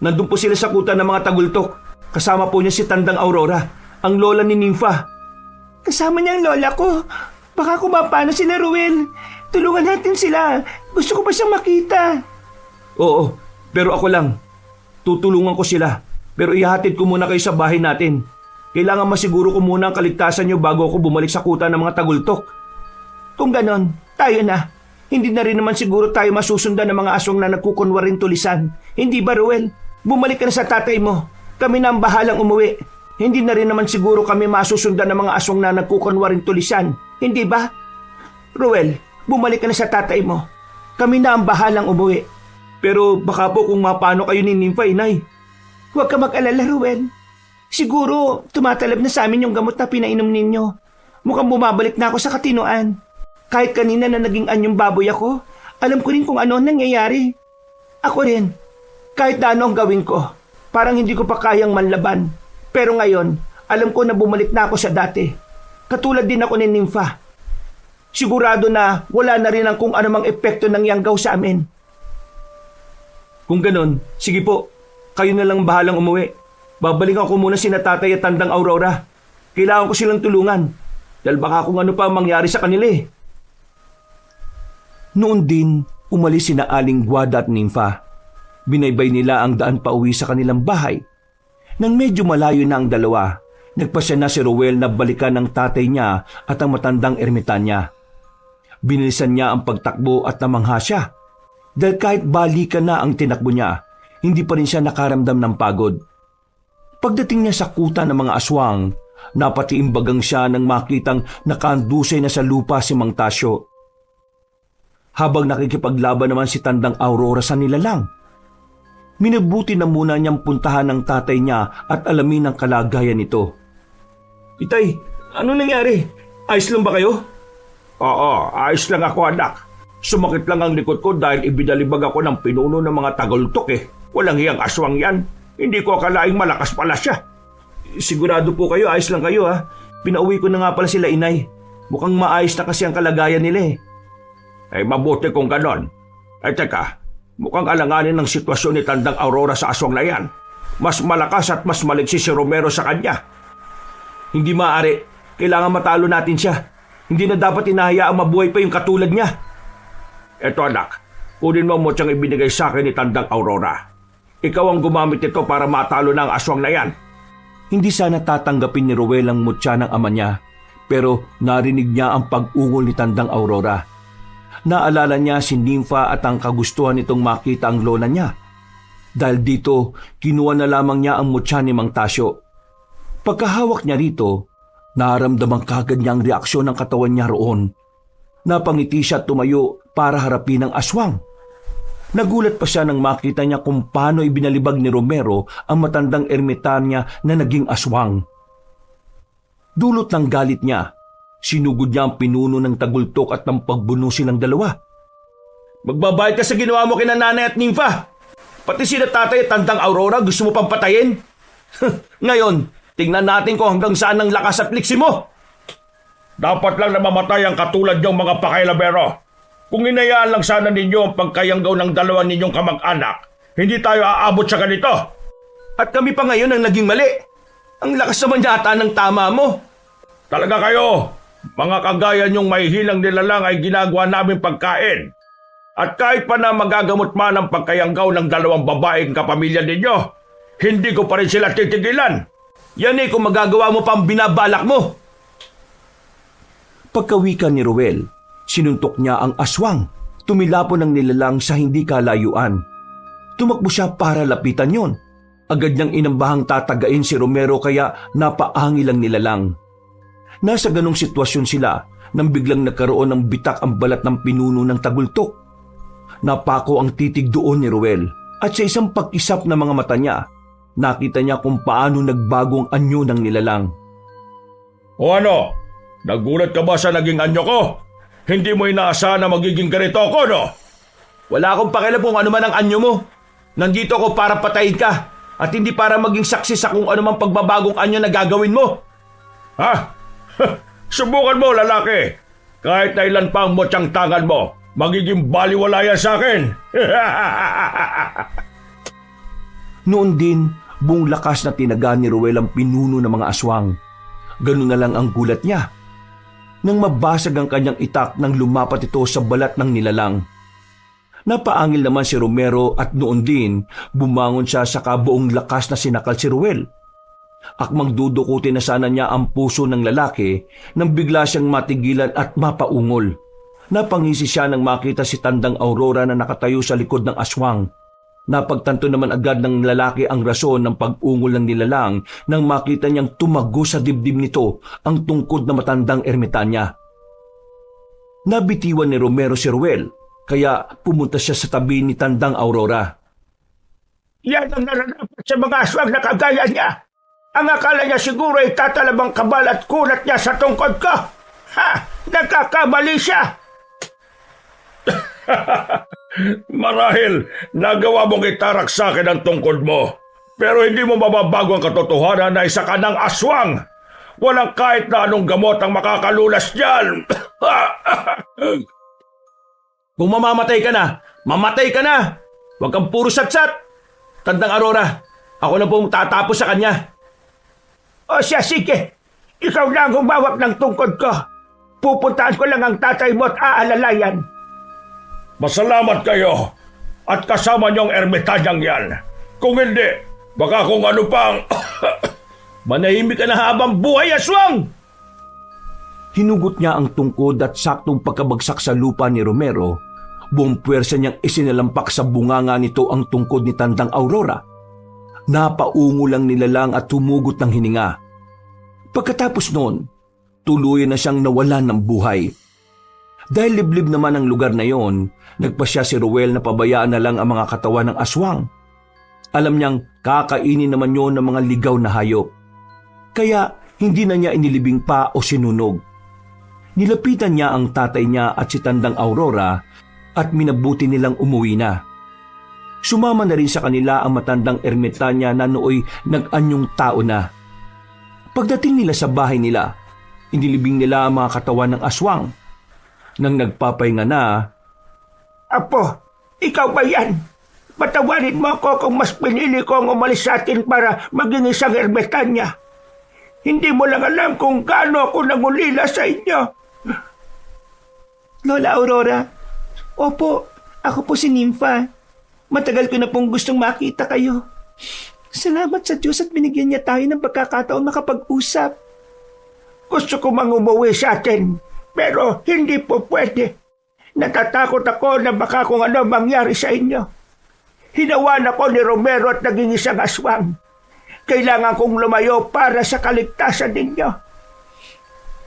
Nandun po sila sa kuta ng mga tagultok. Kasama po niya si Tandang Aurora, ang lola ni Nympha. Kasama niya ang lola ko. Baka kumapano sila, Ruel. Tulungan natin sila. Gusto ko pa siyang makita. Oo, pero ako lang. Tutulungan ko sila. Pero ihatid ko muna kayo sa bahay natin. Kailangan masiguro ko muna ang kaligtasan niyo bago ako bumalik sa kuta ng mga tagultok. Kung ganon, tayo na. Hindi na rin naman siguro tayo masusundan ng mga aswang na nagkukunwaring tulisan. Hindi ba, Ruel? Bumalik ka na sa tatay mo. Kami na ang bahalang umuwi. Hindi na rin naman siguro kami masusundan ng mga aswang na nagkukunwaring tulisan. Hindi ba? Ruel, bumalik ka na sa tatay mo. Kami na ang bahalang umuwi. Pero baka po kung mapano kayo ni Nympha, inay. Huwag ka mag-alala, Ruel. Siguro, tumatalab na sa amin yung gamot na pinainom ninyo. Mukhang bumabalik na ako sa katinoan. Kahit kanina na naging anyong baboy ako, alam ko rin kung ano ang nangyayari. Ako rin. Kahit na ano ang gawin ko, parang hindi ko pa kayang manlaban. Pero ngayon, alam ko na bumalik na ako sa dati. Katulad din ako ni Nympha. Sigurado na wala na rin ang kung anumang epekto ng yanggaw sa amin. Kung ganon, sige po, kayo na lang bahalang umuwi. Babalikan ko muna sina tatay at Tandang Aurora. Kailangan ko silang tulungan. Dahil baka kung ano pa mangyari sa kanila eh. Noon din, umalis sina Aling Guada at Nympha. Binaybay nila ang daan pauwi sa kanilang bahay. Nang medyo malayo na ang dalawa, nagpasya na si Ruel na balikan ng tatay niya at ang matandang ermitan niya. Binilisan niya ang pagtakbo at namangha siya. Dahil kahit balikan na ang tinakbo niya, hindi pa rin siya nakaramdam ng pagod. Pagdating niya sa kuta ng mga aswang, napatiimbagang siya nang makitang nakandusay na sa lupa si Mang Tasyo. Habang nakikipaglaban naman si Tandang Aurora sa nilalang, minabuti na muna niyang puntahan ng tatay niya at alamin ang kalagayan nito. Itay, ano nangyari? Ayos lang ba kayo? Oo, ayos lang ako anak. Sumakit lang ang likod ko dahil ibinalibag ako ng pinuno ng mga tagultok eh. Walang hiyang aswang yan. Hindi ko akalaing malakas pala siya. Sigurado po kayo, ayos lang kayo ha. Pinauwi ko na nga pala sila inay. Mukhang maayos na kasi ang kalagayan nila eh. Ay mabuti kung ganon. Ay teka, mukhang alanganin ng sitwasyon ni Tandang Aurora sa aswang na yan. Mas malakas at mas maliksi si Romero sa kanya. Hindi maaari. Kailangan matalo natin siya. Hindi na dapat inahayaang mabuhay pa yung katulad niya. Eto anak, kunin mo mo siyang ibinigay sa akin ni Tandang Aurora. Ikaw ang gumamit ito para matalo na ang aswang na yan. Hindi sana tatanggapin ni Ruel ang mutya ng ama niya, pero narinig niya ang pag-ungol ni Tandang Aurora. Naalala niya si Nympha at ang kagustuhan nitong makita ang lola niya. Dahil dito, kinuha na lamang niya ang mutya ni Mang Tasyo. Pagkahawak niya rito, naramdaman kagad niya ang reaksyon ng katawan niya roon. Napangiti siya at tumayo para harapin ang aswang. Nagulat pa siya nang makita niya kung paano ibinalibag ni Romero ang matandang ermitan niya na naging aswang. Dulot ng galit niya, sinugod niya ang pinuno ng tagultok at ng pagbuno silang dalawa. Magbabayad ka sa ginawa mo kina nanay at nimfa. Pati sila tatay at tandang Aurora gusto mo pang patayin. Ngayon, tingnan natin kung hanggang saan ang lakas at liksi mo. Dapat lang na mamatay ang katulad niyong mga pakailabero. Kung hinayaan lang sana ninyo ang pagkayanggaw ng dalawa ninyong kamag-anak, hindi tayo aabot sa ganito. At kami pa ngayon ang naging mali. Ang lakas naman yata ng tama mo. Talaga kayo, mga kagaya niyong may hilang nilalang ay ginagawa namin pagkain. At kahit pa na magagamot man ang pagkayanggaw ng dalawang babaeng kapamilya ninyo, hindi ko pa rin sila titigilan. Yan kung magagawa mo pa ang binabalak mo. Pagkawikan ni Ruel, sinuntok niya ang aswang. Tumilapon ang nilalang sa hindi kalayuan. Tumakbo siya para lapitan yon. Agad niyang inambahang tatagain si Romero kaya napaangil ang nilalang. Nasa ganong sitwasyon sila nang biglang nagkaroon ng bitak ang balat ng pinuno ng tagultok. Napako ang titig doon ni Ruel at sa isang pag-isap na mga mata niya, nakita niya kung paano nagbago ang anyo ng nilalang. O ano? Nagulat ka ba sa naging anyo ko? Hindi mo inaasahan na magiging ganito ako, no? Wala akong pakialam kung ano man ang anyo mo. Nandito ako para patayin ka at hindi para maging saksi sa kung ano mang pagbabagong anyo na gagawin mo. Ha? Subukan mo, lalaki. Kahit na ilan pa ang motsang tangan mo, magiging baliwala yan sa akin. Noon din, buong lakas na tinaga ni Ruel ang pinuno ng mga aswang. Ganun na lang ang gulat niya. Nang mabasag ang kanyang itak nang lumapat ito sa balat ng nilalang. Napaangil naman si Romero at noon din, bumangon siya sa kabuong lakas na sinakal si Ruel. Akmang dudukutin na sana niya ang puso ng lalaki nang bigla siyang matigilan at mapaungol. Napangisi siya nang makita si tandang Aurora na nakatayo sa likod ng aswang. Napagtanto naman agad ng lalaki ang rason ng pag-ungol ng nilalang nang makita niyang tumago sa dibdib nito ang tungkod na matandang ermitan niya. Nabitiwan ni Romero si Ruel, kaya pumunta siya sa tabi ni tandang Aurora. Yan ang nararapat sa mga aswang na kagaya niya. Ang akala niya siguro ay tatalabang kabal at kunat niya sa tungkod ko. Ha! Nagkakamali siya! Marahil, nagawa mong itarak sa akin ang tungkod mo. Pero hindi mo mababago ang katotohanan na isa ka ng aswang. Walang kahit na anong gamot ang makakalulas niyan. Kung mamamatay ka na, mamatay ka na! Huwag kang puro satsat! Tandang Aurora, ako na pong tatapos sa kanya. O siya, sige. Ikaw na ang humawak ng tungkod ko. Pupuntahan ko lang ang tatay mo at aalalayan. Masalamat kayo at kasama niyong ermitanyang yan. Kung hindi, baka kung ano pang... Manahimik ka na habang buhay, aswang! Hinugot niya ang tungkod at saktong pagkabagsak sa lupa ni Romero, buong puwersa niyang isinalampak sa bunganga nito ang tungkod ni tandang Aurora. Napaungo lang nilalang at humugot ng hininga. Pagkatapos noon, tuluyan na siyang nawalan ng buhay. Dahil liblib naman ang lugar na yon, nagpasya si Ruel na pabayaan na lang ang mga katawan ng aswang. Alam niyang kakainin naman yon ng mga ligaw na hayop. Kaya hindi na niya inilibing pa o sinunog. Nilapitan niya ang tatay niya at si tandang Aurora at minabuti nilang umuwi na. Sumama na rin sa kanila ang matandang ermitan niya na nooy nag-anyong tao na. Pagdating nila sa bahay nila, inilibing nila ang mga katawan ng aswang. Nang nagpapahinga na, Apo, ikaw ba yan? Patawarin mo ako kung mas pinili ko ang umalis sa atin para maging isang ermitanya. Hindi mo lang alam kung gaano ako nangulila sa inyo. Lola Aurora, opo, ako po si Nympha. Matagal ko na pong gustong makita kayo. Salamat sa Diyos at binigyan niya tayo ng pagkakataon makapag-usap. Gusto ko mang umuwi sa atin, pero hindi po pwede. Natatakot ako na baka kung ano mangyari sa inyo. Hinawan ako ni Romero at naging isang aswang. Kailangan kong lumayo para sa kaligtasan ninyo.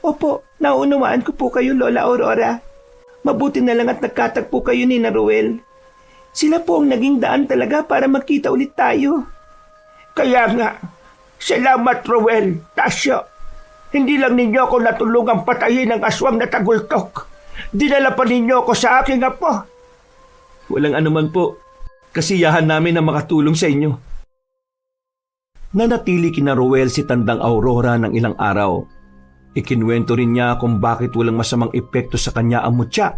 Opo, naunawaan ko po kayo, Lola Aurora. Mabuti na lang at nagkatagpo kayo ni Ruel. Sila po ang naging daan talaga para magkita ulit tayo. Kaya nga, salamat Ruel, Tasyo. Hindi lang ninyo ako natulungang patayin ng aswang na tagultok. Dinala pa ninyo ako sa aking apo. Walang anuman po. Kasiyahan namin na makatulong sa inyo. Nanatili kina Ruel si Tandang Aurora ng ilang araw. Ikinwento rin niya kung bakit walang masamang epekto sa kanya ang mutya,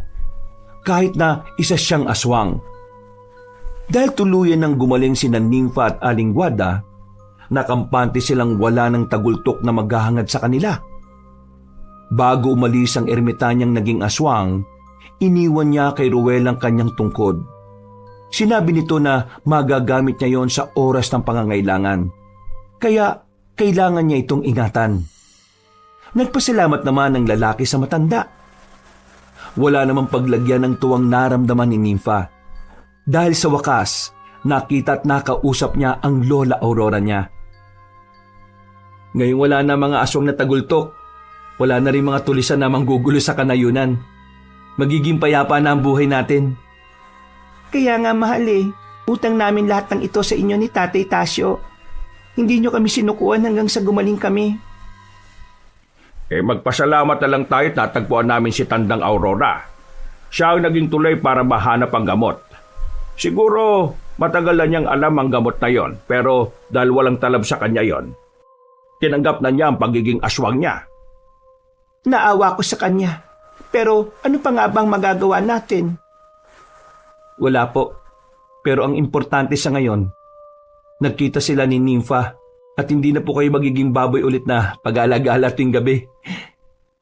kahit na isa siyang aswang. Dahil tuluyan ng gumaling sina Nympha at Aling Guada, nakampante silang wala ng tagultok na maghahangad sa kanila. Bago umalis ang ermitanyang naging aswang, iniwan niya kay Ruel ang kanyang tungkod. Sinabi nito na magagamit niya yon sa oras ng pangangailangan. Kaya kailangan niya itong ingatan. Nagpasalamat naman ang lalaki sa matanda. Wala namang paglagyan ng tuwang naramdaman ni Nympha. Dahil sa wakas, nakita at nakausap niya ang Lola Aurora niya. Ngayong wala na mga aswang na tagultok, wala na rin mga tulisan na manggugulo sa kanayunan. Magiging payapa na ang buhay natin. Kaya nga mahal utang namin lahat ng ito sa inyo ni Tatay Tasyo. Hindi nyo kami sinukuan hanggang sa gumaling kami. Magpasalamat na lang tayo at natagpuan namin si Tandang Aurora. Siya ang naging tulay para mahanap ang gamot. Siguro matagal na niyang alam ang gamot na yon, pero dahil walang talab sa kanya yon, tinanggap na niya ang pagiging aswang niya. Naawa ko sa kanya. Pero ano pa nga bang magagawa natin? Wala po. Pero ang importante sa ngayon, nagkita sila ni Nympha at hindi na po kayo magiging baboy ulit na pag-alagala tuwing gabi.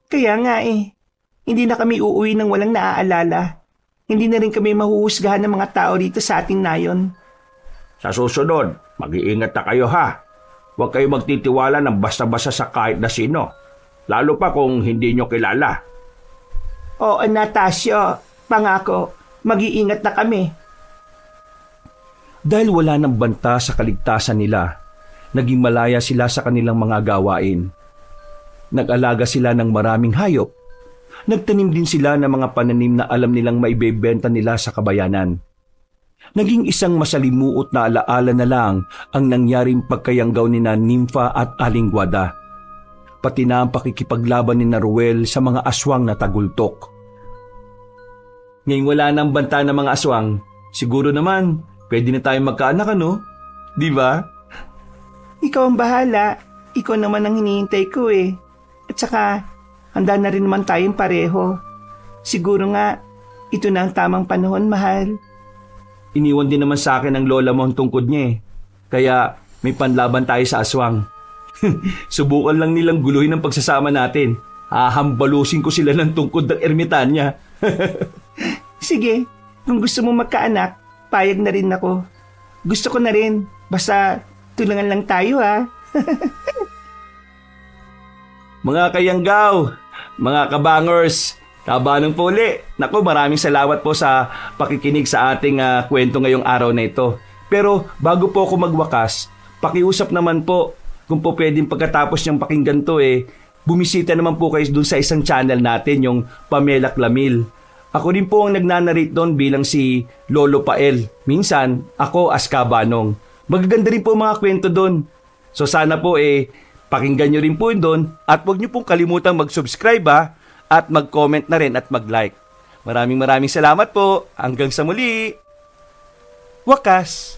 Kaya nga hindi na kami uuwi ng walang naaalala. Hindi na rin kami mahuhusgahan ng mga tao rito sa ating nayon. Sa susunod, mag-iingat na kayo ha. Huwag kayo magtitiwala ng basta-basta sa kahit na sino. Lalo pa kung hindi nyo kilala. Oo, Natasyo. Pangako, mag-iingat na kami. Dahil wala ng banta sa kaligtasan nila, naging malaya sila sa kanilang mga gawain. Nag-alaga sila ng maraming hayop. Nagtanim din sila ng mga pananim na alam nilang maibebenta nila sa kabayanan. Naging isang masalimuot na alaala na lang ang nangyaring pagkayanggaw ni Nympha at Aling Guada. Pati na ang pakikipaglaban ni Ruel sa mga aswang na tagultok. Ngayong wala nang banta ng mga aswang, siguro naman pwede na tayong magkaanak, ano? Di ba? Ikaw ang bahala. Ikaw naman ang hinihintay ko At saka, handa na rin naman tayong pareho. Siguro nga, ito na ang tamang panahon, mahal. Iniwan din naman sa akin ng lola mo ang tungkod niya Kaya may panlaban tayo sa aswang. Subukan lang nilang guluhin ang pagsasama natin. Hahambalusin ko sila ng tungkod ng ermitanya. Sige, kung gusto mo magkaanak, payag na rin ako. Gusto ko na rin. Basta tulungan lang tayo Mga kayanggaw, mga kabangers, kabanong po uli. Naku, maraming salamat po sa pakikinig sa ating kwento ngayong araw na ito. Pero bago po ako magwakas, pakiusap naman po kung po pwedeng pagkatapos niyang pakinggan to bumisita naman po kayo dun sa isang channel natin, yung Pamela Clamil. Ako rin po ang nagnanarrate doon bilang si Lolo Pael. Minsan, ako as Kabanong. Magaganda rin po mga kwento doon. So sana po pakinggan nyo rin po doon at huwag nyo pong kalimutang mag-subscribe at mag-comment na rin at mag-like. Maraming salamat po. Hanggang sa muli. Wakas!